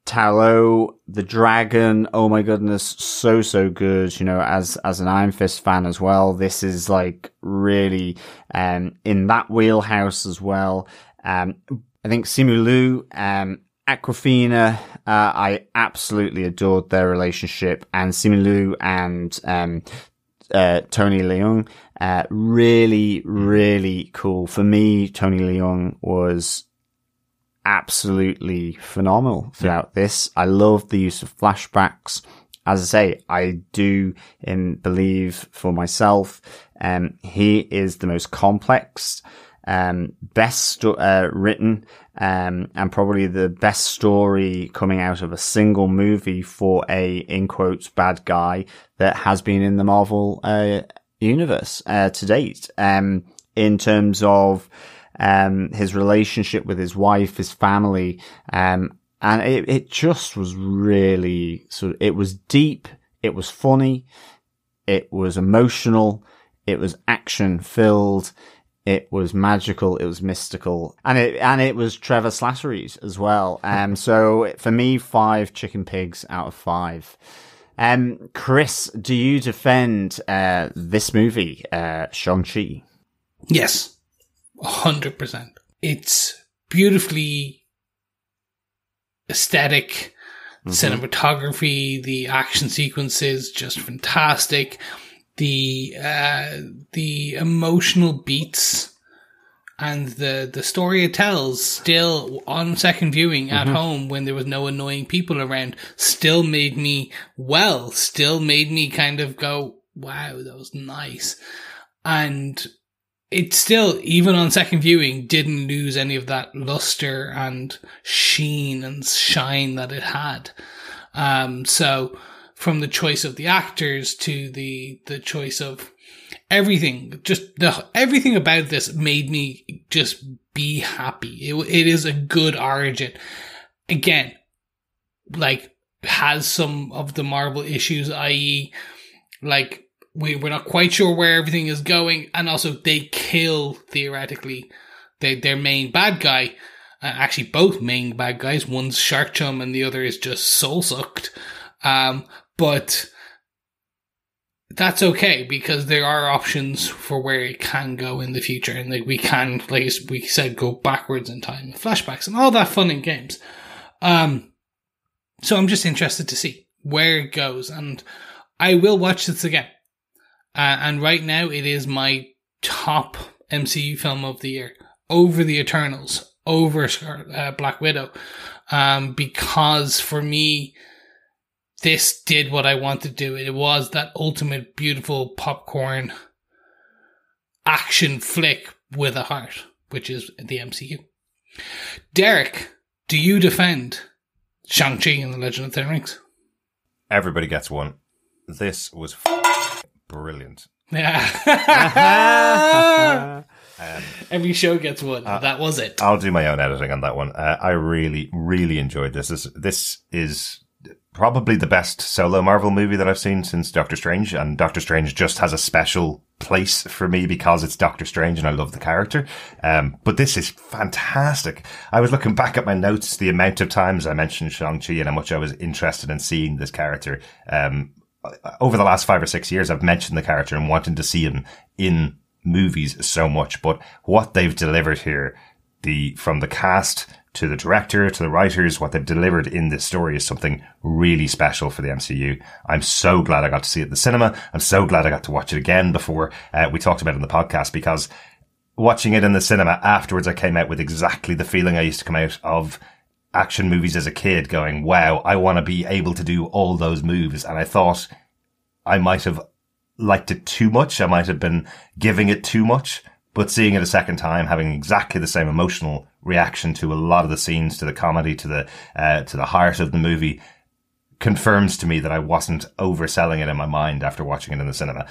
Talo, the dragon, oh my goodness, so good, as an Iron Fist fan as well. This is like really in that wheelhouse as well. I think Simu Liu, Awkwafina, I absolutely adored their relationship, and Simu Liu and Tony Leung, really cool. For me, Tony Leung was absolutely phenomenal throughout this. I love the use of flashbacks. As I say, I do believe for myself, he is the most complex, best written, and probably the best story coming out of a single movie for a, in quotes, bad guy that has been in the Marvel universe to date. In terms of his relationship with his wife, his family, and it just was really it was deep, it was funny, it was emotional, it was action filled, it was magical, it was mystical, and it was Trevor Slattery's as well. So for me, 5 chicken pigs out of 5. Chris, do you defend this movie, Shang-Chi? Yes. 100%. It's beautifully aesthetic, cinematography, the action sequences, just fantastic. The emotional beats and the story it tells, still on second viewing at home when there was no annoying people around, still made me kind of go, wow, that was nice. And it still, even on second viewing, didn't lose any of that luster and sheen and shine that it had. So from the choice of the actors to the choice of everything, everything about this made me just be happy. It is a good origin. Again, has some of the Marvel issues, i.e., we're not quite sure where everything is going, and also they kill, theoretically, their main bad guy. Actually, both main bad guys. One's Shark Chum and the other is just soul-sucked. But that's okay, because there are options for where it can go in the future. And we can, like we said, go backwards in time, flashbacks and all that fun in games. So I'm just interested to see where it goes, and I will watch this again. And right now it is my top MCU film of the year, over the Eternals, over Black Widow, because for me, this did what I wanted to do. It was that ultimate beautiful popcorn action flick with a heart, which is the MCU. Derek, do you defend Shang-Chi and the Legend of the Ten Rings? Everybody gets one. This was brilliant. Yeah. Every show gets one. That was it. I'll do my own editing on that one. I really, really enjoyed this. This is probably the best solo Marvel movie that I've seen since Doctor Strange, and Doctor Strange just has a special place for me because it's Doctor Strange and I love the character. But this is fantastic. I was looking back at my notes, the amount of times I mentioned Shang-Chi and how much I was interested in seeing this character. Over the last 5 or 6 years, I've mentioned the character and wanting to see him in movies so much, but what they've delivered here, from the cast to the director to the writers, what they've delivered in this story is something really special for the MCU. I'm so glad I got to see it in the cinema. I'm so glad I got to watch it again before we talked about it in the podcast, because watching it in the cinema afterwards, I came out with exactly the feeling I used to come out of action movies as a kid, going, wow, I want to be able to do all those moves. And I thought I might have liked it too much. I might have been giving it too much, but seeing it a second time, having exactly the same emotional reaction to a lot of the scenes, to the comedy, to the heart of the movie, confirms to me that I wasn't overselling it in my mind after watching it in the cinema.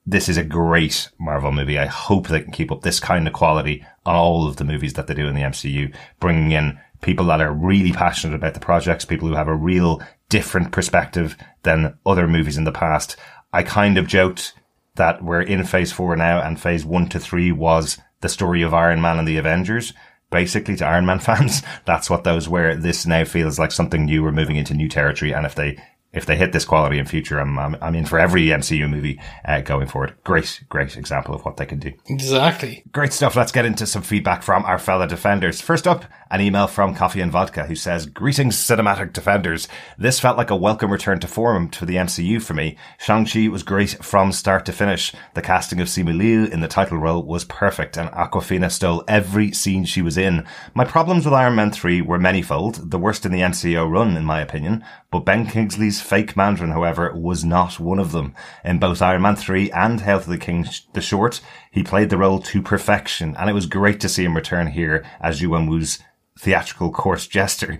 This is a great Marvel movie. I hope they can keep up this kind of quality on all of the movies that they do in the MCU, bringing in people that are really passionate about the projects, people who have a real different perspective than other movies in the past. I kind of joked that we're in phase 4 now, and phase 1 to 3 was the story of Iron Man and the Avengers. Basically, to Iron Man fans, that's what those were. This now feels like something new. We're moving into new territory, and if they hit this quality in future, I'm in for every MCU movie going forward. Great example of what they can do. Exactly. Great stuff. Let's get into some feedback from our fellow defenders. First up, an email from Coffee and Vodka, who says, "Greetings, cinematic defenders. This felt like a welcome return to form to the MCU for me. Shang-Chi was great from start to finish. The casting of Simu Liu in the title role was perfect, and Awkwafina stole every scene she was in. My problems with Iron Man 3 were manifold, the worst in the MCU run, in my opinion, but Ben Kingsley's fake Mandarin, however, was not one of them. In both Iron Man 3 and Hail to the King, the short, he played the role to perfection, and it was great to see him return here as Yuan Wu's theatrical court jester.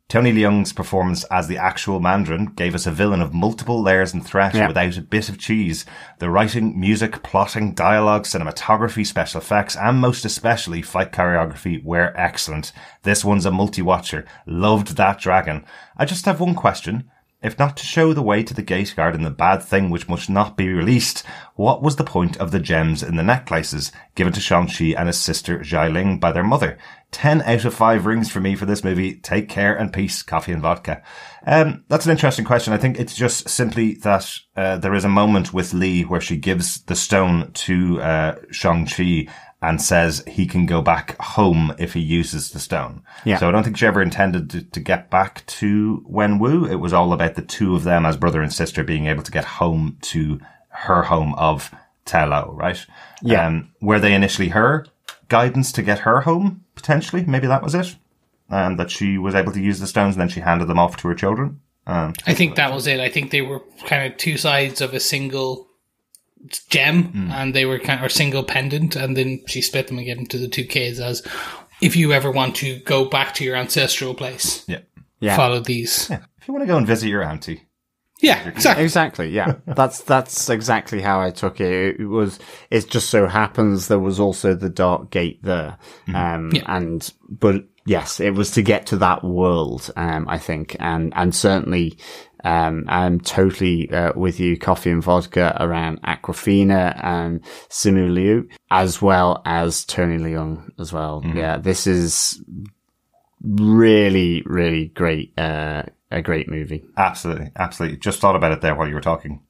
Tony Leung's performance as the actual Mandarin gave us a villain of multiple layers and threat without a bit of cheese. The writing, music, plotting, dialogue, cinematography, special effects, and most especially fight choreography were excellent. This one's a multi-watcher. Loved that dragon. I just have one question. If not to show the way to the gate guard and the bad thing which must not be released, what was the point of the gems in the necklaces given to Shang-Chi and his sister Xialing by their mother? 10 out of 5 rings for me for this movie. Take care and peace, Coffee and Vodka. That's an interesting question. I think it's just simply that there is a moment with Lee where she gives the stone to Shang-Chi and says he can go back home if he uses the stone. Yeah. So I don't think she ever intended to get back to Wenwu. It was all about the two of them as brother and sister being able to get home to her home of Ta Lo, right? Yeah. Were they initially her guidance to get her home, potentially? Maybe that was it. That she was able to use the stones and then she handed them off to her children. I think that was it. I think they were kind of two sides of a single gem, and they were kind of a single pendant, and then she split them and gave them to the two kids as, if you ever want to go back to your ancestral place, follow these. Yeah. If you want to go and visit your auntie. Yeah, exactly. Yeah, that's exactly how I took it. It just so happens there was also the dark gate there, but yes, it was to get to that world. I think, and certainly, I'm totally with you, Coffee and Vodka, around Awkwafina and Simu Liu, as well as Tony Leung as well. Mm-hmm. Yeah, this is really, really great. A great movie. Absolutely. Just thought about it there while you were talking.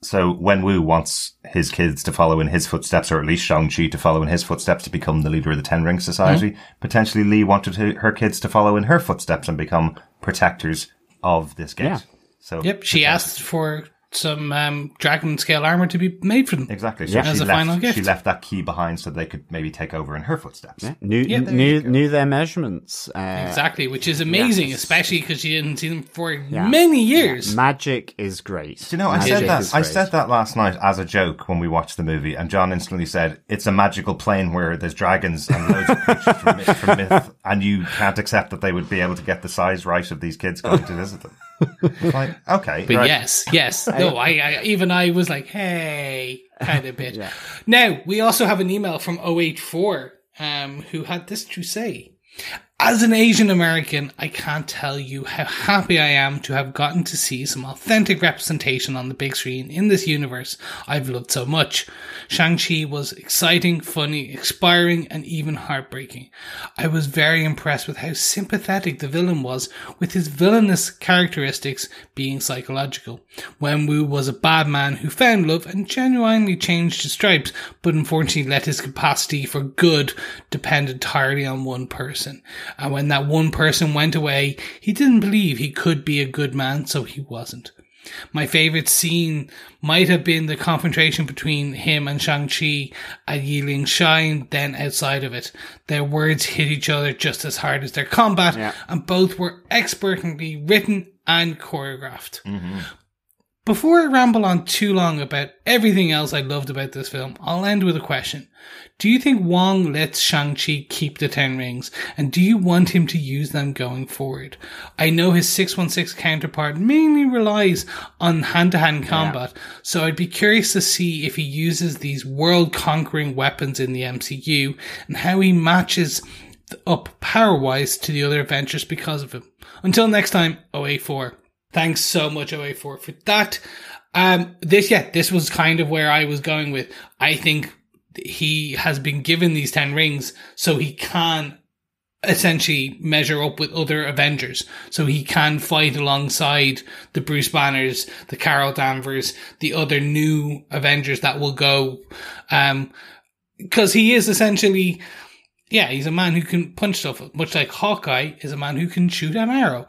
So Wenwu wants his kids to follow in his footsteps, or at least Shang-Chi to follow in his footsteps to become the leader of the Ten Ring Society. Mm-hmm. Potentially Lee wanted her kids to follow in her footsteps and become protectors of this gate. Yeah. So she asked for some dragon scale armor to be made for them. Exactly. So as a final gift. She left that key behind so they could maybe take over in her footsteps. Yeah. Knew their measurements. Exactly, which is amazing, especially because she didn't see them for many years. Yeah. Magic is great. Do you know, I said that last night as a joke when we watched the movie, and John instantly said, it's a magical plane where there's dragons and loads of creatures from myth, and you can't accept that they would be able to get the size right of these kids going to visit them. Like, okay. But right. yes. No, I was like, hey, kind of bit. Now, we also have an email from 084, who had this to say. As an Asian American, I can't tell you how happy I am to have gotten to see some authentic representation on the big screen in this universe I've loved so much. Shang-Chi was exciting, funny, inspiring, and even heartbreaking. I was very impressed with how sympathetic the villain was, with his villainous characteristics being psychological. Wenwu was a bad man who found love and genuinely changed his stripes, but unfortunately let his capacity for good depend entirely on one person. And when that one person went away, he didn't believe he could be a good man, so he wasn't. My favourite scene might have been the confrontation between him and Shang-Chi at Yiling Shrine, then outside of it. Their words hit each other just as hard as their combat, and both were expertly written and choreographed. Mm-hmm. Before I ramble on too long about everything else I loved about this film, I'll end with a question. Do you think Wong lets Shang-Chi keep the 10 rings, and do you want him to use them going forward? I know his 616 counterpart mainly relies on hand-to-hand combat, so I'd be curious to see if he uses these world-conquering weapons in the MCU, and how he matches up power-wise to the other Avengers because of him. Until next time, 084. Thanks so much, 084, for that. This was kind of where I was going with. I think he has been given these 10 rings so he can essentially measure up with other Avengers. So he can fight alongside the Bruce Banners, the Carol Danvers, the other new Avengers that will go. Because he is essentially, he's a man who can punch stuff, much like Hawkeye is a man who can shoot an arrow.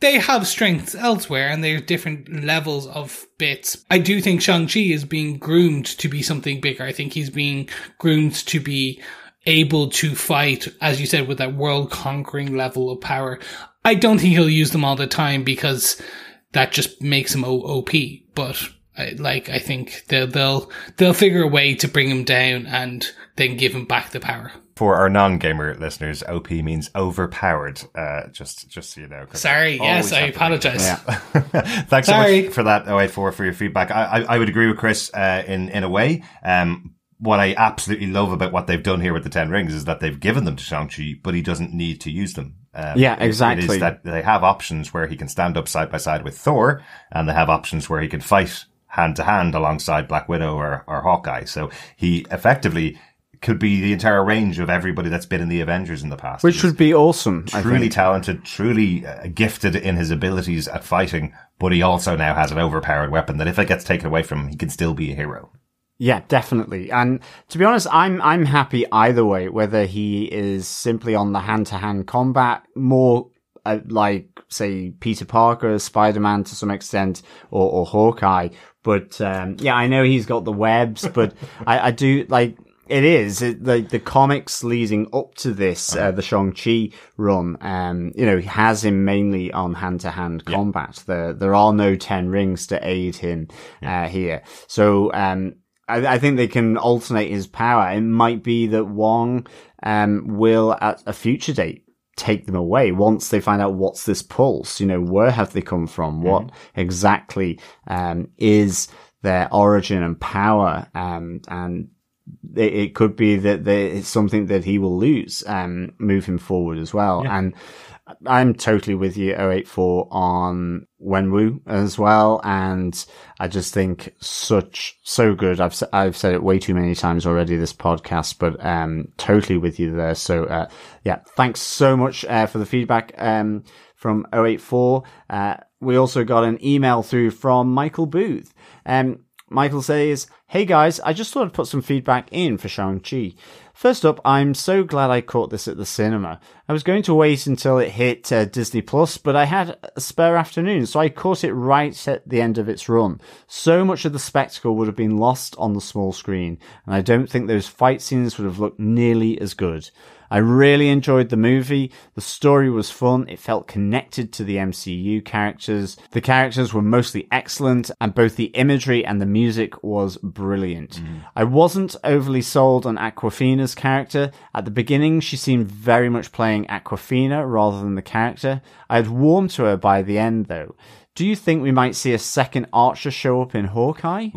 They have strengths elsewhere, and there's different levels of bits. I do think Shang-Chi is being groomed to be something bigger. I think he's being groomed to be able to fight, as you said, with that world-conquering level of power. I don't think he'll use them all the time because that just makes him OP. But I think they'll figure a way to bring him down and then give him back the power. For our non-gamer listeners, OP means overpowered. Just so you know. Sorry, yes, I apologize. Yeah. Thanks so much for that, 084, for your feedback. I would agree with Chris in a way. What I absolutely love about what they've done here with the 10 rings is that they've given them to Shang-Chi, but he doesn't need to use them. Exactly. It is that they have options where he can stand up side by side with Thor, and they have options where he can fight hand to hand alongside Black Widow or Hawkeye. So he effectively could be the entire range of everybody that's been in the Avengers in the past. Which would be awesome. Truly talented, truly gifted in his abilities at fighting, but he also now has an overpowered weapon that if it gets taken away from him, he can still be a hero. Yeah, definitely. And to be honest, I'm happy either way, whether he is simply on the hand-to-hand combat, more like, say, Peter Parker, Spider-Man to some extent, or Hawkeye. But I know he's got the webs, but I do like... The comics leading up to this, the Shang-Chi run, he has him mainly on hand-to-hand combat. There are no 10 rings to aid him, here. So, I think they can alternate his power. It might be that Wong, will at a future date take them away once they find out what's this pulse, where have they come from? What exactly, is their origin and power, and it could be that it's something that he will lose, moving forward as well. Yeah. And I'm totally with you, 084, on Wenwu as well. And I just think so good. I've said it way too many times already, this podcast, but, totally with you there. So, thanks so much, for the feedback, from 084. We also got an email through from Michael Booth. Michael says, "Hey guys, I just thought I'd put some feedback in for Shang-Chi. First up, I'm so glad I caught this at the cinema. I was going to wait until it hit Disney Plus, but I had a spare afternoon, so I caught it right at the end of its run. So much of the spectacle would have been lost on the small screen, and I don't think those fight scenes would have looked nearly as good. I really enjoyed the movie. The story was fun. It felt connected to the MCU characters. The characters were mostly excellent, and both the imagery and the music was brilliant. I wasn't overly sold on Awkwafina's character. At the beginning, she seemed very much playing Awkwafina rather than the character. I had warmed to her by the end, though. Do you think we might see a second Archer show up in Hawkeye?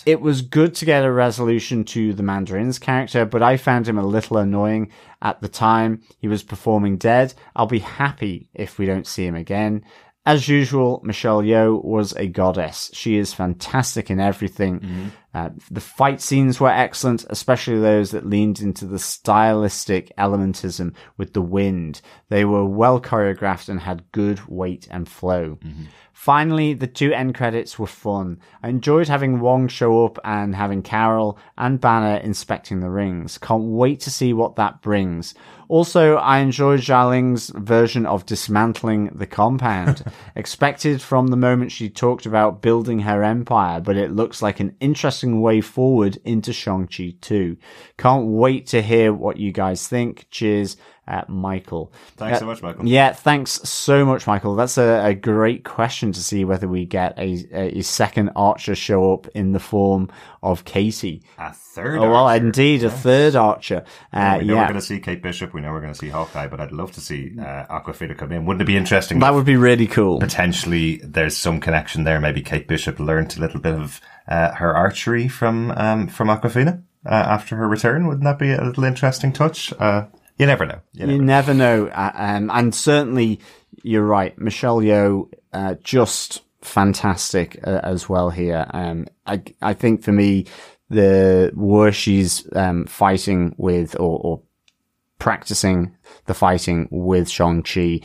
It was good to get a resolution to the Mandarin's character, but I found him a little annoying at the time. He was performing dead. I'll be happy if we don't see him again. As usual, Michelle Yeoh was a goddess. She is fantastic in everything. The fight scenes were excellent, especially those that leaned into the stylistic elementism with the wind. They were well choreographed and had good weight and flow. Finally, the 2 end credits were fun. I enjoyed having Wong show up and having Carol and Banner inspecting the rings. Can't wait to see what that brings. Also, I enjoyed Xiaoling's version of dismantling the compound. Expected from the moment she talked about building her empire, but it looks like an interesting way forward into Shang-Chi 2. Can't wait to hear what you guys think. Cheers, Michael. Thanks so much, Michael. Yeah, thanks so much, Michael. That's a great question to see whether we get a second Archer show up in the form of Katie. A third Archer. Well, indeed, a third Archer. We know we're going to see Kate Bishop. We know we're going to see Hawkeye, but I'd love to see Awkwafina come in. Wouldn't it be interesting? That would be really cool. Potentially, there's some connection there. Maybe Kate Bishop learned a little bit of her archery from Awkwafina after her return. Wouldn't that be a little interesting touch? You never know. You never know. And certainly, you're right. Michelle Yeoh, just fantastic as well here. I think for me, the where she's fighting with or practicing the fighting with Shang-Chi,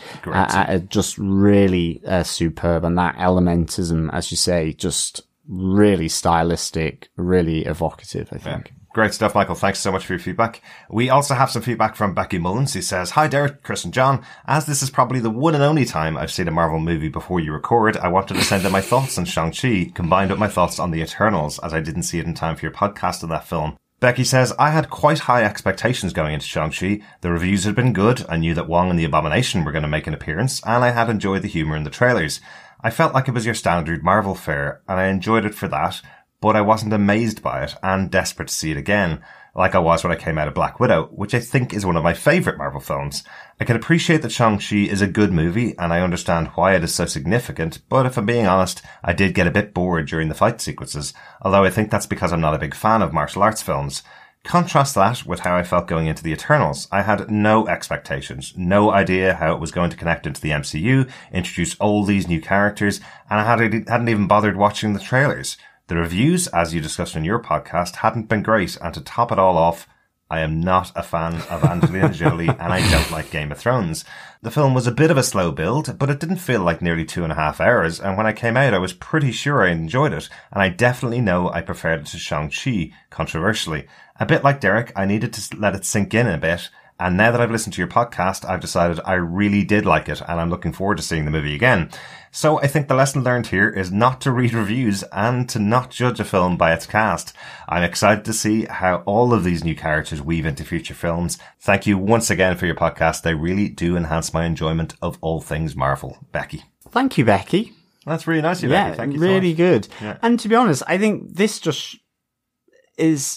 just really superb. And that elementism, as you say, just really stylistic, really evocative, I think. Yeah. Great stuff, Michael. Thanks so much for your feedback. We also have some feedback from Becky Mullins, who says, "Hi Derek, Chris and John. As this is probably the one and only time I've seen a Marvel movie before you record, I wanted to send in my thoughts on Shang-Chi, combined with my thoughts on The Eternals, as I didn't see it in time for your podcast on that film." Becky says, "I had quite high expectations going into Shang-Chi. The reviews had been good. I knew that Wong and the Abomination were going to make an appearance, and I had enjoyed the humour in the trailers. I felt like it was your standard Marvel fare, and I enjoyed it for that, but I wasn't amazed by it and desperate to see it again, like I was when I came out of Black Widow, which I think is one of my favourite Marvel films. I can appreciate that Shang-Chi is a good movie, and I understand why it is so significant, but if I'm being honest, I did get a bit bored during the fight sequences, although I think that's because I'm not a big fan of martial arts films. Contrast that with how I felt going into The Eternals. I had no expectations, no idea how it was going to connect into the MCU, introduce all these new characters, and I hadn't even bothered watching the trailers. The reviews, as you discussed in your podcast, hadn't been great, and to top it all off, I am not a fan of Angelina Jolie, and I don't like Game of Thrones. The film was a bit of a slow build, but it didn't feel like nearly 2.5 hours, and when I came out I was pretty sure I enjoyed it, and I definitely know I preferred it to Shang-Chi, controversially. A bit like Derek, I needed to let it sink in a bit, and now that I've listened to your podcast, I've decided I really did like it, and I'm looking forward to seeing the movie again. So I think the lesson learned here is not to read reviews and to not judge a film by its cast. I'm excited to see how all of these new characters weave into future films. Thank you once again for your podcast. They really do enhance my enjoyment of all things Marvel." Becky. Thank you, Becky. That's really nice of you, Becky. Thank you so really much. good. Yeah. And to be honest, I think this just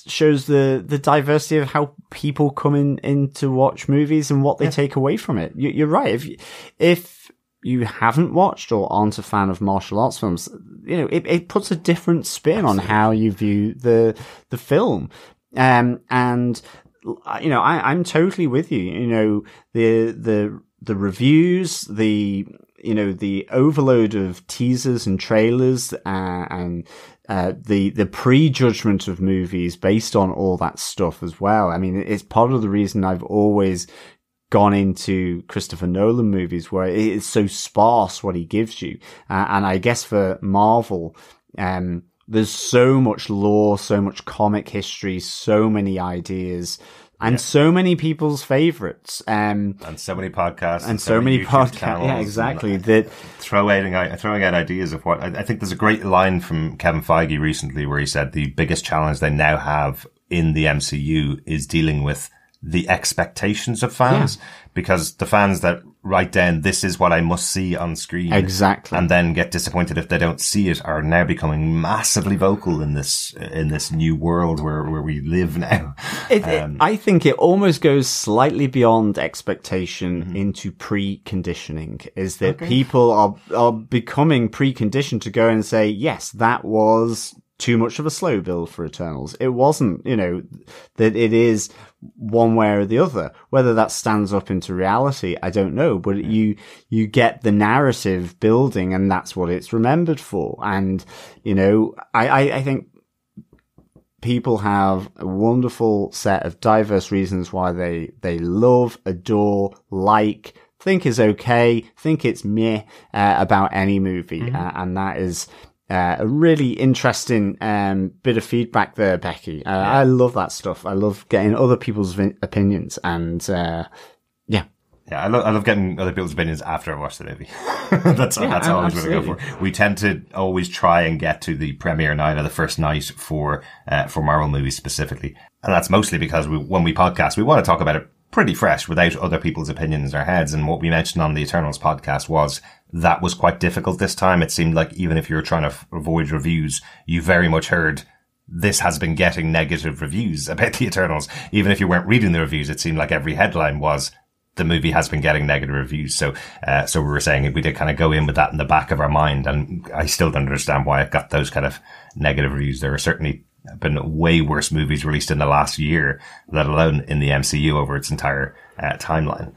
shows the diversity of how people come in to watch movies and what they take away from it. You're right. If you haven't watched or aren't a fan of martial arts films, it puts a different spin on how you view the film. And I'm totally with you. The reviews, the overload of teasers and trailers, and the prejudgment of movies based on all that stuff as well. I mean, it's part of the reason I've always gone into Christopher Nolan movies, where it is so sparse what he gives you. And I guess for Marvel, There's so much lore, so much comic history, so many ideas, and so many people's favorites. And so many podcasts. And so many podcasts. Yeah, exactly. That throwing out ideas of what I think there's a great line from Kevin Feige recently where he said the biggest challenge they now have in the MCU is dealing with the expectations of fans, because the fans that write down, this is what I must see on screen. Exactly. And then get disappointed if they don't see it, are now becoming massively vocal in this new world where we live now. I think it almost goes slightly beyond expectation into preconditioning, is that people are becoming preconditioned to go and say, yes, that was too much of a slow build for Eternals. It wasn't, that it is one way or the other. Whether that stands up into reality, I don't know, but you get the narrative building, and that's what it's remembered for. And, I think people have a wonderful set of diverse reasons why they love, adore, think is okay, think it's meh, about any movie. And that is, a really interesting bit of feedback there, Becky. I love that stuff. I love getting other people's opinions, and I love getting other people's opinions after I watch the movie. That's always what I go for. We tend to always try and get to the premiere night or the first night for Marvel movies specifically, and that's mostly because when we podcast, we want to talk about it pretty fresh without other people's opinions in our heads. And what we mentioned on the Eternals podcast was that was quite difficult this time. It seemed like even if you were trying to avoid reviews, you very much heard this has been getting negative reviews about the Eternals. Even if you weren't reading the reviews, it seemed like every headline was the movie has been getting negative reviews. So we were saying we did kind of go in with that in the back of our mind. And I still don't understand why it got those kind of negative reviews. There are certainly been way worse movies released in the last year, let alone in the MCU over its entire timeline.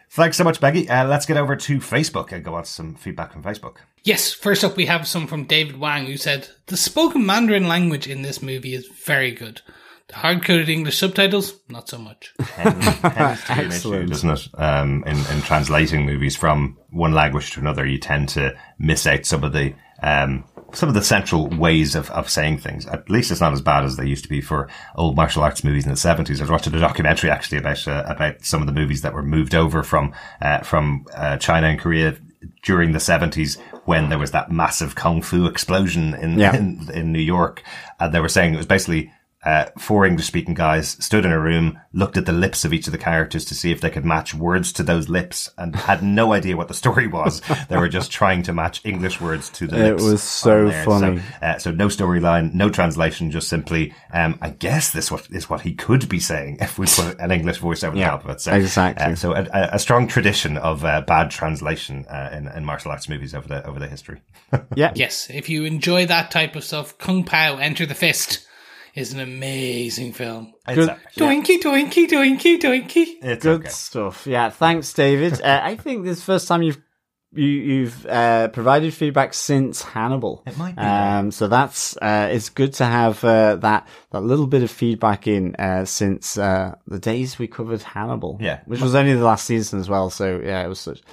Thanks so much, Becky. Let's get over to Facebook and go on to some feedback from Facebook. Yes, first up we have some from David Wang, who said, the spoken Mandarin language in this movie is very good. The hard-coded English subtitles, not so much. Excellent. Doesn't it? In translating movies from one language to another, you tend to miss out some of the central ways of saying things. At least it's not as bad as they used to be for old martial arts movies in the 70s. I was watching a documentary actually about some of the movies that were moved over from China and Korea during the 70s when there was that massive kung fu explosion in New York. And they were saying it was basically four English-speaking guys stood in a room, looked at the lips of each of the characters to see if they could match words to those lips, and had no idea what the story was. They were just trying to match English words to the lips. It was so funny. So no storyline, no translation, just simply, I guess this is what he could be saying if we put an English voice over the top of it. So, exactly. So a strong tradition of bad translation in martial arts movies over the history. Yeah. Yes, if you enjoy that type of stuff, Kung Pao, Enter the Fist is an amazing film. Doinky, doinky, doinky, doinky. It's good stuff. Yeah, thanks, David. I think this is the first time you've provided feedback since Hannibal. It might be. So that's it's good to have that little bit of feedback in since the days we covered Hannibal. Yeah, which was only the last season as well. So yeah, it was such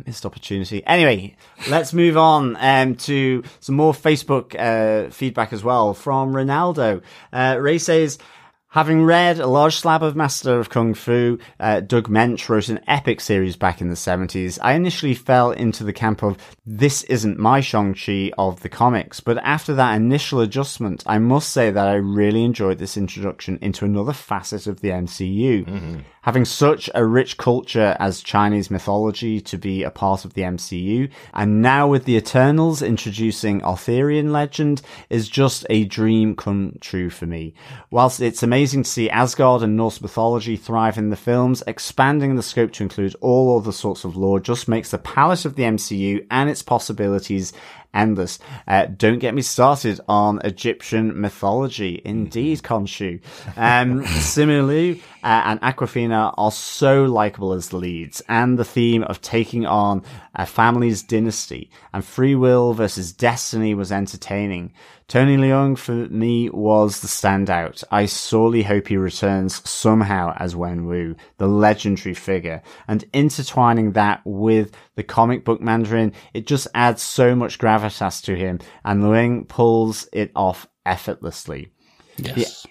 missed opportunity. Anyway, let's move on to some more Facebook feedback as well from Ronaldo. Ray says, having read a large slab of Master of Kung Fu, Doug Mensch wrote an epic series back in the 70s. I initially fell into the camp of, this isn't my Shang-Chi of the comics, but after that initial adjustment, I must say that I really enjoyed this introduction into another facet of the MCU. Mm-hmm. Having such a rich culture as Chinese mythology to be a part of the MCU, and now with the Eternals introducing Arthurian legend, is just a dream come true for me. Whilst it's amazing to see Asgard and Norse mythology thrive in the films, expanding the scope to include all other sorts of lore just makes the palette of the MCU and its possibilities endless. Don't get me started on Egyptian mythology. Indeed, Khonshu. Similarly, and Awkwafina are so likable as the leads, and the theme of taking on a family's dynasty and free will versus destiny was entertaining. Tony Leung, for me, was the standout. I sorely hope he returns somehow as Wenwu, the legendary figure, and intertwining that with the comic book Mandarin, it just adds so much gravitas to him, and Leung pulls it off effortlessly. Yes.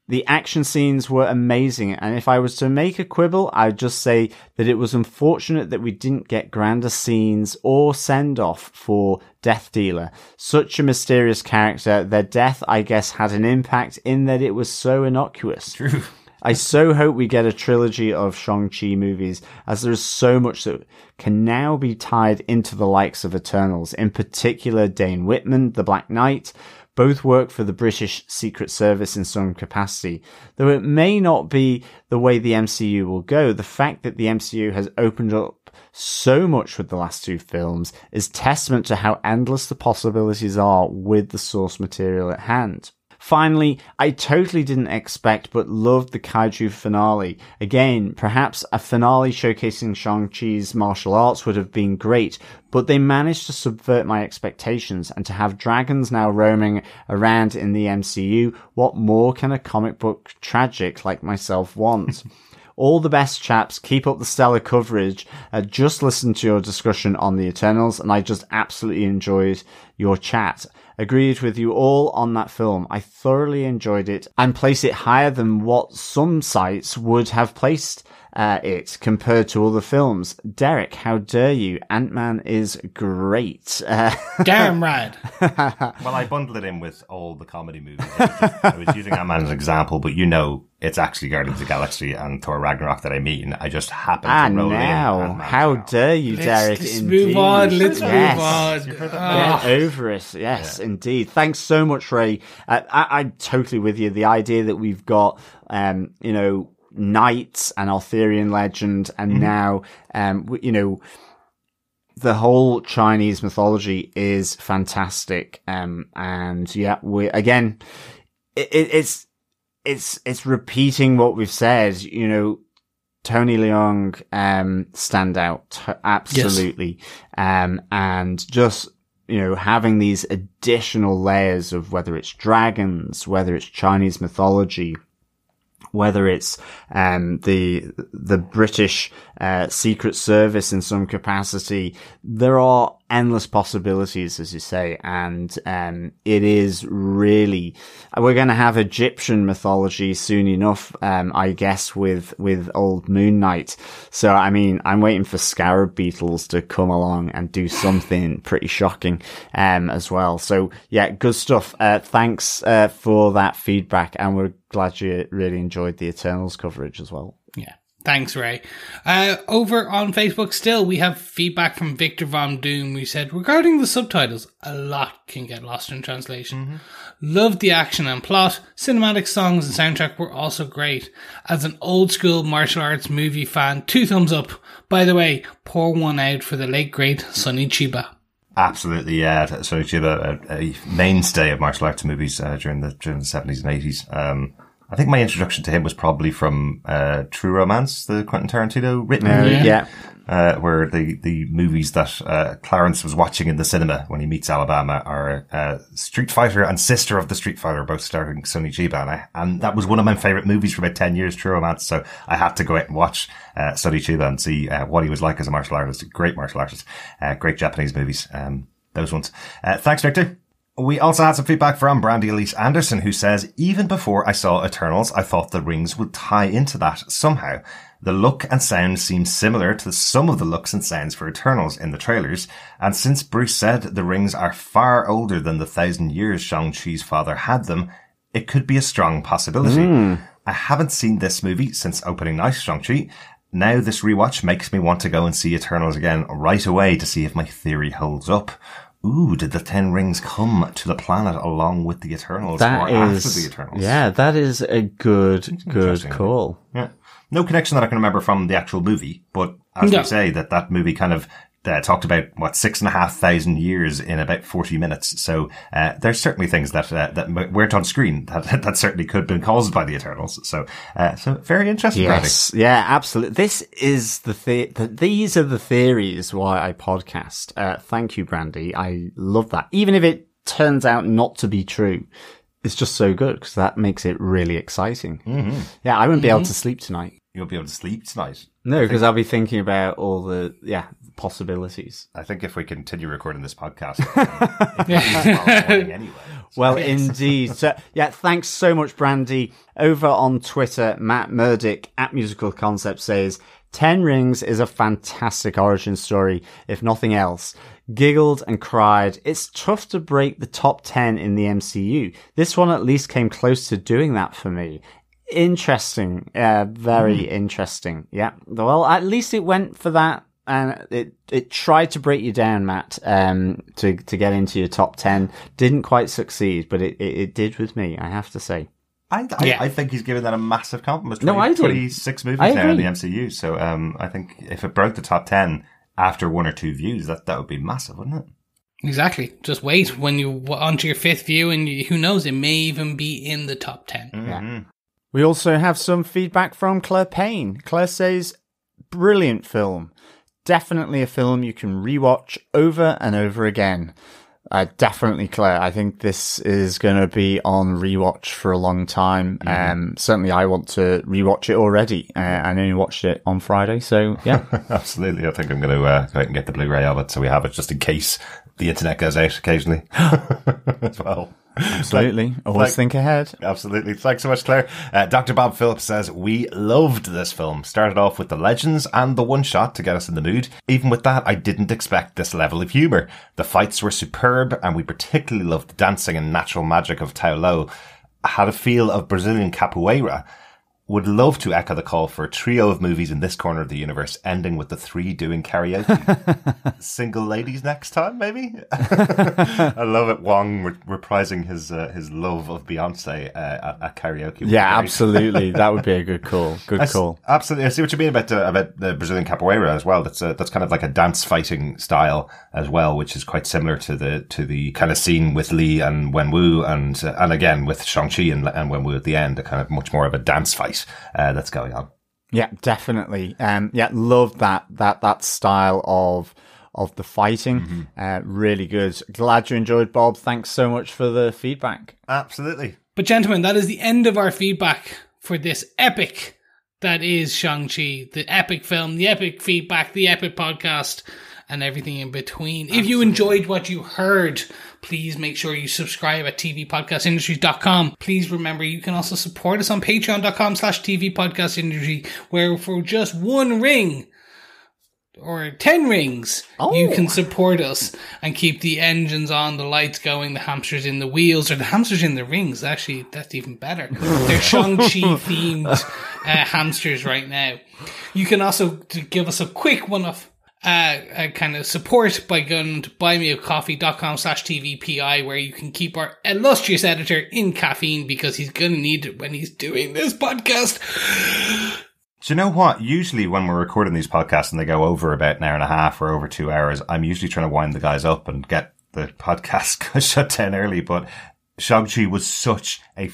The action scenes were amazing, and if I was to make a quibble, I would just say that it was unfortunate that we didn't get grander scenes or send-off for Death Dealer. Such a mysterious character, their death, I guess, had an impact in that it was so innocuous. True. I so hope we get a trilogy of Shang-Chi movies, as there is so much that can now be tied into the likes of Eternals, in particular Dane Whitman, the Black Knight. Both work for the British Secret Service in some capacity. Though it may not be the way the MCU will go, the fact that the MCU has opened up so much with the last two films is testament to how endless the possibilities are with the source material at hand. Finally, I totally didn't expect but loved the Kaiju finale. Again, perhaps a finale showcasing Shang-Chi's martial arts would have been great, but they managed to subvert my expectations, and to have dragons now roaming around in the MCU, what more can a comic book tragic like myself want? All the best, chaps. Keep up the stellar coverage. Just listened to your discussion on the Eternals, and I just absolutely enjoyed your chat. Agreed with you all on that film. I thoroughly enjoyed it and place it higher than what some sites would have placed it compared to other films. Derek, how dare you? Ant-Man is great. Damn right. Well, I bundled it in with all the comedy movies. I was using Ant-Man as an example, but it's actually Guardians of the Galaxy and Thor Ragnarok that I mean. I just happened to roll in. How dare you, Derek? Let's move on. Let's move on. Get over it. Yes, indeed. Thanks so much, Ray. I'm totally with you. The idea that we've got, knights and Arthurian legend, and now, the whole Chinese mythology is fantastic. It's repeating what we've said, Tony Leung, stand out. Absolutely. Yes. And just, having these additional layers of whether it's dragons, whether it's Chinese mythology, whether it's the British Secret Service in some capacity, there are endless possibilities, as you say, and it is really, we're going to have Egyptian mythology soon enough, I guess, with old Moon Knight. So I mean, I'm waiting for scarab beetles to come along and do something pretty shocking as well. So yeah, good stuff. Thanks for that feedback, and we're glad you really enjoyed the Eternals coverage as well. Yeah. Thanks, Ray. Over on Facebook still, we have feedback from Victor Von Doom. We said, regarding the subtitles, a lot can get lost in translation. Mm-hmm. Loved the action and plot. Cinematic songs and soundtrack were also great. As an old school martial arts movie fan, 2 thumbs up. By the way, pour one out for the late great Sonny Chiba. Absolutely, yeah. Sonny Chiba, a mainstay of martial arts movies during the 70s and 80s. I think my introduction to him was probably from True Romance, the Quentin Tarantino written movie. Yeah. Where the movies that Clarence was watching in the cinema when he meets Alabama are Street Fighter and Sister of the Street Fighter, both starring Sonny Chiba. And that was one of my favourite movies for about 10 years, True Romance. So I had to go out and watch Sonny Chiba and see what he was like as a martial artist. Great martial artist. Great Japanese movies. Those ones. Thanks, Victor. We also had some feedback from Brandy Elise Anderson, who says, even before I saw Eternals, I thought the rings would tie into that somehow. The look and sound seems similar to some of the looks and sounds for Eternals in the trailers, and since Bruce said the rings are far older than the 1,000 years Shang-Chi's father had them, it could be a strong possibility. I haven't seen this movie since opening night, Shang-Chi. Now this rewatch makes me want to go and see Eternals again right away to see if my theory holds up. Ooh, did the 10 rings come to the planet along with the Eternals after the Eternals? Yeah, that is a good call. Yeah. No connection that I can remember from the actual movie, but as we say, that movie kind of talked about 6,500 years in about 40 minutes. So there's certainly things that weren't on screen that certainly could have been caused by the Eternals. So very interesting. Yes, Brandy. yeah, absolutely. This is these are the theories why I podcast. Thank you, Brandy. I love that. Even if it turns out not to be true, it's just so good because that makes it really exciting. Mm-hmm. Yeah, I won't be able to sleep tonight. You won't be able to sleep tonight. No, because I'll be thinking about all the possibilities. I think if we continue recording this podcast, anyway. Well, indeed. So, yeah, thanks so much, Brandy. Over on Twitter, Matt Murdick at Musical Concept says, 10 Rings is a fantastic origin story, if nothing else. Giggled and cried. It's tough to break the top 10 in the MCU. This one at least came close to doing that for me. Interesting. Very interesting. Yeah. Well, at least it went for that. And it tried to break you down, Matt, to get into your top 10. Didn't quite succeed, but it did with me, I have to say. I think he's given that a massive compliment. No, I do. 26 movies now in the MCU. So, I think if it broke the top 10 after 1 or 2 views, that would be massive, wouldn't it? Exactly. Just wait when you onto your 5th view, and who knows, it may even be in the top 10. Mm-hmm. Yeah. We also have some feedback from Claire Payne. Claire says, brilliant film. Definitely a film you can rewatch over and over again. Definitely, Claire. I think this is going to be on rewatch for a long time. Certainly, I want to rewatch it already. I only watched it on Friday, so yeah. Absolutely. I think I'm going to go out and get the Blu-ray of it so we have it just in case the internet goes out occasionally as well. Absolutely. Always think ahead. Absolutely. Thanks so much, Claire. Dr. Bob Phillips says, we loved this film. Started off with the legends and the one shot to get us in the mood. Even with that, I didn't expect this level of humour. The fights were superb, and we particularly loved the dancing and natural magic of Tao Lo. Had a feel of Brazilian capoeira. Would love to echo the call for a trio of movies in this corner of the universe, ending with the 3 doing karaoke. Single ladies next time, maybe? I love it. Wong reprising his love of Beyonce at karaoke. Yeah, absolutely. That would be a good call. Good call. Absolutely. I see what you mean about the Brazilian capoeira as well. That's kind of like a dance fighting style as well, which is quite similar to the kind of scene with Lee and Wenwu and again with Shang-Chi and Wenwu at the end, a kind of much more of a dance fight that's going on. Yeah, definitely. Love that style of the fighting. Really good. Glad you enjoyed, Bob. Thanks so much for the feedback. Absolutely. But gentlemen, that is the end of our feedback for this epic that is Shang-Chi, the epic film, the epic feedback, the epic podcast, and everything in between. Absolutely. If you enjoyed what you heard, please make sure you subscribe at tvpodcastindustries.com. Please remember you can also support us on patreon.com/tvpodcastindustry, where for just 1 ring or 10 rings, you can support us and keep the engines on, the lights going, the hamsters in the wheels, or the hamsters in the rings. Actually, that's even better. They're Shang-Chi themed hamsters right now. You can also give us a quick one-off kind of support by going to buymeacoffee.com/tvpi, where you can keep our illustrious editor in caffeine because he's going to need it when he's doing this podcast. Do you know what? Usually when we're recording these podcasts and they go over about an hour and a half or over 2 hours, I'm usually trying to wind the guys up and get the podcast shut down early. But Shang-Chi was such a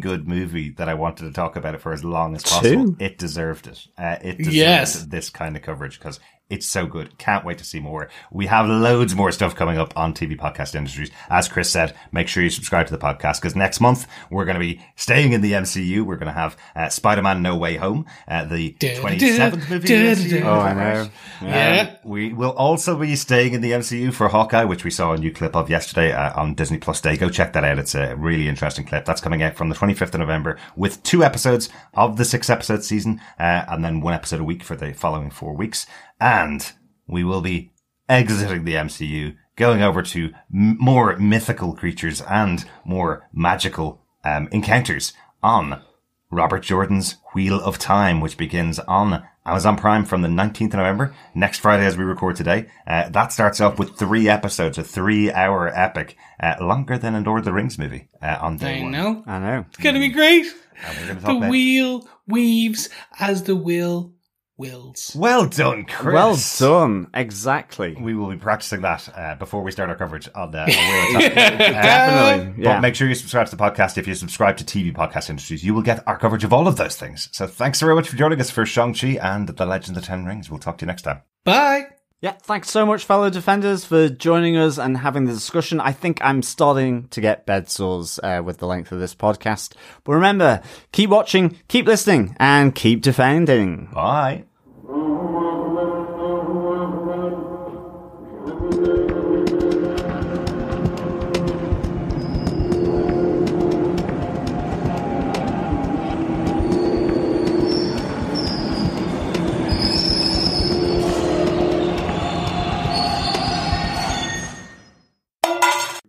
good movie that I wanted to talk about it for as long as possible. It deserved it. It deserved this kind of coverage because it's so good. Can't wait to see more. We have loads more stuff coming up on TV Podcast Industries. As Chris said, make sure you subscribe to the podcast because next month we're going to be staying in the MCU. We're going to have Spider-Man No Way Home, the 27th movie in the MCU. Oh, I know. Yeah. We will also be staying in the MCU for Hawkeye, which we saw a new clip of yesterday on Disney Plus Day. Go check that out. It's a really interesting clip. That's coming out from the 25th of November with 2 episodes of the 6-episode season and then 1 episode a week for the following 4 weeks. And we will be exiting the MCU, going over to more mythical creatures and more magical encounters on Robert Jordan's Wheel of Time, which begins on Amazon Prime from the 19th of November, next Friday as we record today. That starts off with 3 episodes, a 3-hour epic, longer than a Lord of the Rings movie on day 1. I know. It's going to be great. And we're going to The wheel weaves as the will wills. Well done, Chris. Well done. Exactly. We will be practicing that before we start our coverage on the Wheel of Time. Definitely. But make sure you subscribe to the podcast. If you subscribe to TV Podcast Industries, you will get our coverage of all of those things. So thanks very much for joining us for Shang-Chi and The Legend of the Ten Rings. We'll talk to you next time. Bye. Yeah, thanks so much, fellow defenders, for joining us and having the discussion. I think I'm starting to get bed sores with the length of this podcast. But remember, keep watching, keep listening, and keep defending. Bye.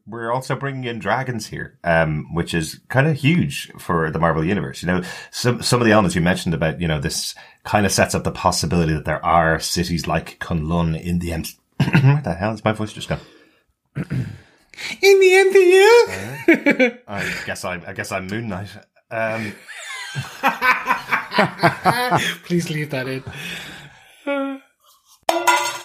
We're also bringing in dragons here, which is kind of huge for the Marvel Universe. You know, some of the elements you mentioned about, you know, this kind of sets up the possibility that there are cities like Kunlun in the Where the hell is my voice just gone? In the MCU? I guess I'm Moon Knight. Please leave that in.